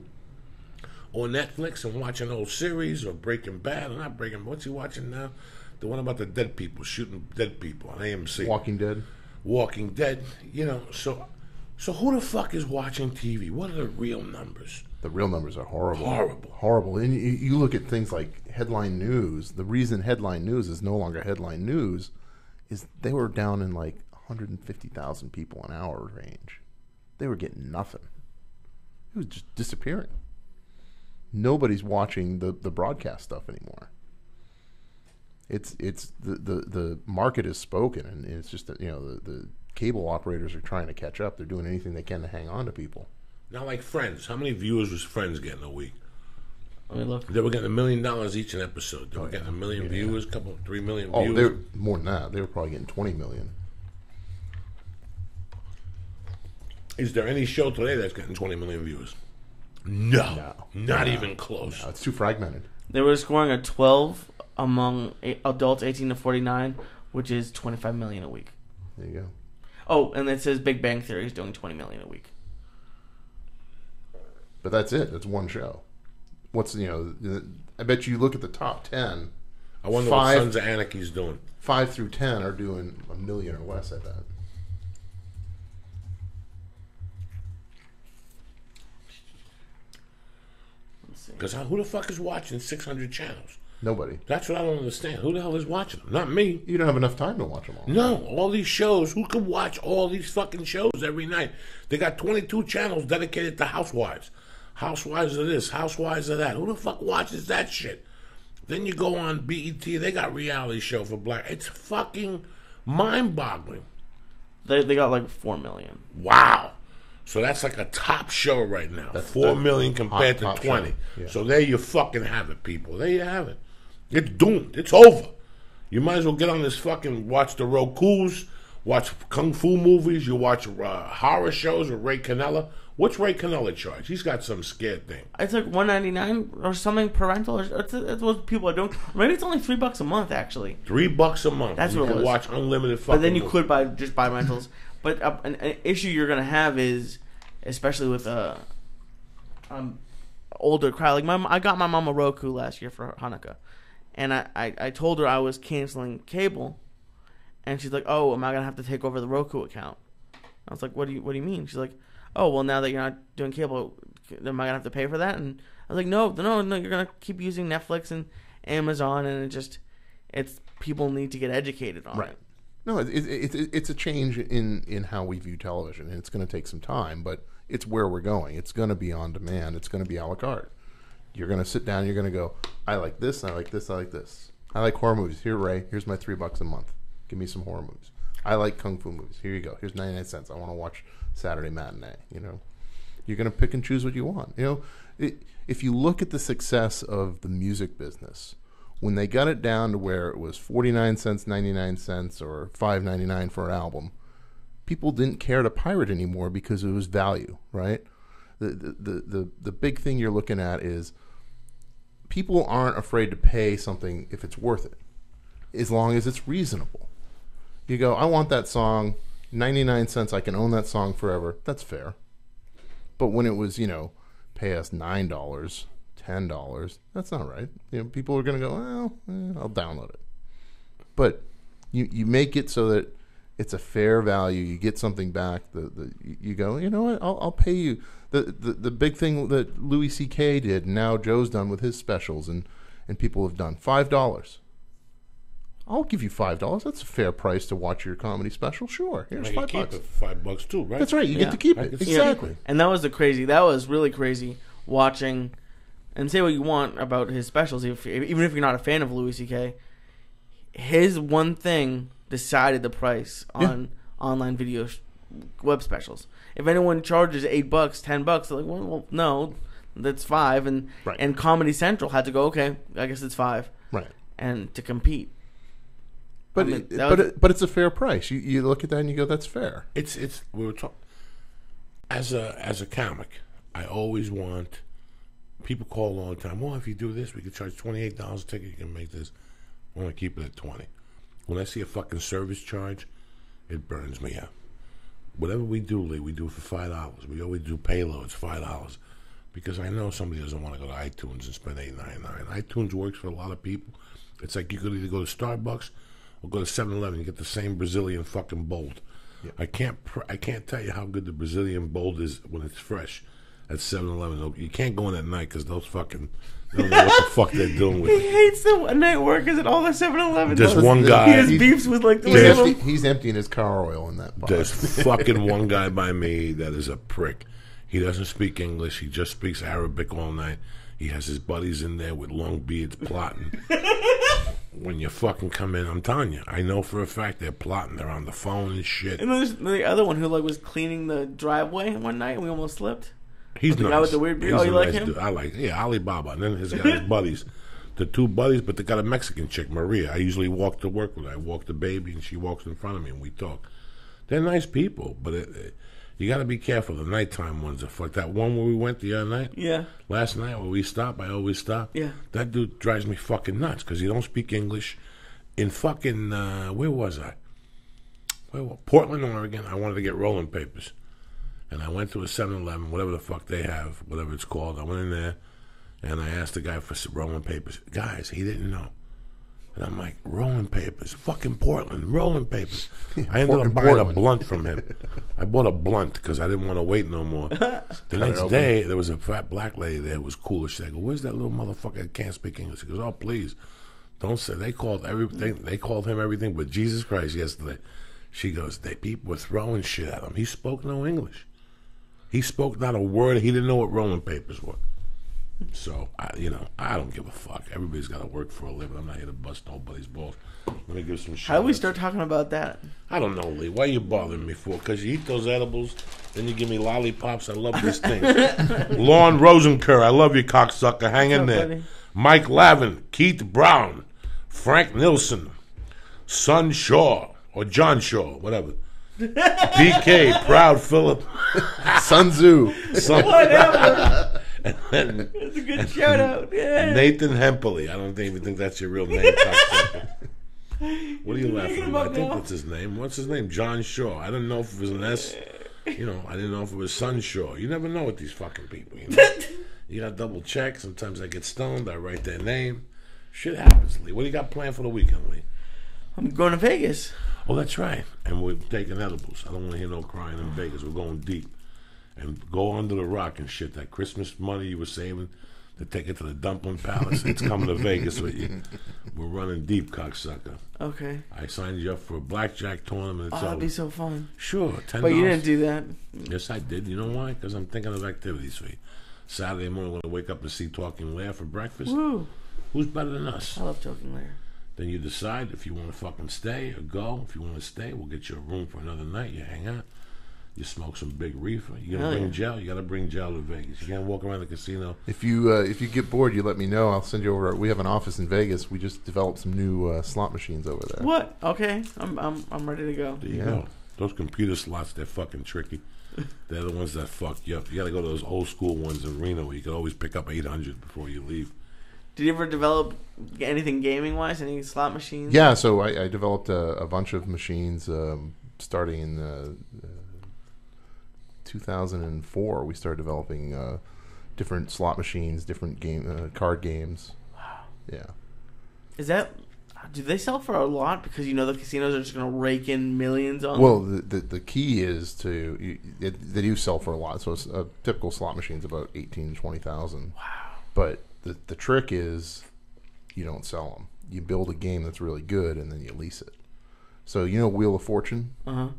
[SPEAKER 1] or Netflix and watch an old series or Breaking Bad. Or not Breaking Bad. What's he watching now? The one about the dead people, shooting dead people on AMC.
[SPEAKER 3] Walking Dead.
[SPEAKER 1] Walking Dead. You know, so who the fuck is watching TV? What are the real numbers?
[SPEAKER 3] The real numbers are horrible.
[SPEAKER 1] Horrible.
[SPEAKER 3] And you look at things like headline news. The reason headline news is no longer headline news is they were down in like 150,000 people an hour range. They were getting nothing. It was just disappearing. Nobody's watching the broadcast stuff anymore. It's the market is spoken, and it's just that, the cable operators are trying to catch up. They're doing anything they can to hang on to people. Now, like Friends, how many viewers was Friends getting a week?
[SPEAKER 2] Let me look.
[SPEAKER 1] They were getting $1 million each an episode. They were getting 1 million viewers, 3 million
[SPEAKER 3] viewers.
[SPEAKER 1] Oh,
[SPEAKER 3] they were more than that. They were probably getting 20 million.
[SPEAKER 1] Is there any show today that's getting 20 million viewers? No, not even close.
[SPEAKER 3] No, it's too fragmented.
[SPEAKER 2] They were scoring a 12 among adults 18 to 49, which is 25 million a week.
[SPEAKER 3] There you go.
[SPEAKER 2] Oh, and it says Big Bang Theory is doing 20 million a week.
[SPEAKER 3] But that's it. That's one show. I bet you look at the top 10.
[SPEAKER 1] I wonder what Sons of Anarchy's doing.
[SPEAKER 3] 5 through 10 are doing $1 million or less, I bet.
[SPEAKER 1] Because who the fuck is watching 600 channels?
[SPEAKER 3] Nobody.
[SPEAKER 1] That's what I don't understand. Who the hell is watching them? Not me.
[SPEAKER 3] You don't have enough time to watch them all.
[SPEAKER 1] No, all these shows. Who can watch all these fucking shows every night? They got 22 channels dedicated to housewives. Housewives of this, housewives of that. Who the fuck watches that shit? Then you go on BET. They got reality show for black. It's fucking mind-boggling.
[SPEAKER 2] They got like 4 million.
[SPEAKER 1] Wow. So that's like a top show right now. That's 4 million compared to 20. Yeah. So there you fucking have it, people. There you have it. It's doomed. It's over. You might as well get on this fucking, watch the Rokus, watch kung fu movies, you watch horror shows with Ray Canella. What's Ray Canella charge? He's got some scared thing.
[SPEAKER 2] It's like $1.99 or something parental. It's what people are doing. Maybe it's only $3 a month, actually.
[SPEAKER 1] $3 a month.
[SPEAKER 2] That's
[SPEAKER 1] you
[SPEAKER 2] what it
[SPEAKER 1] can
[SPEAKER 2] was.
[SPEAKER 1] Watch unlimited fucking
[SPEAKER 2] But then you
[SPEAKER 1] movies.
[SPEAKER 2] could buy rentals. But an issue you're going to have is, especially with older crowd. Like I got my mom a Roku last year for Hanukkah. And I told her I was canceling cable. And she's like, oh, am I going to have to take over the Roku account? I was like, what do you mean? She's like, oh, well, now that you're not doing cable, am I going to have to pay for that? And I was like, no, you're going to keep using Netflix and Amazon. And it's people need to get educated on it.
[SPEAKER 3] No, it's a change in how we view television, and it's going to take some time, but it's where we're going. It's going to be on demand. It's going to be a la carte. You're going to sit down, you're going to go, I like this, I like this, I like this. I like horror movies. Here, Ray, here's my $3 a month. Give me some horror movies. I like kung fu movies. Here you go. Here's 99 cents. I want to watch Saturday matinee. You're going to pick and choose what you want. If you look at the success of the music business, when they got it down to where it was 49 cents, 99 cents, or $5.99 for an album, people didn't care to pirate anymore because it was value, right? The big thing you're looking at is people aren't afraid to pay something if it's worth it, as long as it's reasonable. You go, I want that song, 99 cents, I can own that song forever. That's fair. But when it was, pay us $9, $10, that's not right. People are going to go, well, I'll download it. But you make it so that it's a fair value. You get something back. You go, you know what? I'll pay you. The big thing that Louis C.K. did, and now Joe's done with his specials, and people have done, $5. I'll give you $5. That's a fair price to watch your comedy special. Sure, here's $5.
[SPEAKER 1] Keep it for $5 too, right?
[SPEAKER 3] That's right. You get to keep it. Exactly.
[SPEAKER 2] And that was really crazy watching. And say what you want about his specials, even if you're not a fan of Louis C.K., his one thing decided the price on online video web specials. If anyone charges $8, $10, they're like, well, no, that's $5, and Comedy Central had to go, okay, I guess it's $5,
[SPEAKER 3] right?
[SPEAKER 2] and to compete.
[SPEAKER 3] But but it's a fair price. You look at that and you go, that's fair.
[SPEAKER 1] It's we were talking as a comic. I always want people call all the time. Well, if you do this, we could charge $28 a ticket. You can make this. I want to keep it at $20. When I see a fucking service charge, it burns me out. Whatever we do, Lee, we do it for $5. We always do payloads, $5. Because I know somebody doesn't want to go to iTunes and spend $8.99. iTunes works for a lot of people. It's like you could either go to Starbucks or go to 7-Eleven and get the same Brazilian fucking Bold. Yeah. I can't tell you how good the Brazilian Bold is when it's fresh at 7-Eleven. You can't go in at night because those fucking... They don't know what the fuck they're doing with it.
[SPEAKER 2] He hates the night workers at all the 7-Eleven.
[SPEAKER 1] There's one guy...
[SPEAKER 2] He has beefs with like the
[SPEAKER 3] He's emptying his car oil in that box.
[SPEAKER 1] There's fucking one guy by me that is a prick. He doesn't speak English. He just speaks Arabic all night. He has his buddies in there with long beards plotting. When you fucking come in, I'm telling you, I know for a fact they're plotting. They're on the phone and shit.
[SPEAKER 2] And there's the other one who like was cleaning the driveway one night and we almost slipped.
[SPEAKER 1] He's
[SPEAKER 2] the
[SPEAKER 1] nice.
[SPEAKER 2] guy with the weird beard. Oh, you like him?
[SPEAKER 1] Dude. I like, Alibaba. And then his buddies, the two buddies, but they got a Mexican chick, Maria. I usually walk to work with her. I walk the baby, and she walks in front of me, and we talk. They're nice people, but you got to be careful. The nighttime ones are fucked. That one where we went the other night, last night where we stopped, I always stop.
[SPEAKER 2] Yeah,
[SPEAKER 1] that dude drives me fucking nuts because he don't speak English. In fucking where was I? Portland, Oregon. I wanted to get rolling papers. And I went to a 7-Eleven, whatever the fuck they have, whatever it's called. I went in there, and I asked the guy for some rolling papers. Guys, he didn't know. And I'm like, rolling papers, fucking Portland, rolling papers. I ended up buying a blunt from him. I bought a blunt because I didn't want to wait no more. The next day, there was a fat black lady there who was cool as shit. I go, where's that little motherfucker that can't speak English? He goes, oh, please. Don't say. They called everything. They called him everything but Jesus Christ yesterday. She goes, people were throwing shit at him. He spoke no English. He spoke not a word. He didn't know what rolling papers were. So, I don't give a fuck. Everybody's got to work for a living. I'm not here to bust nobody's balls. Let me give some shit.
[SPEAKER 2] How do we start talking about that?
[SPEAKER 1] I don't know, Lee. Why are you bothering me for? Because you eat those edibles, then you give me lollipops. I love this thing. Lorne Rosenker, I love you, cocksucker. Hang in there. Buddy? Mike Lavin, Keith Brown, Frank Nilsson, Sun Shaw, or John Shaw, whatever. DK, Proud Philip,
[SPEAKER 3] Sun Tzu,
[SPEAKER 2] whatever.
[SPEAKER 1] That's
[SPEAKER 2] a good shout out. Yeah.
[SPEAKER 1] Nathan Hempeley. I don't even think that's your real name. What are you laughing at? I think that's his name. What's his name? John Shaw. I didn't know if it was an S. I didn't know if it was Sun Shaw. You never know with these fucking people. You got to double check. Sometimes I get stoned. I write their name. Shit happens, Lee. What do you got planned for the weekend, Lee?
[SPEAKER 2] I'm going to Vegas.
[SPEAKER 1] Oh, that's right. And we're taking edibles. I don't want to hear no crying in Vegas. We're going deep. And go under the rock and shit. That Christmas money you were saving to take it to the Dumpling Palace, it's coming to Vegas with you. We're running deep, cocksucker.
[SPEAKER 2] Okay.
[SPEAKER 1] I signed you up for a blackjack tournament.
[SPEAKER 2] That'd be so fun.
[SPEAKER 1] Sure, $10.
[SPEAKER 2] But you didn't do that.
[SPEAKER 1] Yes, I did. You know why? Because I'm thinking of activities for you. Saturday morning, I'm going to wake up and see Talking Lair for breakfast.
[SPEAKER 2] Woo.
[SPEAKER 1] Who's better than us?
[SPEAKER 2] I love Talking Lair.
[SPEAKER 1] Then you decide if you want to fucking stay or go. If you want to stay, we'll get you a room for another night. You hang out. You smoke some big reefer. You gonna bring gel? You gotta bring gel to Vegas. You can't walk around the casino.
[SPEAKER 3] If you get bored, you let me know. I'll send you over. We have an office in Vegas. We just developed some new slot machines over there.
[SPEAKER 2] What? Okay, I'm ready to go.
[SPEAKER 1] There you go. Those computer slots, they're fucking tricky. They're the ones that fuck you up. You gotta go to those old school ones in Reno where you can always pick up 800 before you leave.
[SPEAKER 2] Did you ever develop anything gaming wise? Any slot machines?
[SPEAKER 3] Yeah, so I developed a bunch of machines starting in 2004. We started developing different slot machines, different card games.
[SPEAKER 2] Wow.
[SPEAKER 3] Yeah.
[SPEAKER 2] Do they sell for a lot? Because the casinos are just going to rake in millions on
[SPEAKER 3] Well,
[SPEAKER 2] them?
[SPEAKER 3] the key is they do sell for a lot. So a typical slot machine is about 18,000 to 20,000.
[SPEAKER 2] Wow.
[SPEAKER 3] But the trick is you don't sell them. You build a game that's really good and then you lease it. So Wheel of Fortune?
[SPEAKER 2] Uh-huh.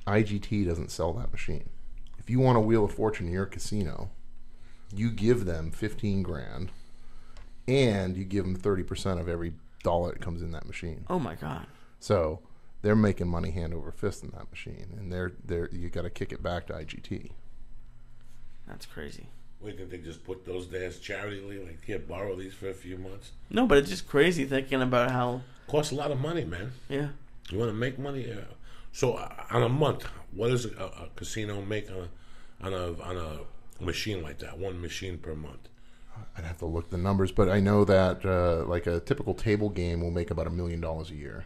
[SPEAKER 3] IGT doesn't sell that machine. If you want a Wheel of Fortune in your casino, you give them $15,000 and you give them 30% of every dollar that comes in that machine.
[SPEAKER 2] Oh my God.
[SPEAKER 3] So they're making money hand over fist in that machine, and you got to kick it back to IGT.
[SPEAKER 2] That's crazy.
[SPEAKER 1] What do you think, they just put those there as charitably? Like, here, borrow these for a few months?
[SPEAKER 2] No, but it's just crazy thinking about how...
[SPEAKER 1] Costs a lot of money, man.
[SPEAKER 2] Yeah.
[SPEAKER 1] You want to make money? Yeah. So, on a month, what does a casino make on a machine like that? One machine per month?
[SPEAKER 3] I'd have to look the numbers, but I know that like a typical table game will make about $1 million a year.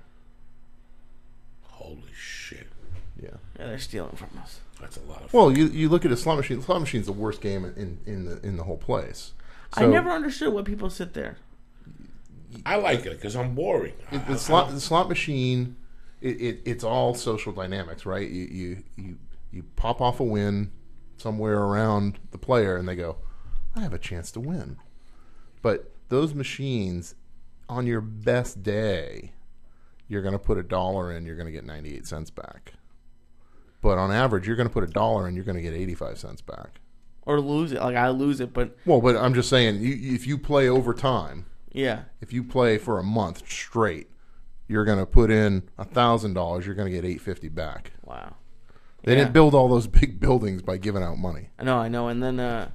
[SPEAKER 1] Holy shit.
[SPEAKER 3] Yeah.
[SPEAKER 2] Yeah, they're stealing from us.
[SPEAKER 1] That's a lot of fun.
[SPEAKER 3] Well, you look at a slot machine. The slot machine's the worst game in the whole place. So,
[SPEAKER 2] I never understood why people sit there.
[SPEAKER 1] I like it because I'm boring.
[SPEAKER 3] The slot machine, it's all social dynamics, right? You pop off a win somewhere around the player, and they go, I have a chance to win. But those machines, on your best day, you're going to put $1 in, you're going to get 98 cents back. But on average, you're going to put $1 in, you're going to get 85 cents back.
[SPEAKER 2] Or lose it. Like, I lose it, but...
[SPEAKER 3] Well, but I'm just saying, if you play over time,
[SPEAKER 2] yeah,
[SPEAKER 3] if you play for a month straight, you're going to put in $1,000, you're going to get $850 back.
[SPEAKER 2] Wow.
[SPEAKER 3] They didn't build all those big buildings by giving out money.
[SPEAKER 2] I know. And then,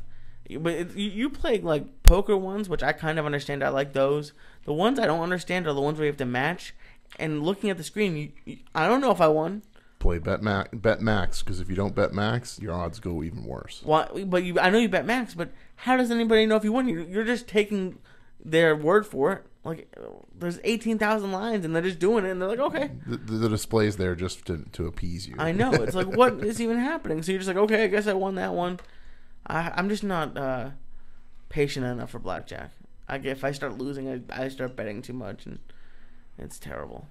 [SPEAKER 2] but you play, like, poker ones, which I kind of understand. I like those. The ones I don't understand are the ones where you have to match. And looking at the screen, I don't know if I won.
[SPEAKER 3] Play bet max, because if you don't bet max, your odds go even worse.
[SPEAKER 2] Well, but I know you bet max, but how does anybody know if you won? You're just taking their word for it. Like, there's 18,000 lines, and they're just doing it, and they're like, okay.
[SPEAKER 3] The display's there just to appease you.
[SPEAKER 2] I know. It's like, what is even happening? So you're just like, okay, I guess I won that one. I'm just not patient enough for blackjack. If I start losing, I start betting too much, and it's terrible.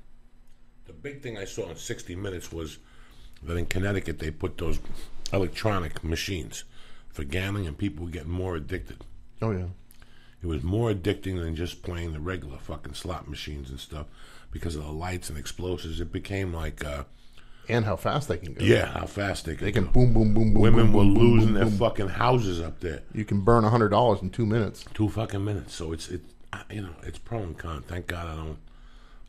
[SPEAKER 1] The big thing I saw in 60 Minutes was that in Connecticut they put those electronic machines for gambling, and people were getting more addicted.
[SPEAKER 3] Oh, yeah.
[SPEAKER 1] It was more addicting than just playing the regular fucking slot machines and stuff because of the lights and explosives. It became like...
[SPEAKER 3] and how fast they can go.
[SPEAKER 1] Yeah, how fast they can
[SPEAKER 3] go. Boom, boom, boom, boom.
[SPEAKER 1] Women
[SPEAKER 3] boom,
[SPEAKER 1] were
[SPEAKER 3] boom,
[SPEAKER 1] losing
[SPEAKER 3] boom,
[SPEAKER 1] their
[SPEAKER 3] boom.
[SPEAKER 1] fucking houses up there.
[SPEAKER 3] You can burn $100 in 2 minutes.
[SPEAKER 1] 2 fucking minutes. So it's pro and con. Thank God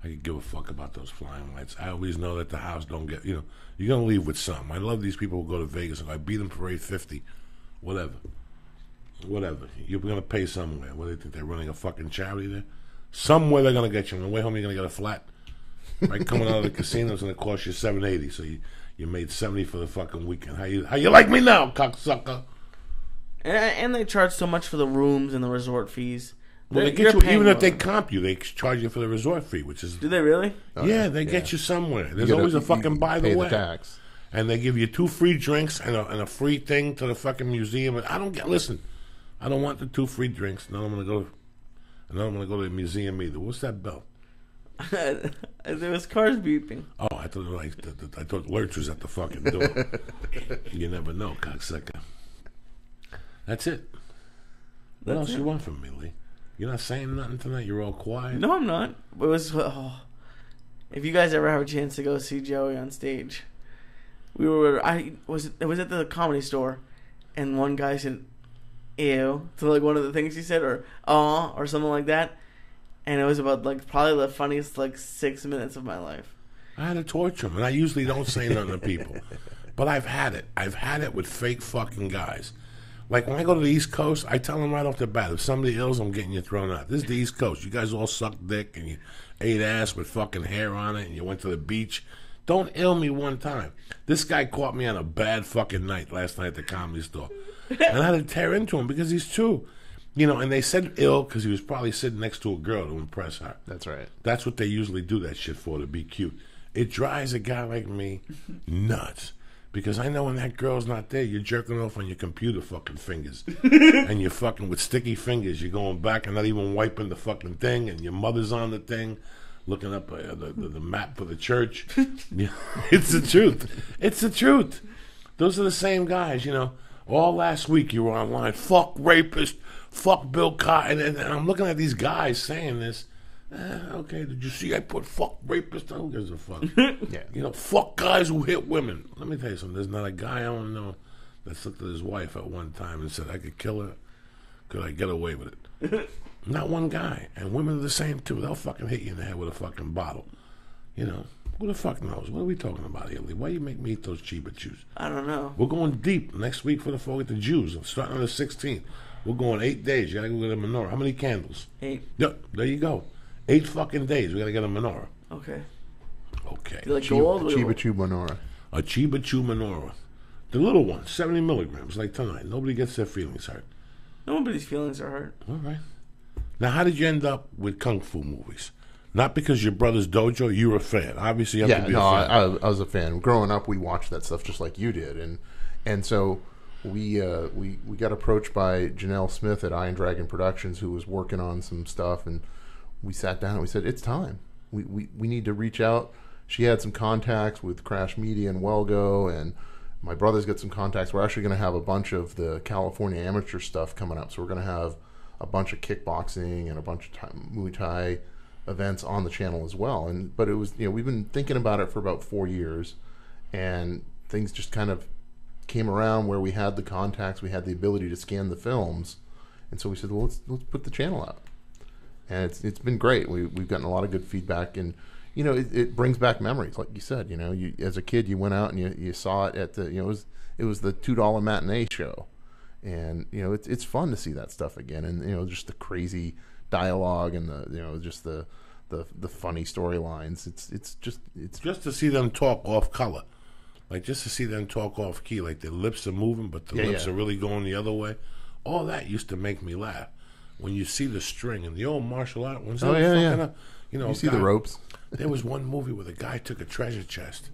[SPEAKER 1] I could give a fuck about those flying lights. I always know that the house don't get, you're going to leave with something. I love these people who go to Vegas and I beat them for $850. Whatever. You're going to pay somewhere. What do they think? They're running a fucking charity there? Somewhere they're going to get you. On the way home, you're going to get a flat. Right? Coming out of the casino is going to cost you $780. So you made $70 for the fucking weekend. How you like me now, cocksucker?
[SPEAKER 2] And they charge so much for the rooms and the resort fees.
[SPEAKER 1] Well, they get you, even if they comp you, they charge you for the resort fee, which is...
[SPEAKER 2] Do they really?
[SPEAKER 1] Yeah, they get you somewhere. There's always a fucking by the way.
[SPEAKER 3] The tax.
[SPEAKER 1] And they give you 2 free drinks and a free thing to the fucking museum. And listen, I don't want the 2 free drinks. None of them going to go to the museum either. What's that bell?
[SPEAKER 2] There was cars beeping.
[SPEAKER 1] Oh, I thought Lurch was at the fucking door. You never know, cocksucker. That's it. What else you want from me, Lee? You're not saying nothing tonight? You're all quiet?
[SPEAKER 2] No, I'm not. It was... if you guys ever have a chance to go see Joey on stage, it was at the Comedy Store, and one guy said, ew, to like one of the things he said, or aw, or something like that, and it was about like probably the funniest like 6 minutes of my life.
[SPEAKER 1] I had to torture him, and I usually don't say nothing to people, but I've had it. I've had it with fake fucking guys. Like, when I go to the East Coast, I tell them right off the bat, if somebody ills, I'm getting you thrown out. This is the East Coast. You guys all suck dick, and you ate ass with fucking hair on it, and you went to the beach. Don't ill me one time. This guy caught me on a bad fucking night last night at the Comedy Store. And I had to tear into him because he's true. And they said ill because he was probably sitting next to a girl to impress her.
[SPEAKER 3] That's right.
[SPEAKER 1] That's what they usually do that shit for, to be cute. It drives a guy like me nuts. Because I know when that girl's not there, you're jerking off on your computer fucking fingers. And you're fucking with sticky fingers. You're going back and not even wiping the fucking thing. And your mother's on the thing, looking up the map for the church. It's the truth. It's the truth. Those are the same guys, All last week you were online. Fuck rapist. Fuck Bill Cotton. And I'm looking at these guys saying this. Okay, did you see I put fuck rapist? Who gives a fuck?
[SPEAKER 3] Yeah.
[SPEAKER 1] Fuck guys who hit women. Let me tell you something. There's not a guy I don't know that looked at his wife at one time and said, I could kill her. Could I get away with it? Not one guy. And women are the same, too. They'll fucking hit you in the head with a fucking bottle. Who the fuck knows? What are we talking about here, Lee? Why you make me eat those Chiba Chews?
[SPEAKER 2] I don't know.
[SPEAKER 1] We're going deep next week for the Forget the Jews. Starting on the 16th. We're going 8 days. You gotta go get a menorah. How many candles?
[SPEAKER 2] 8.
[SPEAKER 1] Yep, there you go. 8 fucking days. We gotta get a menorah.
[SPEAKER 2] Okay.
[SPEAKER 1] Okay.
[SPEAKER 2] Do you like gold?
[SPEAKER 3] Chiba Chew menorah.
[SPEAKER 1] A Chiba Chew menorah. The little one, 70 milligrams, like tonight. Nobody gets their feelings hurt.
[SPEAKER 2] Nobody's feelings are hurt.
[SPEAKER 1] All right. Now, how did you end up with Kung Fu movies? Not because your brother's dojo, you were a fan. Obviously, you have to be a fan.
[SPEAKER 3] I was a fan. Growing up, we watched that stuff just like you did. And so we got approached by Janelle Smith at Iron Dragon Productions, who was working on some stuff, and we sat down and we said, it's time. We need to reach out. She had some contacts with Crash Media and Welgo, and my brother's got some contacts. We're actually going to have a bunch of the California amateur stuff coming up. So we're going to have a bunch of kickboxing and a bunch of Muay Thai events on the channel as well. But it was, we've been thinking about it for about 4 years, and things just kind of came around where we had the contacts, we had the ability to scan the films, and so we said, well, let's put the channel out. And it's been great. We've gotten a lot of good feedback, and it brings back memories, like you said. You as a kid, you went out and you saw it at the it was the $2 matinee show, and it's fun to see that stuff again, and just the crazy dialogue and the funny storylines. It's
[SPEAKER 1] just to see them talk off color, like just to see them talk off key, like their lips are moving, but the lips are really going the other way. All that used to make me laugh. When you see the string and the old martial art ones,
[SPEAKER 3] you see the ropes.
[SPEAKER 1] There was one movie where the guy took a treasure chest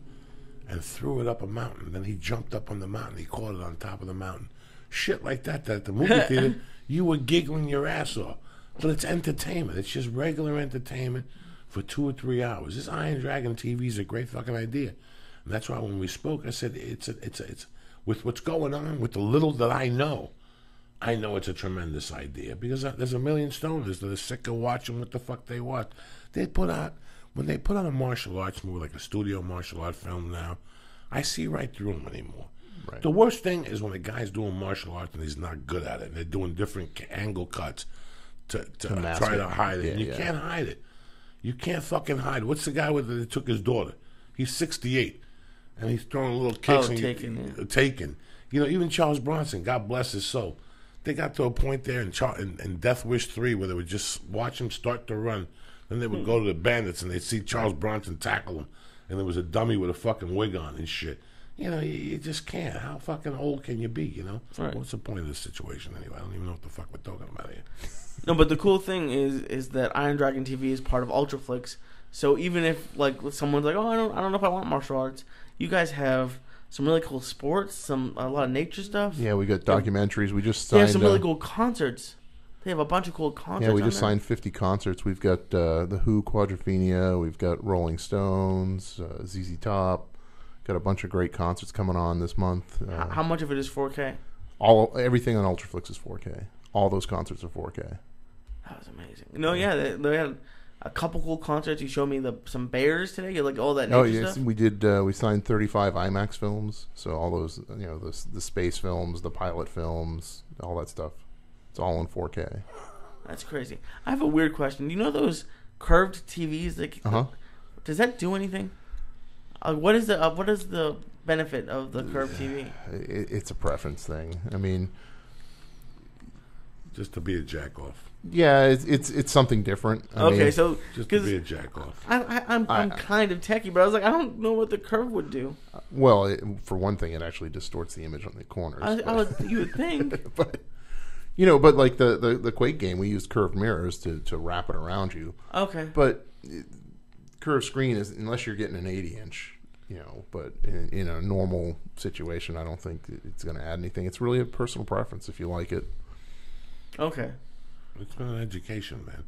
[SPEAKER 1] and threw it up a mountain. Then he jumped up on the mountain. He caught it on top of the mountain. Shit like that at the movie theater, you were giggling your ass off. But it's entertainment. It's just regular entertainment for 2 or 3 hours. This Iron Dragon TV is a great fucking idea. And that's why when we spoke, I said it's with what's going on, with the little that I know it's a tremendous idea, because there's a million stoners that are sick of watching what the fuck they watch. When they put out a martial arts movie, like a studio martial art film now, I see right through them anymore. Right. The worst thing is when a guy's doing martial arts and he's not good at it, and they're doing different angle cuts to try to hide it. And you can't hide it. You can't fucking hide it. What's the guy that took his daughter? He's 68, and he's throwing little kicks. Taken. Even Charles Bronson, God bless his soul. They got to a point there in Death Wish 3 where they would just watch him start to run. Then they would go to the bandits and they'd see Charles Bronson tackle him. And there was a dummy with a fucking wig on and shit. You just can't. How fucking old can you be,
[SPEAKER 2] Right.
[SPEAKER 1] What's the point of this situation anyway? I don't even know what the fuck we're talking about here.
[SPEAKER 2] No, but the cool thing is that Iron Dragon TV is part of Ultraflix. So even if someone's like, oh, I don't know if I want martial arts, you guys have some really cool sports, a lot of nature stuff.
[SPEAKER 3] Yeah, we got documentaries. We just
[SPEAKER 2] they
[SPEAKER 3] signed.
[SPEAKER 2] have some really cool concerts. They have a bunch of cool concerts.
[SPEAKER 3] Yeah, we just signed 50 concerts. We've got the Who, Quadrophenia. We've got Rolling Stones, ZZ Top. Got a bunch of great concerts coming on this month.
[SPEAKER 2] How much of it is 4K?
[SPEAKER 3] Everything on Ultraflix is 4K. All those concerts are 4K.
[SPEAKER 2] That was amazing. They had a couple cool concerts. You showed me some bears today. You like all that nature stuff?
[SPEAKER 3] We did. We signed 35 IMAX films. So all those, the space films, the pilot films, all that stuff. It's all in 4K.
[SPEAKER 2] That's crazy. I have a weird question. You know those curved TVs? Does that do anything? What is the benefit of the curved TV?
[SPEAKER 3] It's a preference thing. I mean,
[SPEAKER 1] just to be a jack off.
[SPEAKER 3] Yeah, it's something different. I mean,
[SPEAKER 2] so
[SPEAKER 1] just to be a jack off.
[SPEAKER 2] I'm kind of techie, but I was like, I don't know what the curve would do.
[SPEAKER 3] Well, for one thing, it actually distorts the image on the corners.
[SPEAKER 2] You would think,
[SPEAKER 3] but but like the Quake game, we used curved mirrors to wrap it around you.
[SPEAKER 2] Okay,
[SPEAKER 3] but curved screen is, unless you're getting an 80-inch. But in a normal situation, I don't think it's going to add anything. It's really a personal preference if you like it.
[SPEAKER 2] Okay.
[SPEAKER 1] It's been an education, man.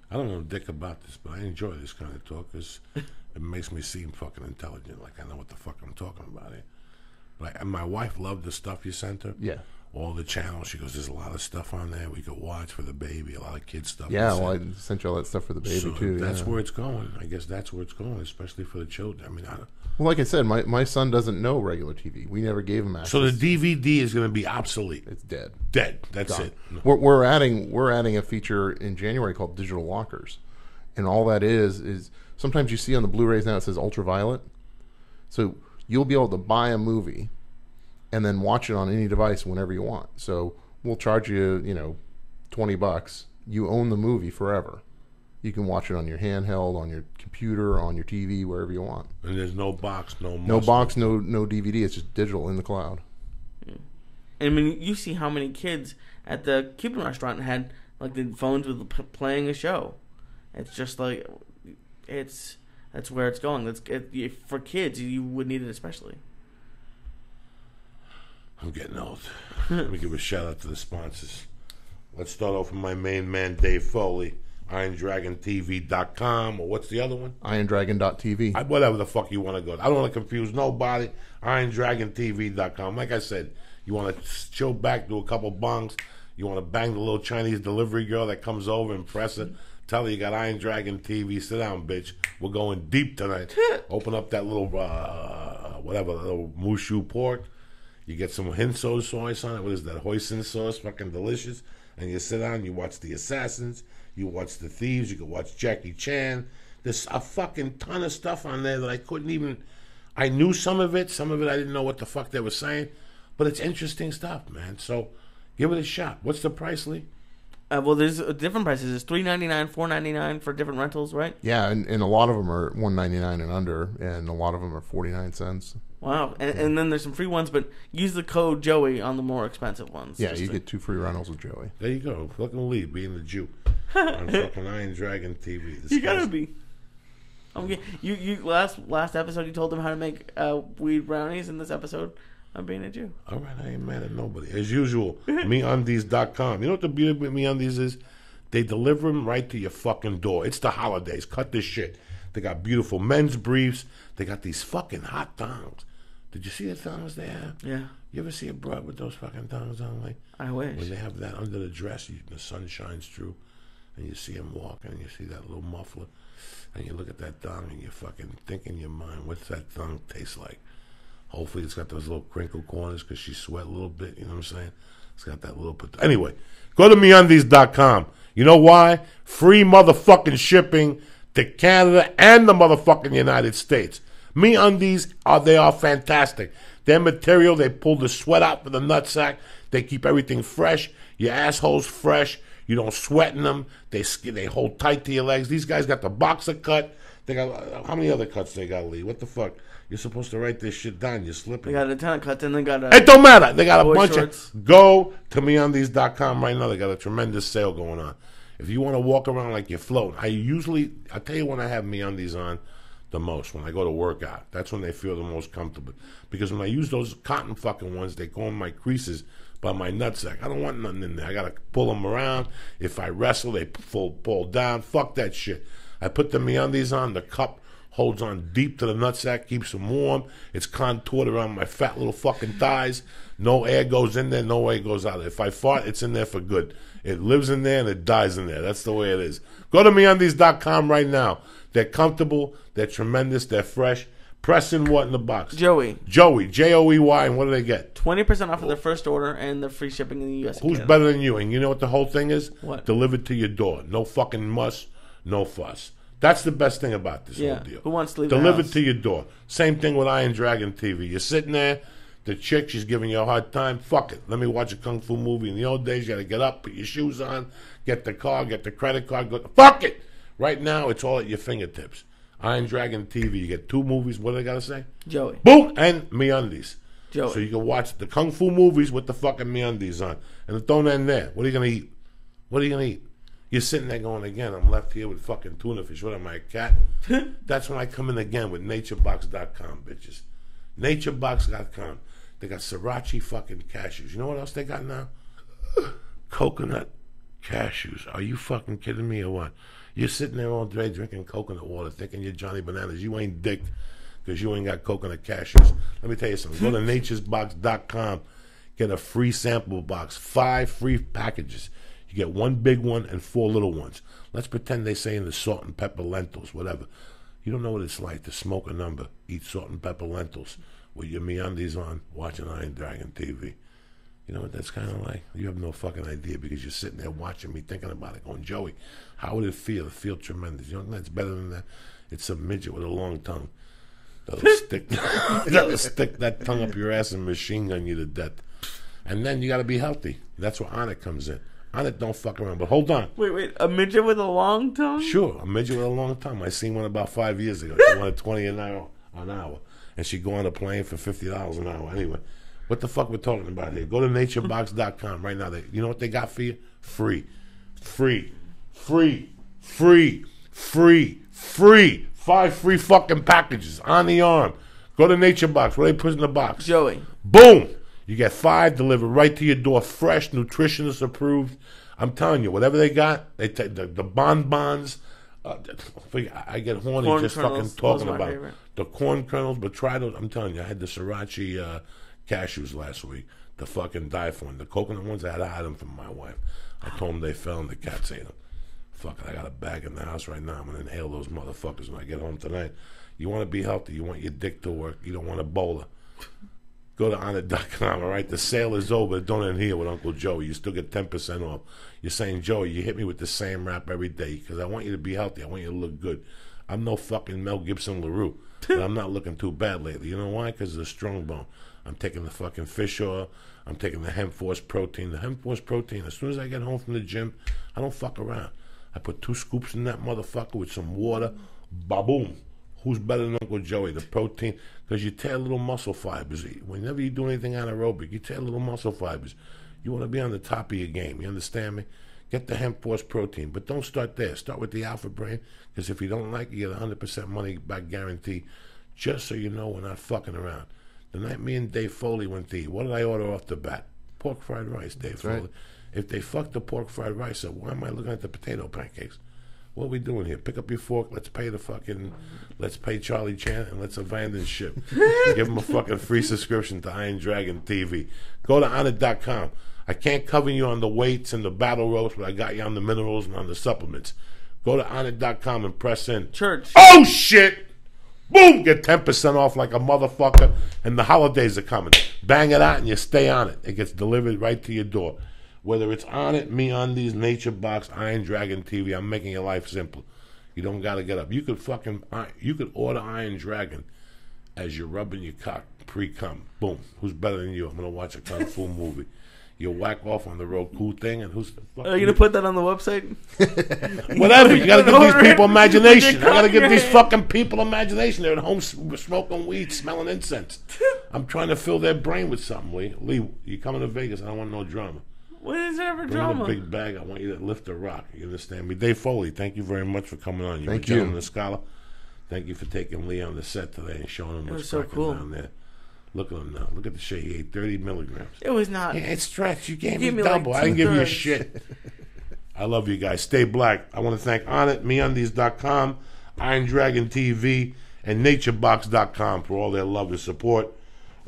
[SPEAKER 1] I don't know dick about this, but I enjoy this kind of talk because it makes me seem fucking intelligent, like I know what the fuck I'm talking about here. And my wife loved the stuff you sent her.
[SPEAKER 3] Yeah.
[SPEAKER 1] All the channels. She goes, there's a lot of stuff on there we could watch for the baby, a lot of kids stuff.
[SPEAKER 3] Yeah, well, I sent you all that stuff for the baby, too.
[SPEAKER 1] That's where it's going. I guess that's where it's going, especially for the children. I mean,
[SPEAKER 3] well, like I said, my son doesn't know regular TV. We never gave him access.
[SPEAKER 1] So the DVD is going to be obsolete.
[SPEAKER 3] It's dead.
[SPEAKER 1] That's
[SPEAKER 3] gone.
[SPEAKER 1] it. No.
[SPEAKER 3] We're adding a feature in January called Digital Lockers, and all that is sometimes you see on the Blu-rays now it says ultraviolet. So you'll be able to buy a movie and then watch it on any device whenever you want. So we'll charge you, $20. You own the movie forever. You can watch it on your handheld, on your computer, on your TV, wherever you want.
[SPEAKER 1] And there's no box, no
[SPEAKER 3] DVD. It's just digital in the cloud.
[SPEAKER 2] And I mean, you see how many kids at the Cuban restaurant had like the phones with playing a show. It's just like that's where it's going. For kids, you would need it especially.
[SPEAKER 1] I'm getting old. Let me give a shout out to the sponsors. Let's start off with my main man, Dave Foley. IronDragonTV.com, or what's the other one?
[SPEAKER 3] IronDragon.tv.
[SPEAKER 1] Whatever the fuck you want to go. I don't want to confuse nobody. IronDragonTV.com. Like I said, you want to chill back, do a couple bongs. You want to bang the little Chinese delivery girl that comes over and press it. Tell her you got Iron Dragon TV. Sit down, bitch. We're going deep tonight. Open up that little, little mushu pork. You get some hinso sauce on it. What is that? Hoisin sauce. Fucking delicious. And you sit down, you watch The Assassins. You watch The Thieves. You can watch Jackie Chan. There's a fucking ton of stuff on there that I couldn't even... I knew some of it. Some of it I didn't know what the fuck they were saying. But it's interesting stuff, man. So give it a shot. What's the price, Lee?
[SPEAKER 2] Well, there's different prices. It's $3.99, $4.99 for different rentals, right?
[SPEAKER 3] Yeah, and a lot of them are $1.99 and under, and a lot of them are 49 cents.
[SPEAKER 2] Wow. And then there's some free ones, but use the code Joey on the more expensive ones.
[SPEAKER 3] Yeah, you get 2 free rentals with Joey.
[SPEAKER 1] There you go. Fucking Lee, being the Jew. On fucking Iron Dragon TV.
[SPEAKER 2] You gotta be. Okay. You last episode you told them how to make weed brownies. In this episode, I'm being a Jew.
[SPEAKER 1] All right, I ain't mad at nobody. As usual, MeUndies.com. You know what the beauty with MeUndies is? They deliver them right to your fucking door. It's the holidays. Cut this shit. They got beautiful men's briefs. They got these fucking hot thongs. Did you see the thongs they have?
[SPEAKER 2] Yeah.
[SPEAKER 1] You ever see a broad with those fucking thongs on? Like,
[SPEAKER 2] I wish.
[SPEAKER 1] when they have that under the dress, the sun shines through, and you see them walking, and you see that little muffler, and you look at that thong, and you fucking think in your mind, what's that thong taste like? Hopefully it's got those little crinkle corners because she sweat a little bit, you know what I'm saying? It's got that little... Anyway, go to MeUndies.com. You know why? Free motherfucking shipping to Canada and the motherfucking United States. MeUndies, they are fantastic. Their material, they pull the sweat out for the nutsack. They keep everything fresh. Your asshole's fresh. You don't sweat in them. They hold tight to your legs. These guys got the boxer cut. They got... How many other cuts they got, Lee? What the fuck? You're supposed to write this shit down. You're slipping.
[SPEAKER 2] They got a ton of cuts, and they got
[SPEAKER 1] It don't matter. They got a bunch
[SPEAKER 2] shorts.
[SPEAKER 1] of... Go to MeUndies.com right now. They got a tremendous sale going on. If you want to walk around like you're floating, I'll tell you when I have MeUndies on the most, when I go to work out. That's when they feel the most comfortable. Because when I use those cotton fucking ones, they go in my creases by my nutsack. I don't want nothing in there. I got to pull them around. If I wrestle, they pull down. Fuck that shit. I put the MeUndies on. The cup holds on deep to the nutsack, keeps them warm. It's contoured around my fat little fucking thighs. No air goes in there, no air goes out. If I fart, it's in there for good. It lives in there and it dies in there. That's the way it is. Go to MeUndies.com right now. They're comfortable, they're tremendous, they're fresh. Press in what in the box?
[SPEAKER 2] Joey,
[SPEAKER 1] Joey, and what do they get?
[SPEAKER 2] 20% off of their first order and the free shipping in the U.S.
[SPEAKER 1] Who's better than you? And you know what the whole thing is?
[SPEAKER 2] What?
[SPEAKER 1] Delivered to your door. No fucking muss, no fuss. That's the best thing about this whole deal.
[SPEAKER 2] Who wants to leave
[SPEAKER 1] Delivered
[SPEAKER 2] the house?
[SPEAKER 1] to your door. Same thing with Iron Dragon TV. You're sitting there, the chick, she's giving you a hard time. Fuck it. Let me watch a kung fu movie. In the old days, you got to get up, put your shoes on, get the car, get the credit card. Fuck it. Right now, it's all at your fingertips. Iron Dragon TV. You get 2 movies. What do I got to say?
[SPEAKER 2] Joey.
[SPEAKER 1] Boom! And MeUndies.
[SPEAKER 2] Joey.
[SPEAKER 1] So you can watch the kung fu movies with the fucking MeUndies on. And it don't end there. What are you going to eat? What are you going to eat? You're sitting there going, again, I'm left here with fucking tuna fish. What am I, a cat? That's when I come in again with naturebox.com, bitches. Naturebox.com. They got sriracha fucking cashews. You know what else they got now? Coconut cashews. Are you fucking kidding me or what? You're sitting there all day drinking coconut water thinking you're Johnny Bananas. You ain't dicked because you ain't got coconut cashews. Let me tell you something. Go to naturesbox.com. Get a free sample box. 5 free packages. You get 1 big one and 4 little ones. Let's pretend they say in the salt and pepper lentils, whatever. You don't know what it's like to smoke a number, eat salt and pepper lentils with your MeUndies on, watching Iron Dragon TV. You know what that's kind of like? You have no fucking idea because you're sitting there watching me thinking about it, going, Joey, how would it feel? It feels tremendous. You know that's better than that. It's a midget with a long tongue. That'll stick that tongue up your ass and machine gun you to death. And then you got to be healthy. That's where Onnit comes in. Onnit don't fuck around. But hold on.
[SPEAKER 2] Wait. A midget with a long tongue?
[SPEAKER 1] Sure, a midget with a long tongue. I seen one about 5 years ago. She wanted $20 an hour. And she go on a plane for $50 an hour. Anyway, what the fuck we're talking about here? Go to naturebox.com right now. You know what they got for you? Free. 5 free fucking packages on the arm. Go to NatureBox. What they put in the box?
[SPEAKER 2] Joey.
[SPEAKER 1] Boom. You get 5 delivered right to your door, fresh, nutritionist approved. I'm telling you, whatever they got, they take the bonbons. I get horny
[SPEAKER 2] Corn
[SPEAKER 1] just
[SPEAKER 2] kernels,
[SPEAKER 1] fucking talking
[SPEAKER 2] those are my
[SPEAKER 1] about
[SPEAKER 2] favorite.
[SPEAKER 1] the corn kernels. But try those. I'm telling you, I had the sriracha cashews last week. The fucking die for them. The coconut ones, I had to hide them from my wife. I told them they fell and the cats ate them. Fuck it, I got a bag in the house right now. I'm going to inhale those motherfuckers when I get home tonight. You want to be healthy. You want your dick to work. You don't want a bowler. Go to Onnit.com, all right? The sale is over. Don't end here with Uncle Joey. You still get 10% off. You're saying, Joey, you hit me with the same rap every day because I want you to be healthy. I want you to look good. I'm no fucking Mel Gibson LaRue, but I'm not looking too bad lately. You know why? Because of the strong bone. I'm taking the fucking fish oil. I'm taking the hemp force protein. The hemp force protein, as soon as I get home from the gym, I don't fuck around. I put 2 scoops in that motherfucker with some water. Ba-boom. Who's better than Uncle Joey? The protein. Because you tear little muscle fibers. Whenever you do anything anaerobic, you tear little muscle fibers. You want to be on the top of your game. You understand me? Get the hemp force protein. But don't start there. Start with the Alpha Brain. Because if you don't like it, you get 100% money back guarantee. Just so you know we're not fucking around. The night me and Dave Foley went to eat, what did I order off the bat? Pork fried rice, Dave Foley. Right. If they fucked the pork fried rice up, why am I looking at the potato pancakes? What are we doing here? Pick up your fork. Let's pay Charlie Chan and let's abandon ship. Give him a fucking free subscription to Iron Dragon TV. Go to Onnit.com. I can't cover you on the weights and the battle ropes, but I got you on the minerals and on the supplements. Go to Onnit.com and press in.
[SPEAKER 2] Church.
[SPEAKER 1] Oh, shit! Boom! Get 10% off like a motherfucker. And the holidays are coming. Bang it out and you stay on it. It gets delivered right to your door. Whether it's Onnit, MeUndies, NatureBox, Iron Dragon TV, I'm making your life simple. You don't got to get up. You could order Iron Dragon as you're rubbing your cock pre-cum. Boom. Who's better than you? I'm going to watch a kung fu movie. You whack off on the Roku thing, and who's the fuck?
[SPEAKER 2] Are you going to put that on the website?
[SPEAKER 1] Whatever. You got to give these people imagination. I got to give these fucking people imagination. They're at home smoking weed, smelling incense. I'm trying to fill their brain with something, Lee. Lee, you coming to Vegas? I don't want no drama.
[SPEAKER 2] What is there for drama?
[SPEAKER 1] Bring a big bag. I want you to lift a rock. You understand me? Dave Foley, thank you very much for coming on.
[SPEAKER 3] Thank you.
[SPEAKER 1] The scholar. Thank you for taking Lee on the set today and showing him what's
[SPEAKER 2] so cool
[SPEAKER 1] down there. Look at him now. Look at the shit. He ate 30 milligrams.
[SPEAKER 2] It was not.
[SPEAKER 1] Yeah, it's stretched. You gave me
[SPEAKER 2] Like
[SPEAKER 1] double. I didn't give you shit. I love you guys. Stay black. I want to thank Onnit, MeUndies.com, Iron Dragon TV, and NatureBox.com for all their love and support.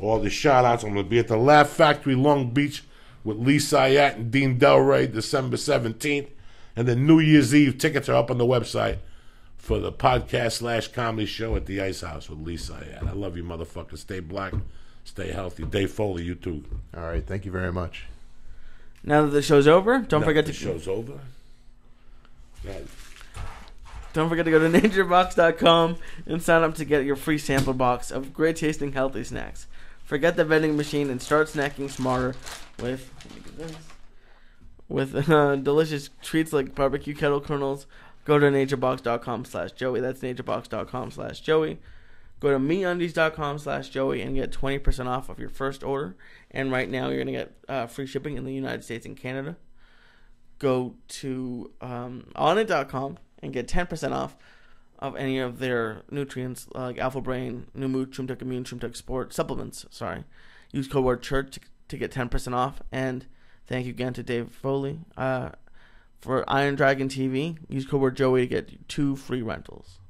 [SPEAKER 1] All the shout-outs. I'm going to be at the Laugh Factory, Long Beach, with Lee Syatt and Dean Delray, December 17th. And then New Year's Eve, tickets are up on the website for the podcast/comedy show at the Ice House with Lee Syatt. I love you, motherfuckers. Stay black, stay healthy. Dave Foley, you too.
[SPEAKER 3] All right, thank you very much.
[SPEAKER 2] Now that the show's over, don't forget to...
[SPEAKER 1] The show's over? Yeah.
[SPEAKER 2] Don't forget to go to naturebox.com and sign up to get your free sample box of great tasting healthy snacks. Forget the vending machine and start snacking smarter with delicious treats like barbecue kettle kernels. Go to naturebox.com/Joey. That's naturebox.com/Joey. Go to MeUndies.com/Joey and get 20% off of your first order. And right now you're going to get free shipping in the United States and Canada. Go to Onnit.com and get 10% off of any of their nutrients like Alpha Brain, New Mood, Shroom Immune, Shroom Sport supplements. Sorry. Use code word CHURCH to get 10% off. And thank you again to Dave Foley. For Iron Dragon TV, use code word Joey to get 2 free rentals.